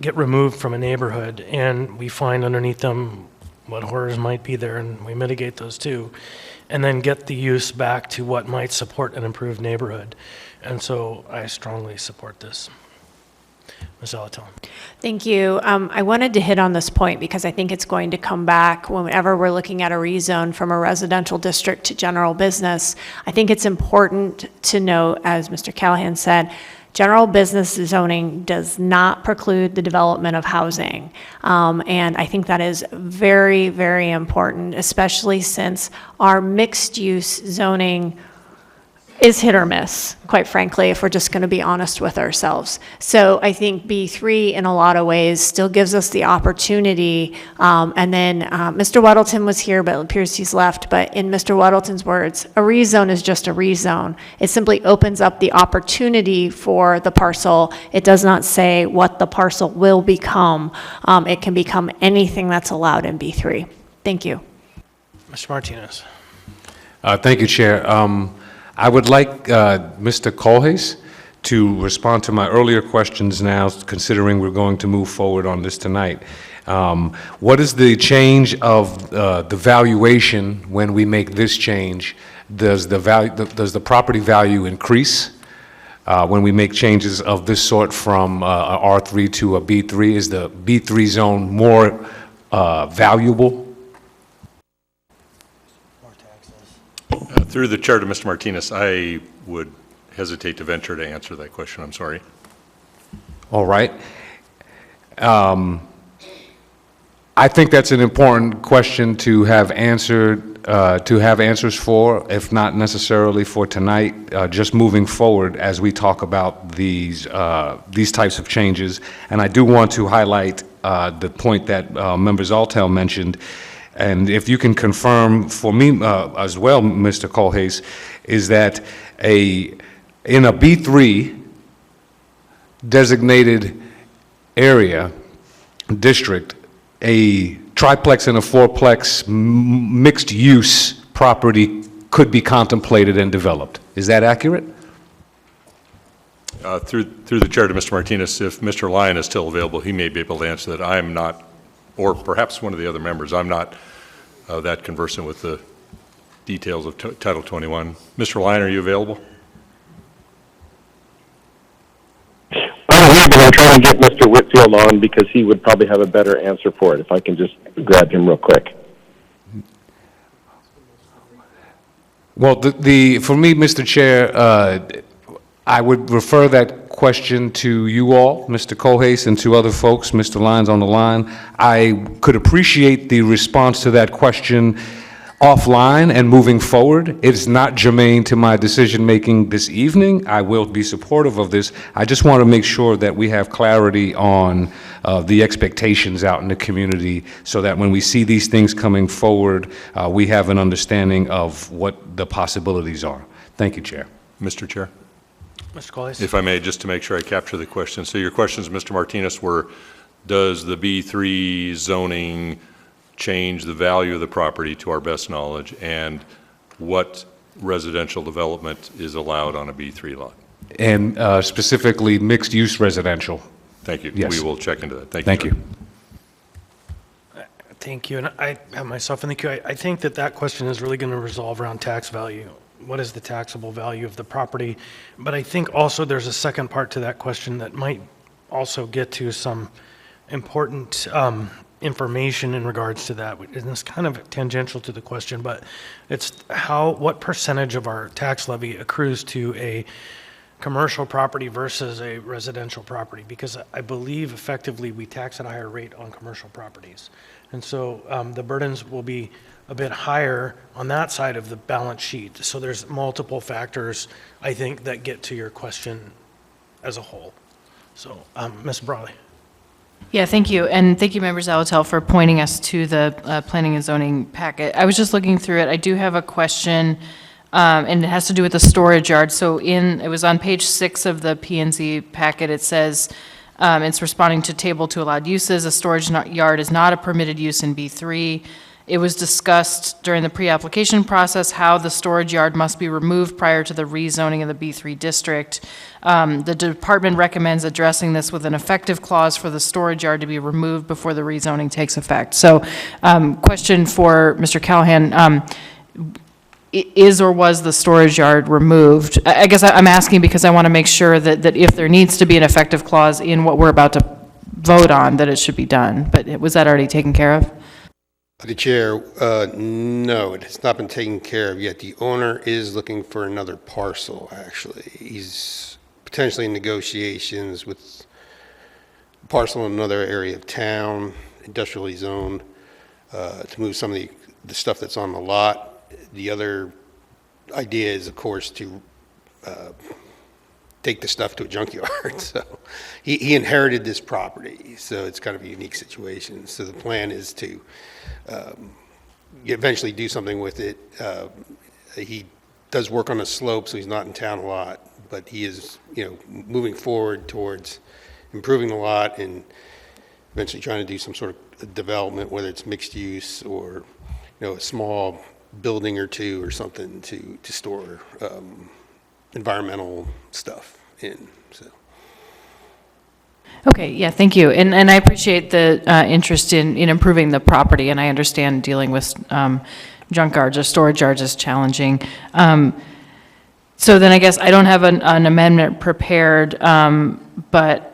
get removed from a neighborhood, and we find underneath them what horrors might be there, and we mitigate those too, and then get the use back to what might support an improved neighborhood. And so I strongly support this. Ms. Zolotel. Thank you. I wanted to hit on this point because I think it's going to come back whenever we're looking at a rezone from a residential district to general business. I think it's important to note, as Mr. Callahan said, general business zoning does not preclude the development of housing. And I think that is very, very important, especially since our mixed-use zoning is hit or miss, quite frankly, if we're just going to be honest with ourselves. So I think B3 in a lot of ways still gives us the opportunity, and then Mr. Weddleton was here, but it appears he's left, but in Mr. Weddleton's words, a rezone is just a rezone. It simply opens up the opportunity for the parcel. It does not say what the parcel will become. It can become anything that's allowed in B3. Thank you. Mr. Martinez. Thank you, Chair. I would like Mr. Colhase to respond to my earlier questions now, considering we're going to move forward on this tonight. What is the change of the valuation when we make this change? Does the property value increase when we make changes of this sort from a R3 to a B3? Is the B3 zone more valuable? Through the chair to Mr. Martinez, I would hesitate to venture to answer that question. I'm sorry. All right. I think that's an important question to have answered, to have answers for, if not necessarily for tonight, just moving forward as we talk about these types of changes. And I do want to highlight the point that Member Zolotel mentioned. And if you can confirm for me as well, Mr. Colhase, is that in a B3 designated area, district, a triplex and a fourplex mixed use property could be contemplated and developed. Is that accurate? Through the chair to Mr. Martinez, if Mr. Lyon is still available, he may be able to answer that. I am not, or perhaps one of the other members, I'm not that conversant with the details of Title 21. Mr. Lyon, are you available? I'm here, but I'm trying to get Mr. Whitfield on because he would probably have a better answer for it if I can just grab him real quick. Well, for me, Mr. Chair, I would refer that question to you all, Mr. Colhase, and to other folks. Mr. Lyons on the line. I could appreciate the response to that question offline and moving forward. It's not germane to my decision-making this evening. I will be supportive of this. I just want to make sure that we have clarity on the expectations out in the community so that when we see these things coming forward, we have an understanding of what the possibilities are. Thank you, Chair. Mr. Chair. Mr. Colhase. If I may, just to make sure I capture the question. So your questions, Mr. Martinez, were, does the B3 zoning change the value of the property to our best knowledge, and what residential development is allowed on a B3 lot? And specifically mixed-use residential. Thank you. Yes. We will check into that. Thank you. Thank you. Thank you. And I have myself in the queue. I think that question is really going to resolve around tax value. What is the taxable value of the property? But I think also there's a second part to that question that might also get to some important information in regards to that. And it's kind of tangential to the question, but it's what percentage of our tax levy accrues to a commercial property versus a residential property? Because I believe effectively we tax at a higher rate on commercial properties. And so the burdens will be a bit higher on that side of the balance sheet. So there's multiple factors, I think, that get to your question as a whole. So, Ms. Brawley. Yeah, thank you. And thank you, Member Zolotel, for pointing us to the planning and zoning packet. I was just looking through it. I do have a question, and it has to do with the storage yard. So it was on page 6 of the P&Z packet. It says, it's responding to table 2 allowed uses. A storage yard is not a permitted use in B3. It was discussed during the pre-application process how the storage yard must be removed prior to the rezoning of the B3 district. The department recommends addressing this with an effective clause for the storage yard to be removed before the rezoning takes effect. So, question for Mr. Callahan, is or was the storage yard removed? I guess I'm asking because I want to make sure that if there needs to be an effective clause in what we're about to vote on, that it should be done. But was that already taken care of? The chair, no, it has not been taken care of yet. The owner is looking for another parcel, actually. He's potentially in negotiations with a parcel in another area of town, industrially zoned, to move some of the stuff that's on the lot. The other idea is, of course, to take the stuff to a junkyard. So he inherited this property, so it's kind of a unique situation. So the plan is to eventually do something with it. He does work on a slope, so he's not in town a lot, but he is, moving forward towards improving the lot and eventually trying to do some sort of development, whether it's mixed use or, a small building or two or something to store environmental stuff in. So. Okay, yeah, thank you. And I appreciate the interest in improving the property, and I understand dealing with junk yards or storage yards is challenging. So then I guess I don't have an amendment prepared, but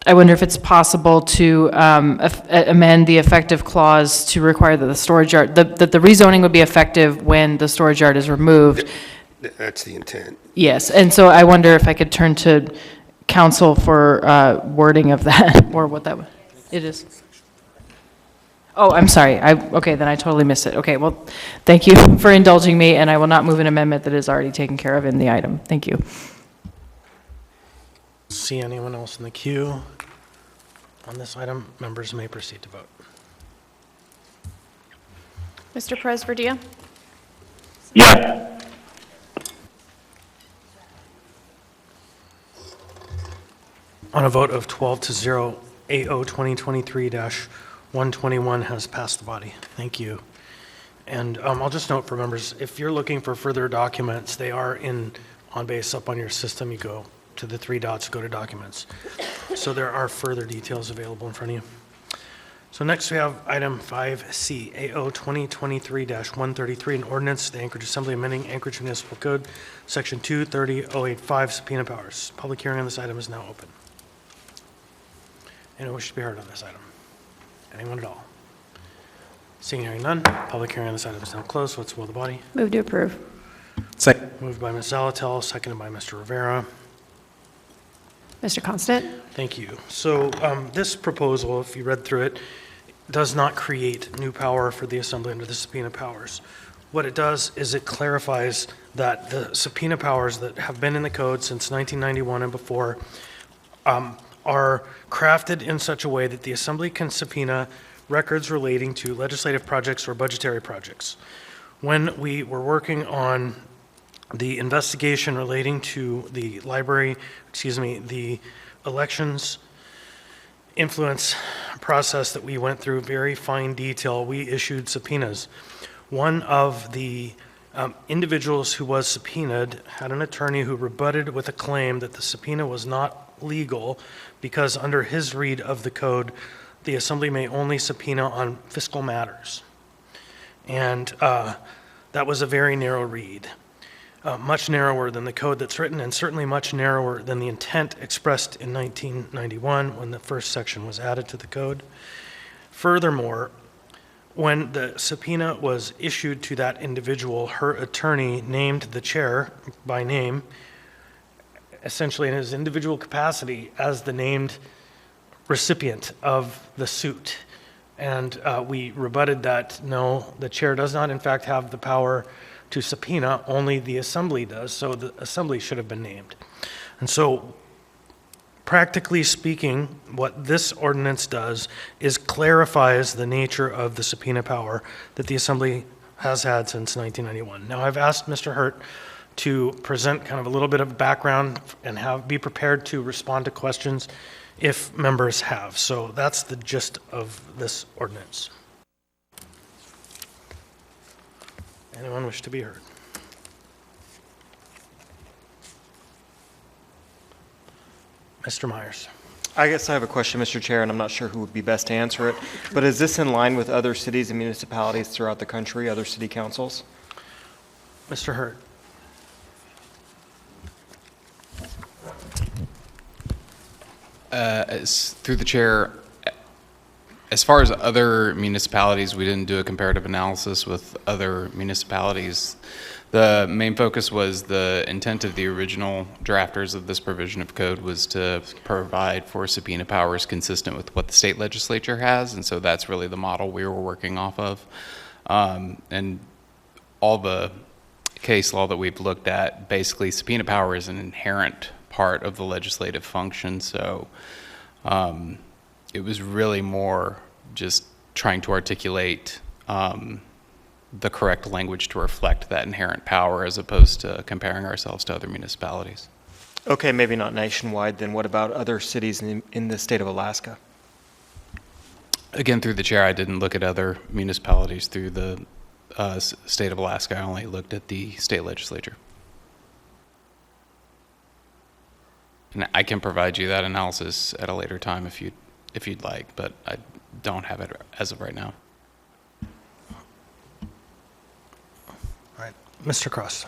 I wonder if it's possible to amend the effective clause to require that the storage yard, that the rezoning would be effective when the storage yard is removed. That's the intent. Yes, and so I wonder if I could turn to council for wording of that, or what that, it is. Oh, I'm sorry, okay, then I totally missed it. Okay, well, thank you for indulging me, and I will not move an amendment that is already taken care of in the item. Thank you. See anyone else in the queue on this item? Members may proceed to vote. Mr. Perez-Verdia? Yes. On a vote of 12 to 0, AO 2023-121 has passed the body. Thank you. And I'll just note for members, if you're looking for further documents, they are on base up on your system. You go to the three dots, go to documents. So there are further details available in front of you. So next we have item 5C, AO 2023-133, an ordinance, the Anchorage Assembly amending Anchorage Municipal Code, Section 230.085, subpoena powers. Public hearing on this item is now open. Anyone wish to be heard on this item? Anyone at all? Seeing and hearing none, public hearing on this item is now closed. What's the will of the body? Move to approve. Second. Moved by Ms. Zalatel, seconded by Mr. Rivera. Mr. Constant? Thank you. So this proposal, if you read through it, does not create new power for the Assembly under the subpoena powers. What it does is it clarifies that the subpoena powers that have been in the code since 1991 and before are crafted in such a way that the Assembly can subpoena records relating to legislative projects or budgetary projects. When we were working on the investigation relating to the the elections influence process that we went through, very fine detail, we issued subpoenas. One of the individuals who was subpoenaed had an attorney who rebutted with a claim that the subpoena was not legal because under his read of the code, the Assembly may only subpoena on fiscal matters. And that was a very narrow read, much narrower than the code that's written and certainly much narrower than the intent expressed in 1991 when the first section was added to the code. Furthermore, when the subpoena was issued to that individual, her attorney named the chair by name, essentially in his individual capacity as the named recipient of the suit. And we rebutted that, no, the chair does not in fact have the power to subpoena, only the Assembly does, so the Assembly should have been named. And so, practically speaking, what this ordinance does is clarifies the nature of the subpoena power that the Assembly has had since 1991. Now, I've asked Mr. Hurt to present kind of a little bit of background and be prepared to respond to questions if members have. So that's the gist of this ordinance. Anyone wish to be heard? Mr. Myers. I guess I have a question, Mr. Chair, and I'm not sure who would be best to answer it, but is this in line with other cities and municipalities throughout the country, other city councils? Mr. Hurt. Through the chair, as far as other municipalities, we didn't do a comparative analysis with other municipalities. The main focus was the intent of the original drafters of this provision of code was to provide for subpoena powers consistent with what the state legislature has, and so that's really the model we were working off of. And all the case law that we've looked at, basically subpoena power is an inherent part of the legislative function, so it was really more just trying to articulate the correct language to reflect that inherent power as opposed to comparing ourselves to other municipalities. Okay, maybe not nationwide, then what about other cities in the state of Alaska? Again, through the chair, I didn't look at other municipalities through the state of Alaska. I only looked at the state legislature. And I can provide you that analysis at a later time if you'd like, but I don't have it as of right now. All right, Mr. Cross.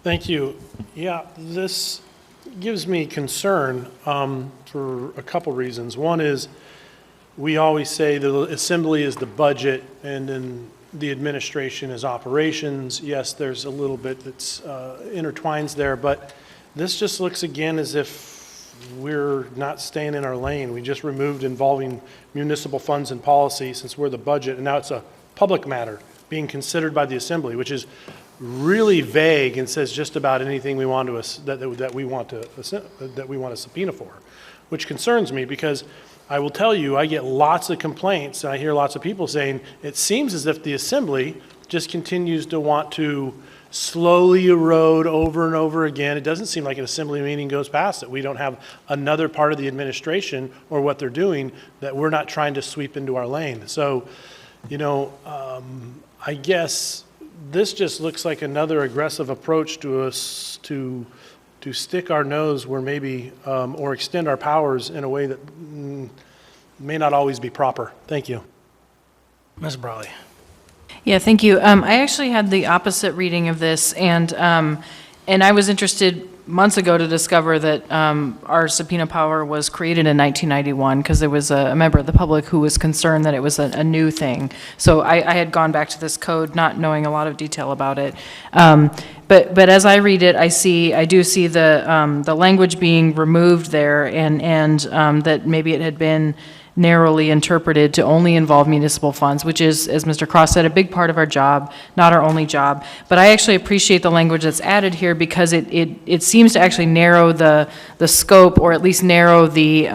Thank you. Yeah, this gives me concern for a couple reasons. One is we always say the assembly is the budget and then the administration is operations. Yes, there's a little bit that's intertwines there, but this just looks again as if we're not staying in our lane. We just removed involving municipal funds and policy since we're the budget, and now it's a public matter being considered by the assembly, which is really vague and says just about anything we want to that we want to subpoena for, which concerns me because I will tell you I get lots of complaints and I hear lots of people saying it seems as if the assembly just continues to want to slowly erode over and over again. It doesn't seem like an assembly meeting goes past it. We don't have another part of the administration or what they're doing that we're not trying to sweep into our lane. So, you know, I guess this just looks like another aggressive approach to us to stick our nose where maybe, or extend our powers in a way that may not always be proper. Thank you. Ms. Brawley. Yeah, thank you. I actually had the opposite reading of this, and I was interested months ago to discover that our subpoena power was created in 1991 because there was a member of the public who was concerned that it was a new thing. So I had gone back to this code not knowing a lot of detail about it. But as I read it, I do see the language being removed there, and that maybe it had been narrowly interpreted to only involve municipal funds, which is, as Mr. Cross said, a big part of our job, not our only job. But I actually appreciate the language that's added here because it seems to actually narrow the scope, or at least narrow the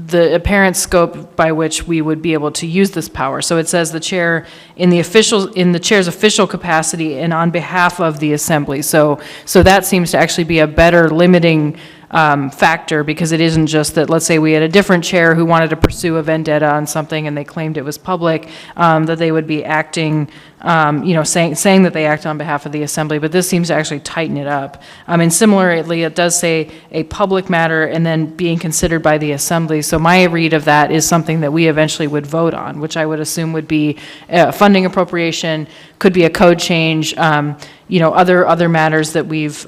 apparent scope by which we would be able to use this power. So it says the chair in the chair's official capacity and on behalf of the assembly. So that seems to actually be a better limiting factor, because it isn't just that, let's say we had a different chair who wanted to pursue a vendetta on something and they claimed it was public, that they would be acting, saying that they act on behalf of the assembly, but this seems to actually tighten it up. And similarly, it does say a public matter and then being considered by the assembly. So my read of that is something that we eventually would vote on, which I would assume would be funding appropriation, could be a code change, other matters that we've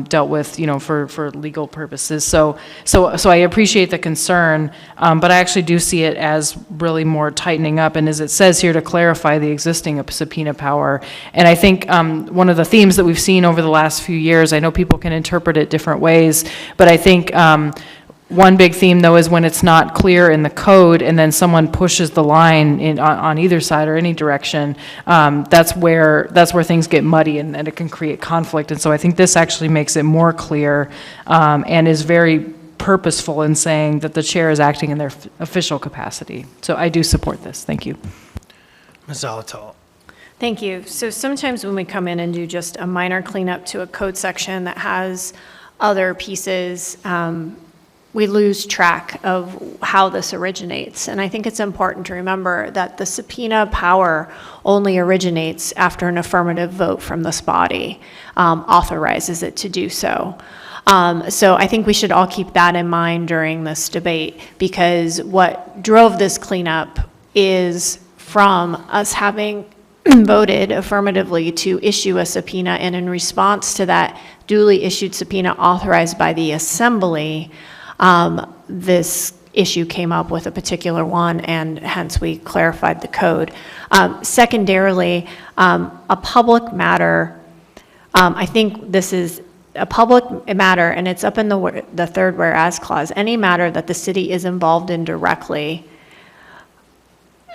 dealt with, for legal purposes. So I appreciate the concern, but I actually do see it as really more tightening up, and as it says here, to clarify the existing subpoena power. And I think one of the themes that we've seen over the last few years, I know people can interpret it different ways, but I think one big theme, though, is when it's not clear in the code and then someone pushes the line on either side or any direction, that's where things get muddy and it can create conflict. And so I think this actually makes it more clear and is very purposeful in saying that the chair is acting in their official capacity. So I do support this. Thank you. Ms. Zalatal. Thank you. So sometimes when we come in and do just a minor cleanup to a code section that has other pieces, we lose track of how this originates. And I think it's important to remember that the subpoena power only originates after an affirmative vote from this body authorizes it to do so. So I think we should all keep that in mind during this debate, because what drove this cleanup is from us having voted affirmatively to issue a subpoena, and in response to that duly issued subpoena authorized by the Assembly, this issue came up with a particular one, and hence we clarified the code. Secondarily, a public matter, I think this is a public matter, and it's up in the third whereas clause, any matter that the city is involved in directly.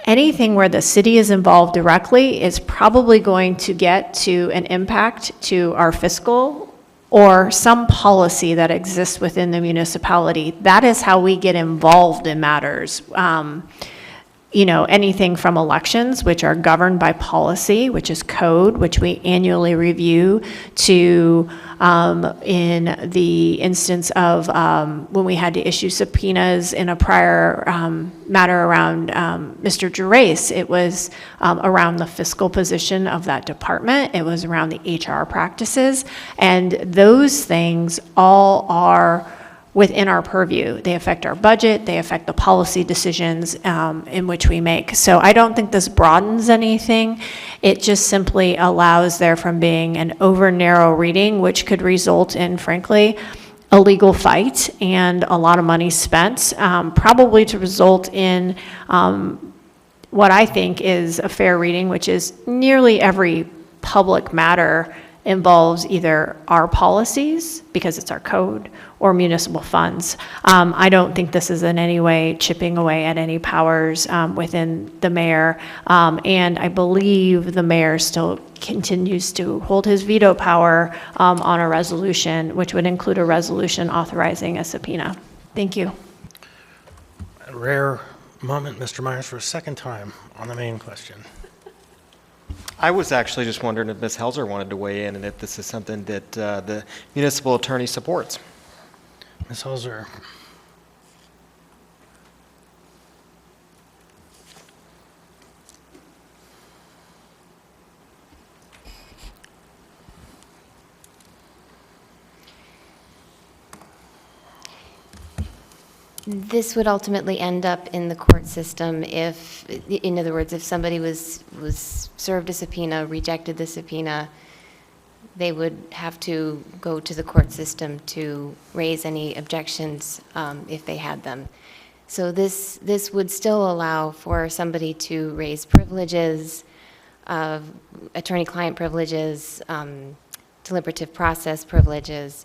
Anything where the city is involved directly is probably going to get to an impact to our fiscal or some policy that exists within the municipality. That is how we get involved in matters. You know, anything from elections, which are governed by policy, which is code, which we annually review, to in the instance of when we had to issue subpoenas in a prior matter around Mr. Gerace, it was around the fiscal position of that department. It was around the HR practices. And those things all are within our purview. They affect our budget, they affect the policy decisions in which we make. So I don't think this broadens anything. It just simply allows there from being an over narrow reading, which could result in, frankly, a legal fight and a lot of money spent, probably to result in what I think is a fair reading, which is nearly every public matter involves either our policies, because it's our code, or municipal funds. I don't think this is in any way chipping away at any powers within the mayor. And I believe the mayor still continues to hold his veto power on a resolution, which would include a resolution authorizing a subpoena. Thank you. A rare moment, Mr. Myers, for a second time on the main question. I was actually just wondering if Ms. Helzer wanted to weigh in and if this is something that the municipal attorney supports. Ms. Helzer. This would ultimately end up in the court system if, in other words, if somebody was served a subpoena, rejected the subpoena, they would have to go to the court system to raise any objections if they had them. So this would still allow for somebody to raise privileges, attorney-client privileges, deliberative process privileges.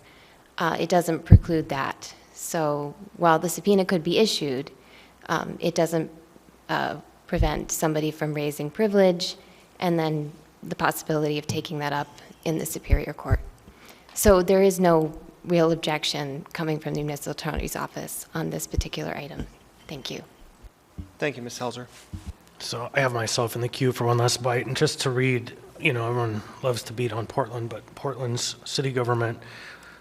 It doesn't preclude that. So while the subpoena could be issued, it doesn't prevent somebody from raising privilege and then the possibility of taking that up in the Superior Court. So there is no real objection coming from the municipal attorney's office on this particular item. Thank you. Thank you, Ms. Helzer. So I have myself in the queue for one last bite, and just to read, you know, everyone loves to beat on Portland, but Portland's city government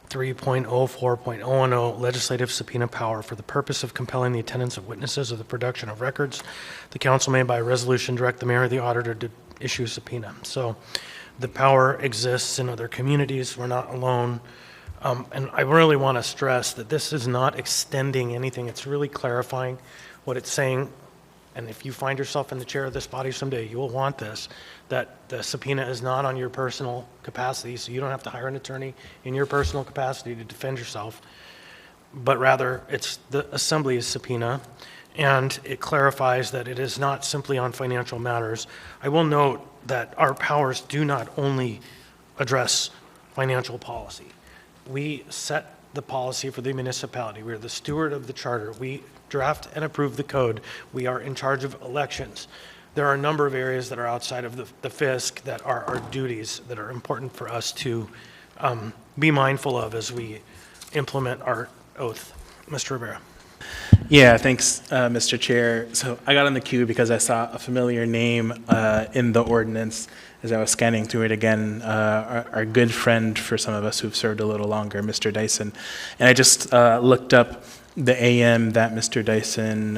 3.04.010 legislative subpoena power for the purpose of compelling the attendance of witnesses or the production of records. The council may by resolution direct the mayor or the auditor to issue a subpoena. So the power exists in other communities. We're not alone. And I really want to stress that this is not extending anything. It's really clarifying what it's saying. And if you find yourself in the chair of this body someday, you will want this, that the subpoena is not on your personal capacity, so you don't have to hire an attorney in your personal capacity to defend yourself, but rather it's the assembly's subpoena, and it clarifies that it is not simply on financial matters. I will note that our powers do not only address financial policy. We set the policy for the municipality. We are the steward of the charter. We draft and approve the code. We are in charge of elections. There are a number of areas that are outside of the FISC that are our duties that are important for us to be mindful of as we implement our oath. Mr. Rivera. Yeah, thanks, Mr. Chair. So I got on the queue because I saw a familiar name in the ordinance as I was scanning through it again, our good friend for some of us who've served a little longer, Mr. Dyson. And I just looked up AM that Mr. Dyson,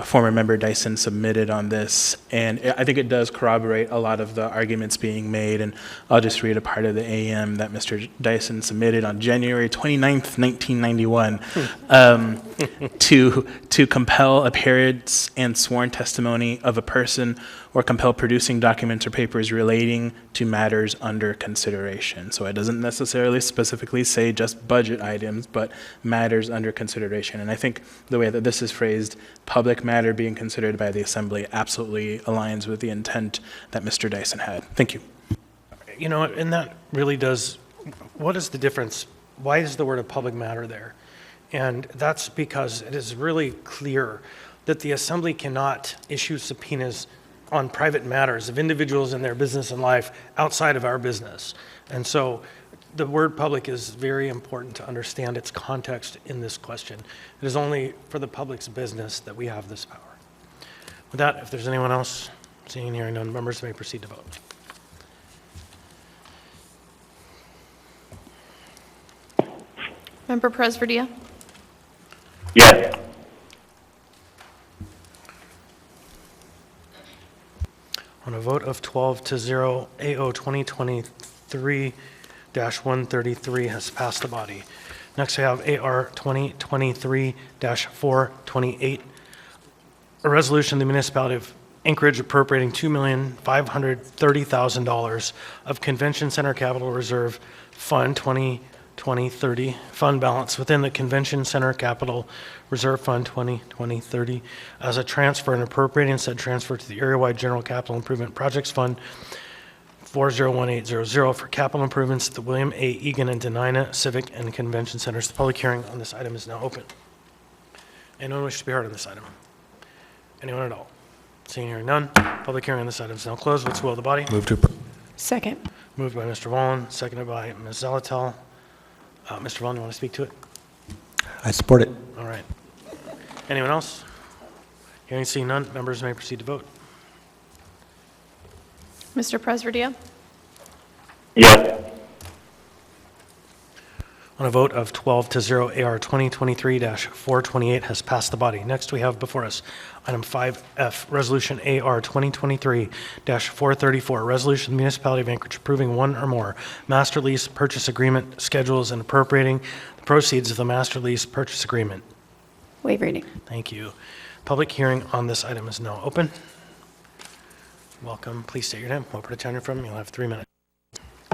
former member Dyson submitted on this, and I think it does corroborate a lot of the arguments being made, and I'll just read a part of the AM that Mr. Dyson submitted on January 29th, 1991, to compel appearance and sworn testimony of a person or compel producing documents or papers relating to matters under consideration. So it doesn't necessarily specifically say just budget items, but matters under consideration. And I think the way that this is phrased, public matter being considered by the Assembly, absolutely aligns with the intent that Mr. Dyson had. Thank you. You know, and that really does, what is the difference? Why is the word a public matter there? And that's because it is really clear that the Assembly cannot issue subpoenas on private matters of individuals in their business and life outside of our business. And so the word public is very important to understand its context in this question. It is only for the public's business that we have this power. With that, if there's anyone else, seeing and hearing none, members may proceed to vote. Member Presverdia? Yes. On a vote of 12-0, AO 2023-133 has passed the body. Next, we have AR 2023-428, a resolution of the municipality of Anchorage appropriating $2,530,000 of Convention Center Capital Reserve Fund 2020-30 fund balance within the Convention Center Capital Reserve Fund 2020-30 as a transfer and appropriating said transfer to the area-wide General Capital Improvement Projects Fund 401800 for capital improvements at the William A. Egan and Denina Civic and Convention Centers. The public hearing on this item is now open. Anyone wish to be heard on this item? Anyone at all? Seeing and hearing none, public hearing on this item is now closed. What's the will of the body? Move to approve. Second. Moved by Mr. Wallen, seconded by Ms. Zalatel. Mr. Wallen, you want to speak to it? I support it. All right. Anyone else? Hearing seeing none, members may proceed to vote. Mr. Presverdia? Yes. On a vote of 12-0, AR 2023-428 has passed the body. Next, we have before us item 5F, Resolution AR 2023-434, Resolution of the Municipality of Anchorage approving one or more master lease purchase agreement schedules and appropriating the proceeds of the master lease purchase agreement. Waive reading. Thank you. Public hearing on this item is now open. Welcome. Please state your name, what part of town you're from. You'll have 3 minutes.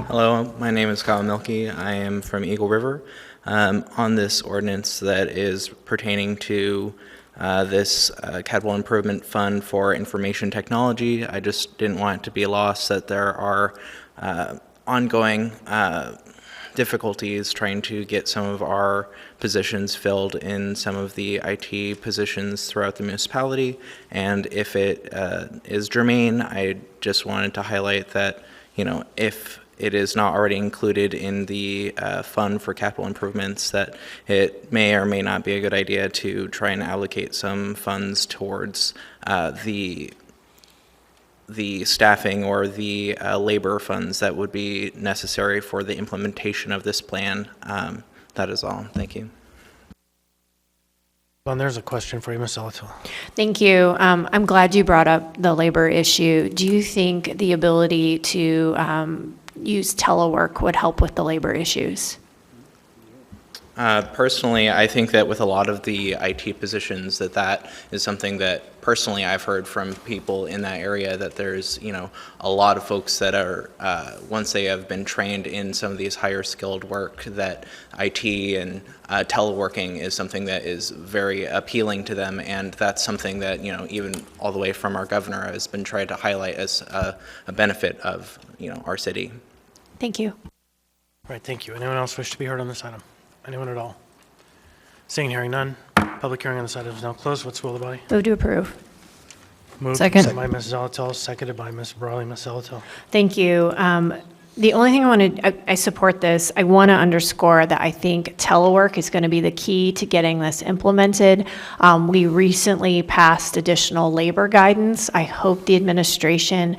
Hello, my name is Kyle Milkey. I am from Eagle River. On this ordinance that is pertaining to this capital improvement fund for information technology, I just didn't want it to be lost that there are ongoing difficulties trying to get some of our positions filled in some of the IT positions throughout the municipality. And if it is germane, I just wanted to highlight that, you know, if it is not already included in the fund for capital improvements, that it may or may not be a good idea to try and allocate some funds towards the staffing or the labor funds that would be necessary for the implementation of this plan. That is all. Thank you. Well, there's a question for you, Ms. Zalatil. Thank you. I'm glad you brought up the labor issue. Do you think the ability to use telework would help with the labor issues? Personally, I think that with a lot of the IT positions, that is something that personally I've heard from people in that area, that there's, you know, a lot of folks that are, once they have been trained in some of these higher skilled work, that IT and teleworking is something that is very appealing to them. And that's something that, you know, even all the way from our governor has been tried to highlight as a benefit of, you know, our city. Thank you. All right, thank you. Anyone else wish to be heard on this item? Anyone at all? Seeing and hearing none, public hearing on this item is now closed. What's the will of the body? Move to approve. Moved Second. by Ms. Zalatil, seconded by Ms. Brawley. Ms. Zalatil. Thank you. The only thing I support this. I want to underscore that I think telework is going to be the key to getting this implemented. We recently passed additional labor guidance. I hope the administration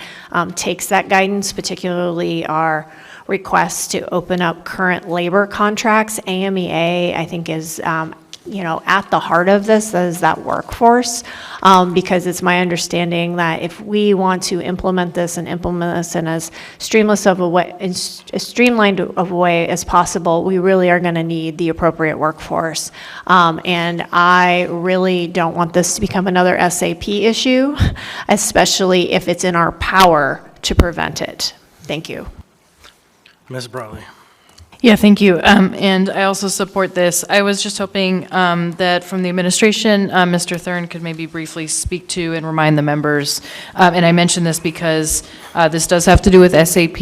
takes that guidance, particularly our requests to open up current labor contracts. AMEA, I think, is at the heart of this is that workforce, because it's my understanding that if we want to implement this in as streamlined of a way as possible, we really are going to need the appropriate workforce. And I really don't want this to become another SAP issue, especially if it's in our power to prevent it. Thank you. Ms. Bradley. Yeah, thank you. And I also support this. I was just hoping that from the administration, Mr. Thurn could maybe briefly speak to and remind the members. And I mention this because this does have to do with SAP.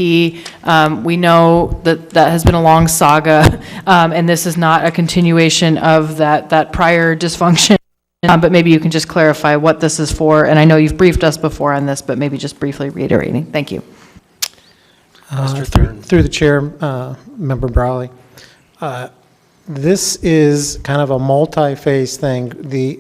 We know that that has been a long saga, and this is not a continuation of that prior dysfunction. But maybe you can just clarify what this is for. And I know you've briefed us before on this, but maybe just briefly reiterating. Thank you. Through the chair, Member Brawley. This is kind of a multi-phase thing. The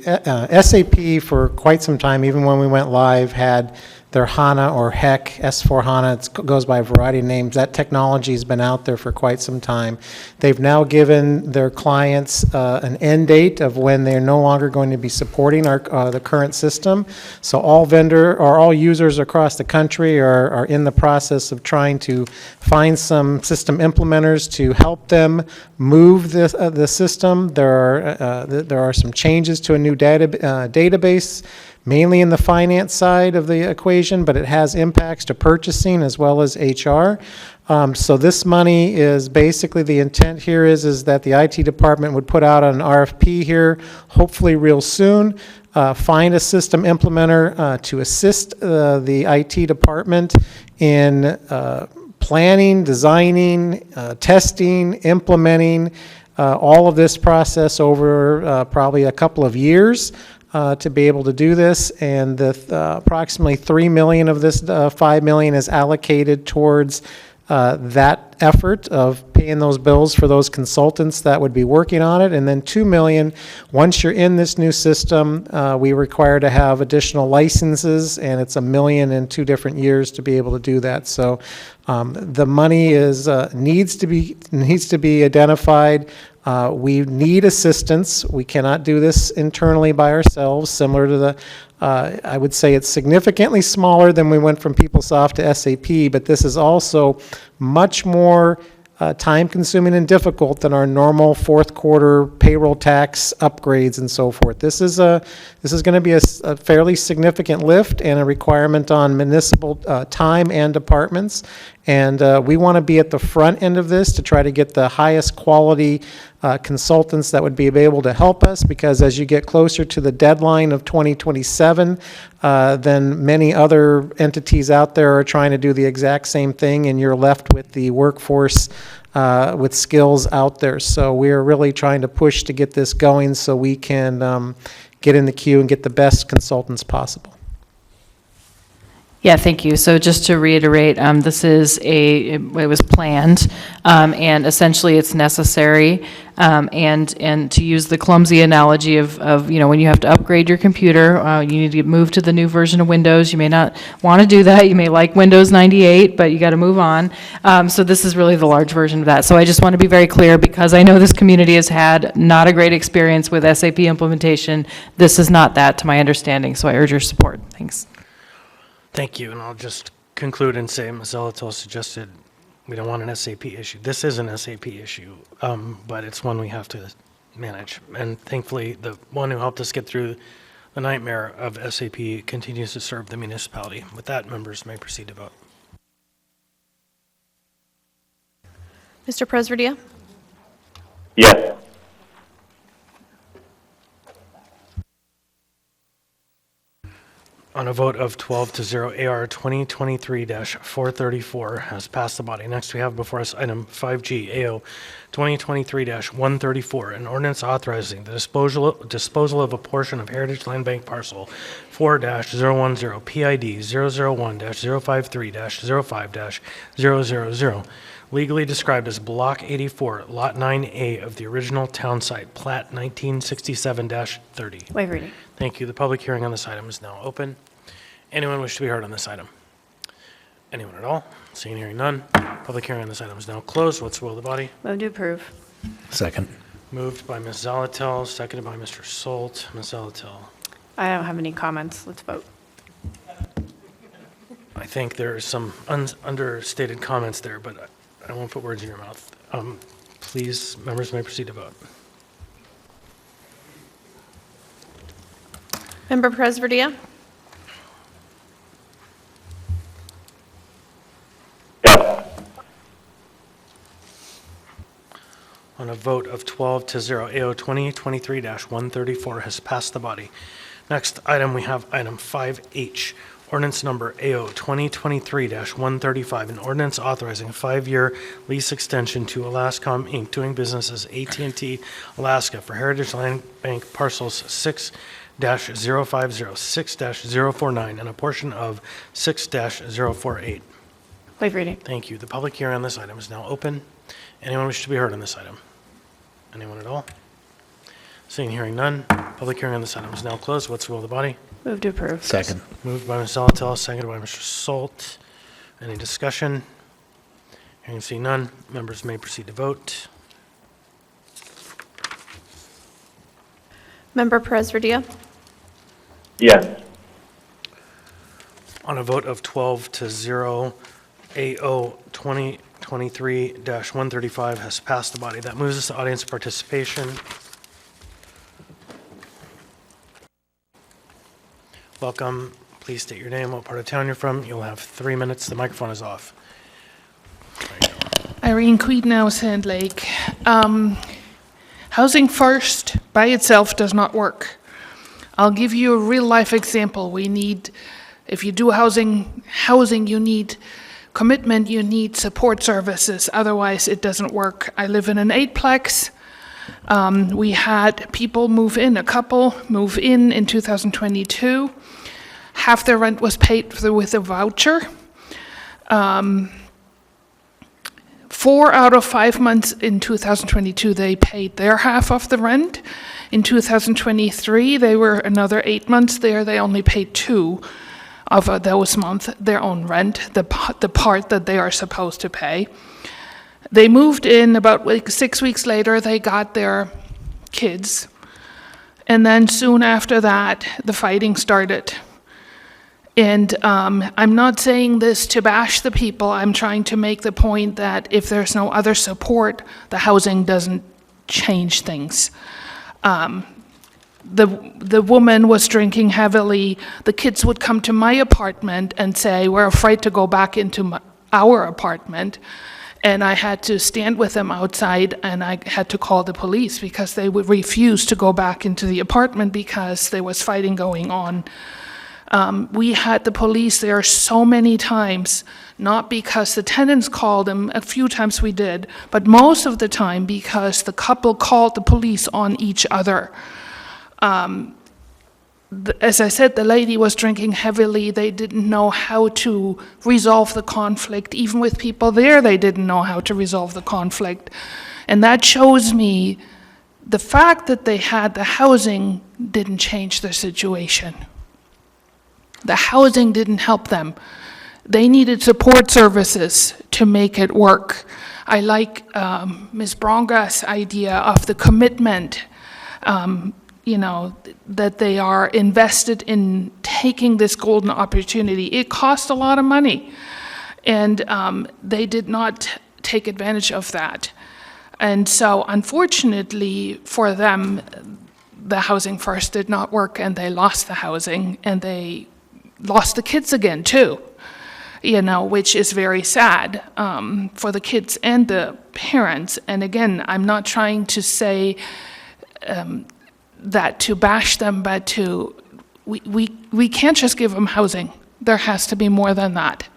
SAP for quite some time, even when we went live, had their HANA or HEC, S4 HANA, it goes by a variety of names. That technology has been out there for quite some time. They've now given their clients an end date of when they're no longer going to be supporting the current system. So all users across the country are in the process of trying to find some system implementers to help them move the system. There are some changes to a new database, mainly in the finance side of the equation, but it has impacts to purchasing as well as HR. So this money is basically, the intent here is that the IT department would put out an RFP here, hopefully real soon, find a system implementer to assist the IT department in planning, designing, testing, implementing all of this process over probably a couple of years. To be able to do this, and approximately $3 million of this $5 million is allocated towards that effort of paying those bills for those consultants that would be working on it, and then $2 million, once you're in this new system, we require to have additional licenses, and it's $1 million in 2 different years to be able to do that. So the money needs to be identified. We need assistance. We cannot do this internally by ourselves, similar to I would say it's significantly smaller than we went from PeopleSoft to SAP, but this is also much more time-consuming and difficult than our normal fourth quarter payroll tax upgrades and so forth. This is going to be a fairly significant lift and a requirement on municipal time and departments. And we want to be at the front end of this to try to get the highest quality consultants that would be able to help us, because as you get closer to the deadline of 2027, then many other entities out there are trying to do the exact same thing, and you're left with the workforce with skills out there. So we're really trying to push to get this going so we can get in the queue and get the best consultants possible. Yeah, thank you. So just to reiterate, this is it was planned, and essentially it's necessary. And to use the clumsy analogy of when you have to upgrade your computer, you need to move to the new version of Windows. You may not want to do that. You may like Windows 98, but you got to move on. So this is really the large version of that. So I just want to be very clear, because I know this community has had not a great experience with SAP implementation. This is not that, to my understanding. So I urge your support. Thanks. Thank you, and I'll just conclude and say Ms. Zolotel suggested we don't want an SAP issue. This is an SAP issue, but it's one we have to manage. And thankfully, the one who helped us get through the nightmare of SAP continues to serve the municipality. With that, members may proceed to vote. Mr. Presverdia? Yes. On a vote of 12-0, AR 2023-434 has passed the body. Next, we have before us item 5G, AO 2023-134, an ordinance authorizing the disposal of a portion of Heritage Land Bank parcel 4-010 PID 001-053-05-000, legally described as Block 84, Lot 9A of the original town site, Plat 1967-30. Waive reading. Thank you. The public hearing on this item is now open. Anyone wish to be heard on this item? Anyone at all? Seeing and hearing none. Public hearing on this item is now closed. What's the will of the body? Move to approve. Second. Moved by Ms. Zalatel, seconded by Mr. Solt. Ms. Zalatel. I don't have any comments. Let's vote. I think there are some understated comments there, but I won't put words in your mouth. Please, members may proceed to vote. Member Presverdia? On a vote of 12 to 0, AO 2023-134 has passed the body. Next item, we have item 5H, ordinance number AO 2023-135, an ordinance authorizing a 5-year lease extension to Alascom Inc., doing business as AT&T Alaska for Heritage Land Bank parcels 6-050, 6-049, and a portion of 6-048. Waive reading. Thank you. The public hearing on this item is now open. Anyone wish to be heard on this item? Anyone at all? Seeing and hearing none, public hearing on this item is now closed. What's the will of the body? Move to approve. Second. Moved by Ms. Zalatel, seconded by Mr. Solt. Any discussion? Hearing and seeing none, members may proceed to vote. Member Presverdia? Yes. On a vote of 12 to 0, AO 2023-135 has passed the body. That moves us to audience participation. Welcome. Please state your name, what part of town you're from. You'll have 3 minutes. The microphone is off. Irene Queednow, Sand Lake. Housing first by itself does not work. I'll give you a real life example. If you do housing, you need commitment, you need support services. Otherwise, it doesn't work. I live in an 8-plex. We had people move in, a couple move in 2022. Half their rent was paid with a voucher. 4 out of 5 months in 2022, they paid their half of the rent. In 2023, they were another 8 months there. They only paid 2 of those months their own rent, the part that they are supposed to pay. They moved in about 6 weeks later. They got their kids. And then soon after that, the fighting started. And I'm not saying this to bash the people. I'm trying to make the point that if there's no other support, the housing doesn't change things. The woman was drinking heavily. The kids would come to my apartment and say, we're afraid to go back into our apartment. And I had to stand with them outside, and I had to call the police because they would refuse to go back into the apartment because there was fighting going on. We had the police there so many times, not because the tenants called them, a few times we did, but most of the time because the couple called the police on each other. As I said, the lady was drinking heavily. They didn't know how to resolve the conflict. Even with people there, they didn't know how to resolve the conflict. And that shows me the fact that they had the housing didn't change their situation. The housing didn't help them. They needed support services to make it work. I like Ms. Bronga's idea of the commitment, that they are invested in taking this golden opportunity. It cost a lot of money, and they did not take advantage of that. And so, unfortunately for them, the housing first did not work, and they lost the housing, and they lost the kids again, too, which is very sad for the kids and the parents. And again, I'm not trying to say that to bash them, but we can't just give them housing. There has to be more than that,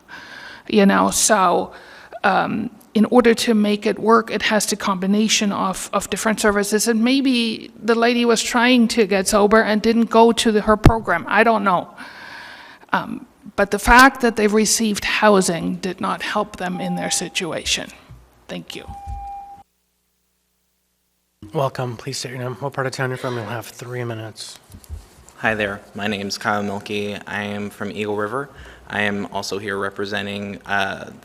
So in order to make it work, it has to combination of different services. And maybe the lady was trying to get sober and didn't go to her program. I don't know. But the fact that they received housing did not help them in their situation. Thank you. Welcome. Please state your name. What part of town you're from? You'll have 3 minutes. Hi there, my name's Kyle Milkey. I am from Eagle River. I am also here representing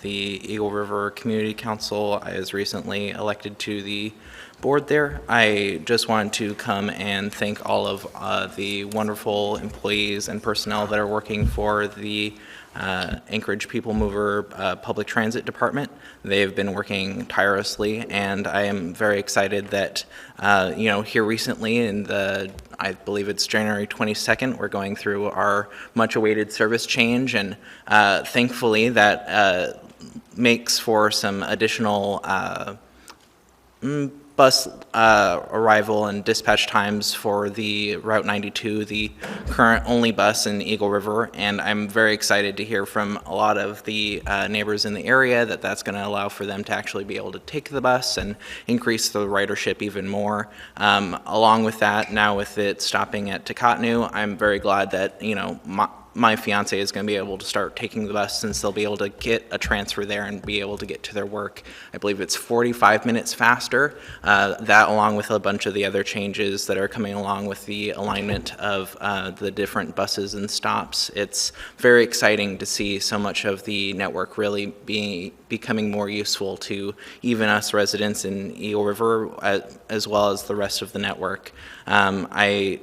the Eagle River Community Council. I was recently elected to the board there. I just wanted to come and thank all of the wonderful employees and personnel that are working for the Anchorage People Mover Public Transit Department. They've been working tirelessly, and I am very excited that, here recently in I believe it's January 22nd, we're going through our much-awaited service change, and thankfully that makes for some additional bus arrival and dispatch times for the Route 92, the current only bus in Eagle River, and I'm very excited to hear from a lot of the neighbors in the area that that's going to allow for them to actually be able to take the bus and increase the ridership even more. Along with that, now with it stopping at Takotnu, I'm very glad that, my fiance is going to be able to start taking the bus, since they'll be able to get a transfer there and be able to get to their work. I believe it's 45 minutes faster. That, along with a bunch of the other changes that are coming along with the alignment of the different buses and stops. It's very exciting to see so much of the network really becoming more useful to even us residents in Eagle River, as well as the rest of the network. I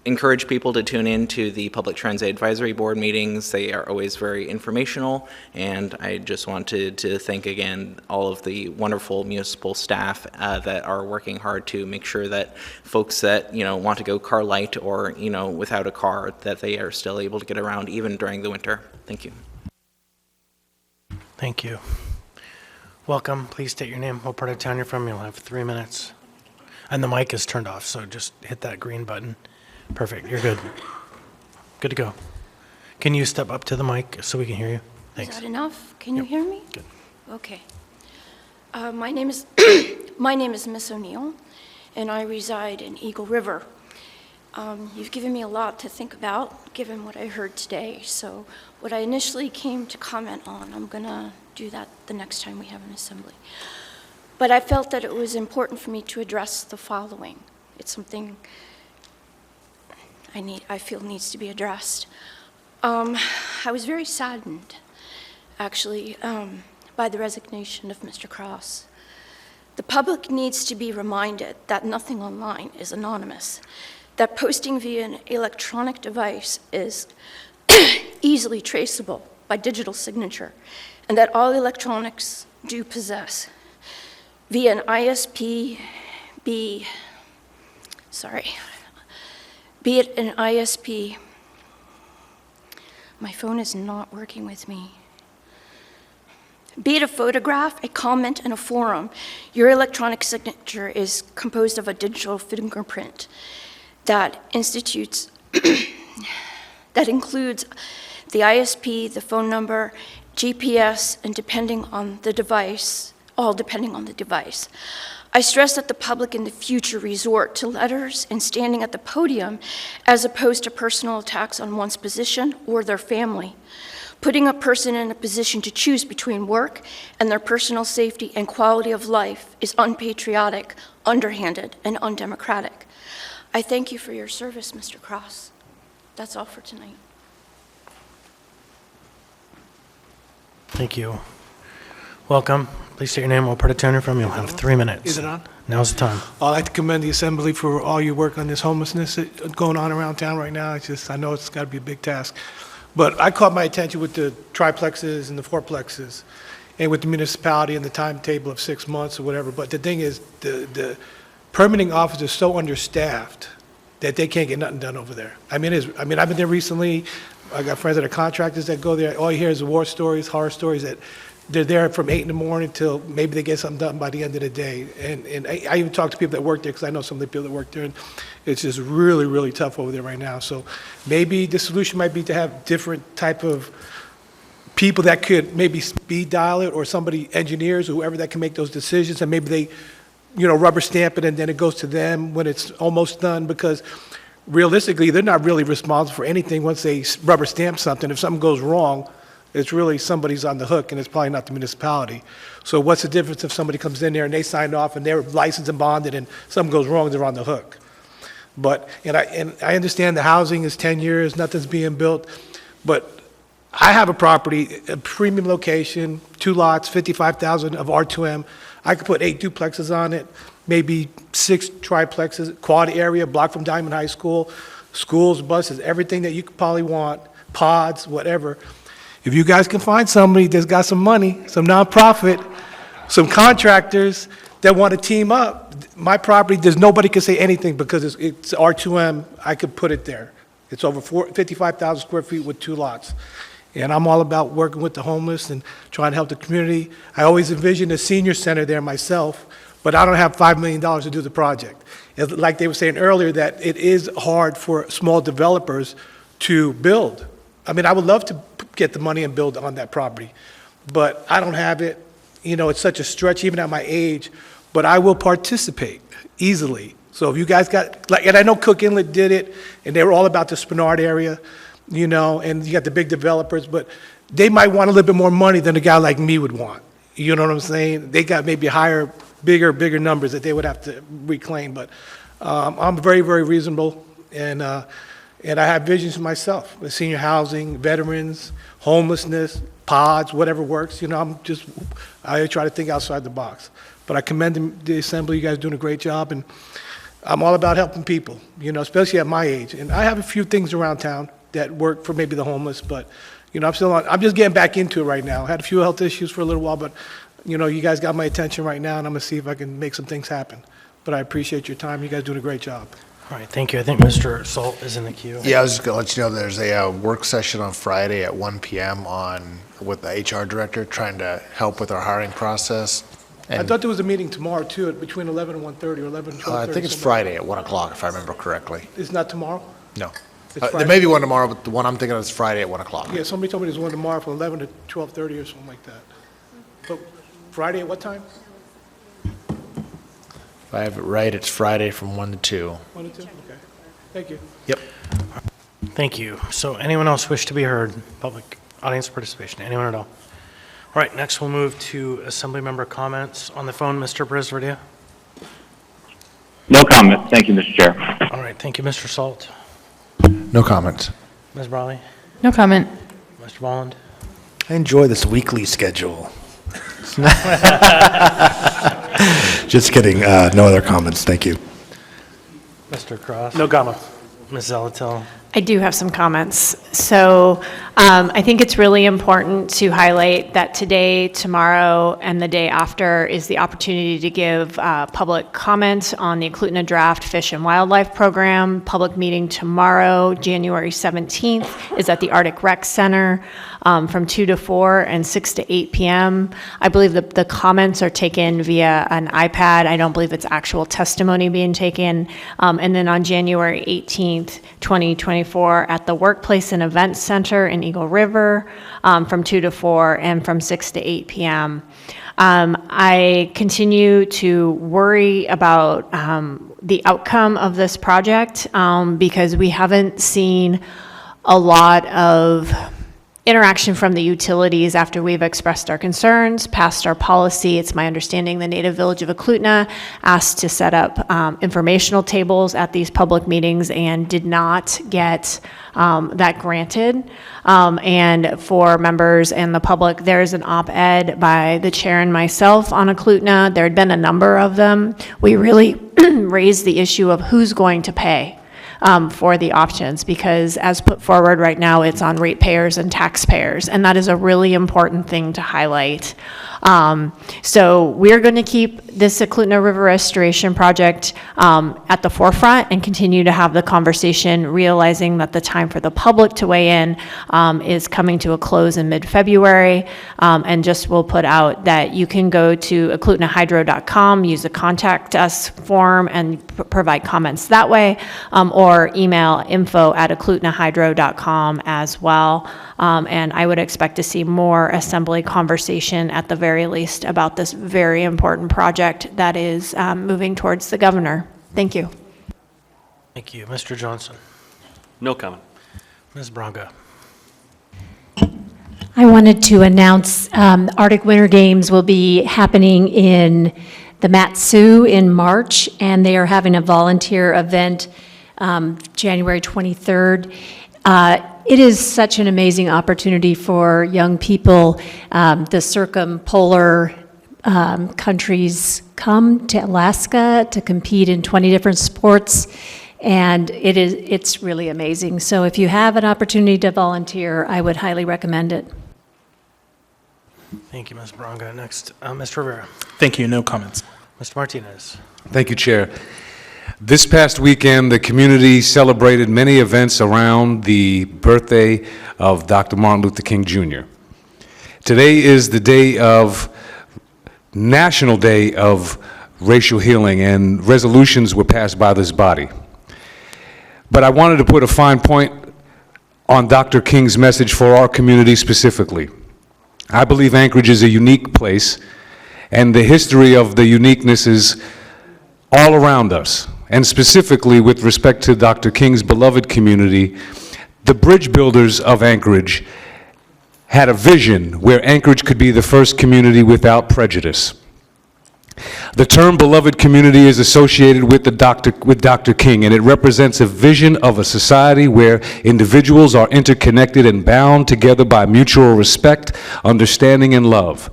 encourage people to tune in to the Public Transit Advisory Board meetings. They are always very informational, and I just wanted to thank again all of the wonderful municipal staff that are working hard to make sure that folks that want to go car light or without a car, that they are still able to get around even during the winter. Thank you. Thank you. Welcome. Please state your name, what part of town you're from. You'll have 3 minutes. And the mic is turned off, so just hit that green button. Perfect. You're good. Good to go. Can you step up to the mic so we can hear you? Thanks. Is that enough? Can you hear me? Good. Okay. My name is Miss O'Neill, and I reside in Eagle River. You've given me a lot to think about, given what I heard today. So what I initially came to comment on, I'm going to do that the next time we have an assembly. But I felt that it was important for me to address the following. It's something I feel needs to be addressed. I was very saddened, actually, by the resignation of Mr. Cross. The public needs to be reminded that nothing online is anonymous, that posting via an electronic device is easily traceable by digital signature, and that all electronics do possess, via an ISP, be it an ISP. My phone is not working with me. Be it a photograph, a comment, and a forum, your electronic signature is composed of a digital fingerprint that includes the ISP, the phone number, GPS, and depending on the device, all depending on the device. I stress that the public in the future resort to letters and standing at the podium as opposed to personal attacks on one's position or their family. Putting a person in a position to choose between work and their personal safety and quality of life is unpatriotic, underhanded, and undemocratic. I thank you for your service, Mr. Cross. That's all for tonight. Thank you. Welcome. Please state your name, what part of town you're from. You'll have 3 minutes. Is it on? Now's the time. I'd like to commend the Assembly for all your work on this homelessness going on around town right now. I know it's got to be a big task. But I caught my attention with the triplexes and the fourplexes and with the municipality and the timetable of 6 months or whatever. But the thing is, the permitting office is so understaffed that they can't get nothing done over there. I've been there recently. I got friends that are contractors that go there. All you hear is war stories, horror stories that they're there from 8 in the morning till maybe they get something done by the end of the day. And I even talk to people that work there because I know some of the people that work there, and it's just really, really tough over there right now. So maybe the solution might be to have different type of people that could maybe speed dial it, or somebody, engineers or whoever that can make those decisions, and maybe they, rubber stamp it and then it goes to them when it's almost done, because realistically, they're not really responsible for anything once they rubber stamp something. If something goes wrong, it's really somebody's on the hook, and it's probably not the municipality. So what's the difference if somebody comes in there and they signed off and they're licensed and bonded and something goes wrong, they're on the hook? But, and I understand the housing is 10 years, nothing's being built, but I have a property, a premium location, 2 lots, 55,000 of R2M. I could put 8 duplexes on it, maybe 6 triplexes, quad area, block from Diamond High School, schools, buses, everything that you could probably want, pods, whatever. If you guys can find somebody that's got some money, some nonprofit, some contractors that want to team up, my property, there's nobody can say anything because it's R2M, I could put it there. It's over 55,000 square feet with 2 lots. And I'm all about working with the homeless and trying to help the community. I always envisioned a senior center there myself, but I don't have $5 million to do the project. Like they were saying earlier, that it is hard for small developers to build. I mean, I would love to get the money and build on that property, but I don't have it. You know, it's such a stretch even at my age, but I will participate easily. So if you guys got, like, and I know Cook Inlet did it, and they were all about the Spenard area, you know, and you got the big developers, but they might want a little bit more money than a guy like me would want. You know what I'm saying? They got maybe higher, bigger numbers that they would have to reclaim, but I'm very, very reasonable, and I have visions for myself, with senior housing, veterans, homelessness, pods, whatever works. You know, I try to think outside the box. But I commend the Assembly. You guys are doing a great job, and I'm all about helping people, you know, especially at my age. And I have a few things around town that work for maybe the homeless, but, you know, I'm just getting back into it right now. I had a few health issues for a little while, but, you know, you guys got my attention right now, and I'm going to see if I can make some things happen. But I appreciate your time. You guys are doing a great job. All right, thank you. I think Mr. Salt is in the queue. Yeah, I was just going to let you know there's a work session on Friday at 1 p.m. with the HR director trying to help with our hiring process. I thought there was a meeting tomorrow, too, between 11 and 1:30 or 11 and 12:30. I think it's Friday at 1 o'clock, if I remember correctly. It's not tomorrow? No. It's There Friday? may be one tomorrow, but the one I'm thinking of is Friday at 1 o'clock. Yeah, somebody told me there's one tomorrow from 11 to 12:30 or something like that. But Friday at what time? If I have it right, it's Friday from 1 to 2. 1 to 2? Okay. Thank you. Yep. Thank you. So anyone else wish to be heard? Public audience participation, anyone at all? All right, next we'll move to Assembly member comments. On the phone, Mr. Brisvardia. No comment. Thank you, Mr. Chair. All right, thank you, Mr. Salt. No comments. Ms. Brawley? No comment. Mr. Bolland? I enjoy this weekly schedule. Just kidding. No other comments. Thank you. Mr. Cross? No comment. Ms. Zalatil? I do have some comments. So I think it's really important to highlight that today, tomorrow, and the day after is the opportunity to give public comment on the Eklutna Draft Fish and Wildlife Program. Public meeting tomorrow, January 17th, is at the Arctic Rec Center from 2 to 4 and 6 to 8 p.m. I believe the comments are taken via an iPad. I don't believe it's actual testimony being taken. And then on January 18th, 2024, at the Workplace and Events Center in Eagle River from 2 to 4 and from 6 to 8 p.m. I continue to worry about the outcome of this project because we haven't seen a lot of interaction from the utilities after we've expressed our concerns, passed our policy. It's my understanding the Native Village of Eklutna asked to set up informational tables at these public meetings and did not get that granted. And for members and the public, there's an op-ed by the chair and myself on Eklutna. There had been a number of them. We really raised the issue of who's going to pay for the options, because as put forward right now, it's on ratepayers and taxpayers, and that is a really important thing to highlight. So we're going to keep this Eklutna River Restoration Project at the forefront and continue to have the conversation, realizing that the time for the public to weigh in is coming to a close in mid-February. And just will put out that you can go to eklutnahydro.com, use the contact us form, and provide comments that way, or email info@eklutnahydro.com as well. And I would expect to see more assembly conversation at the very least about this very important project that is moving towards the governor. Thank you. Thank you. Mr. Johnson? No comment. Ms. Braga? I wanted to announce Arctic Winter Games will be happening in the Mat-Su in March, and they are having a volunteer event January 23rd. It is such an amazing opportunity for young people. The circumpolar countries come to Alaska to compete in 20 different sports, and it's really amazing. So if you have an opportunity to volunteer, I would highly recommend it. Thank you, Ms. Bronga. Next, Mr. Rivera. Thank you. No comments. Mr. Martinez. Thank you, Chair. This past weekend, the community celebrated many events around the birthday of Dr. Martin Luther King Jr. Today is the National Day of Racial Healing, and resolutions were passed by this body. But I wanted to put a fine point on Dr. King's message for our community specifically. I believe Anchorage is a unique place, and the history of the uniqueness is all around us. And specifically with respect to Dr. King's beloved community, the bridge builders of Anchorage had a vision where Anchorage could be the first community without prejudice. The term beloved community is associated with Dr. King, and it represents a vision of a society where individuals are interconnected and bound together by mutual respect, understanding, and love.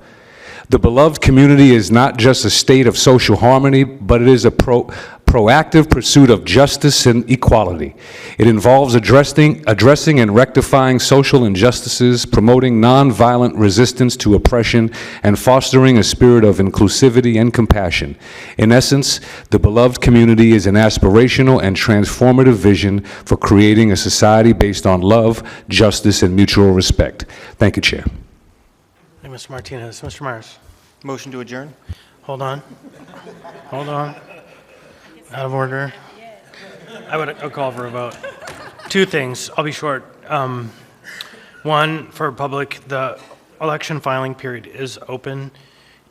The beloved community is not just a state of social harmony, but it is a proactive pursuit of justice and equality. It involves addressing and rectifying social injustices, promoting nonviolent resistance to oppression, and fostering a spirit of inclusivity and compassion. In essence, the beloved community is an aspirational and transformative vision for creating a society based on love, justice, and mutual respect. Thank you, Chair. Hey, Mr. Martinez. Mr. Myers. Motion to adjourn? Hold on. Hold on. Out of order. I'll call for a vote. Two things. I'll be short. One, for public, the election filing period is open,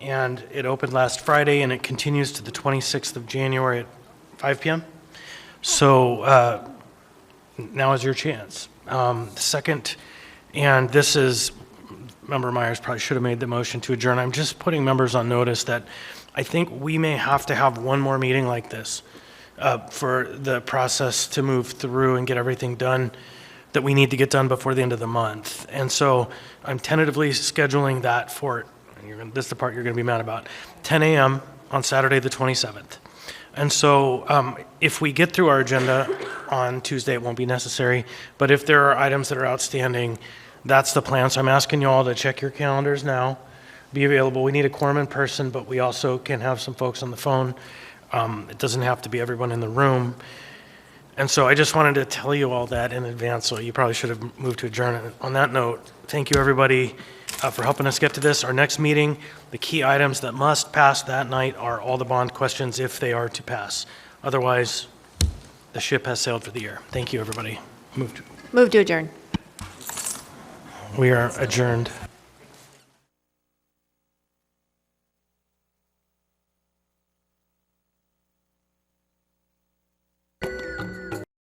and it opened last Friday, and it continues to the 26th of January at 5 p.m. So now is your chance. Second, and this is, Member Myers probably should have made the motion to adjourn. I'm just putting members on notice that I think we may have to have one more meeting like this for the process to move through and get everything done that we need to get done before the end of the month. And so I'm tentatively scheduling that for, this is the part you're going to be mad about, 10 a.m. on Saturday the 27th. And so if we get through our agenda on Tuesday, it won't be necessary. But if there are items that are outstanding, that's the plan. So I'm asking you all to check your calendars now, be available. We need a quorum in person, but we also can have some folks on the phone. It doesn't have to be everyone in the room. And so I just wanted to tell you all that in advance, so you probably should have moved to adjourn. On that note, thank you everybody for helping us get to this. Our next meeting, the key items that must pass that night are all the bond questions if they are to pass. Otherwise, the ship has sailed for the year. Thank you, everybody. Move to adjourn. We are adjourned.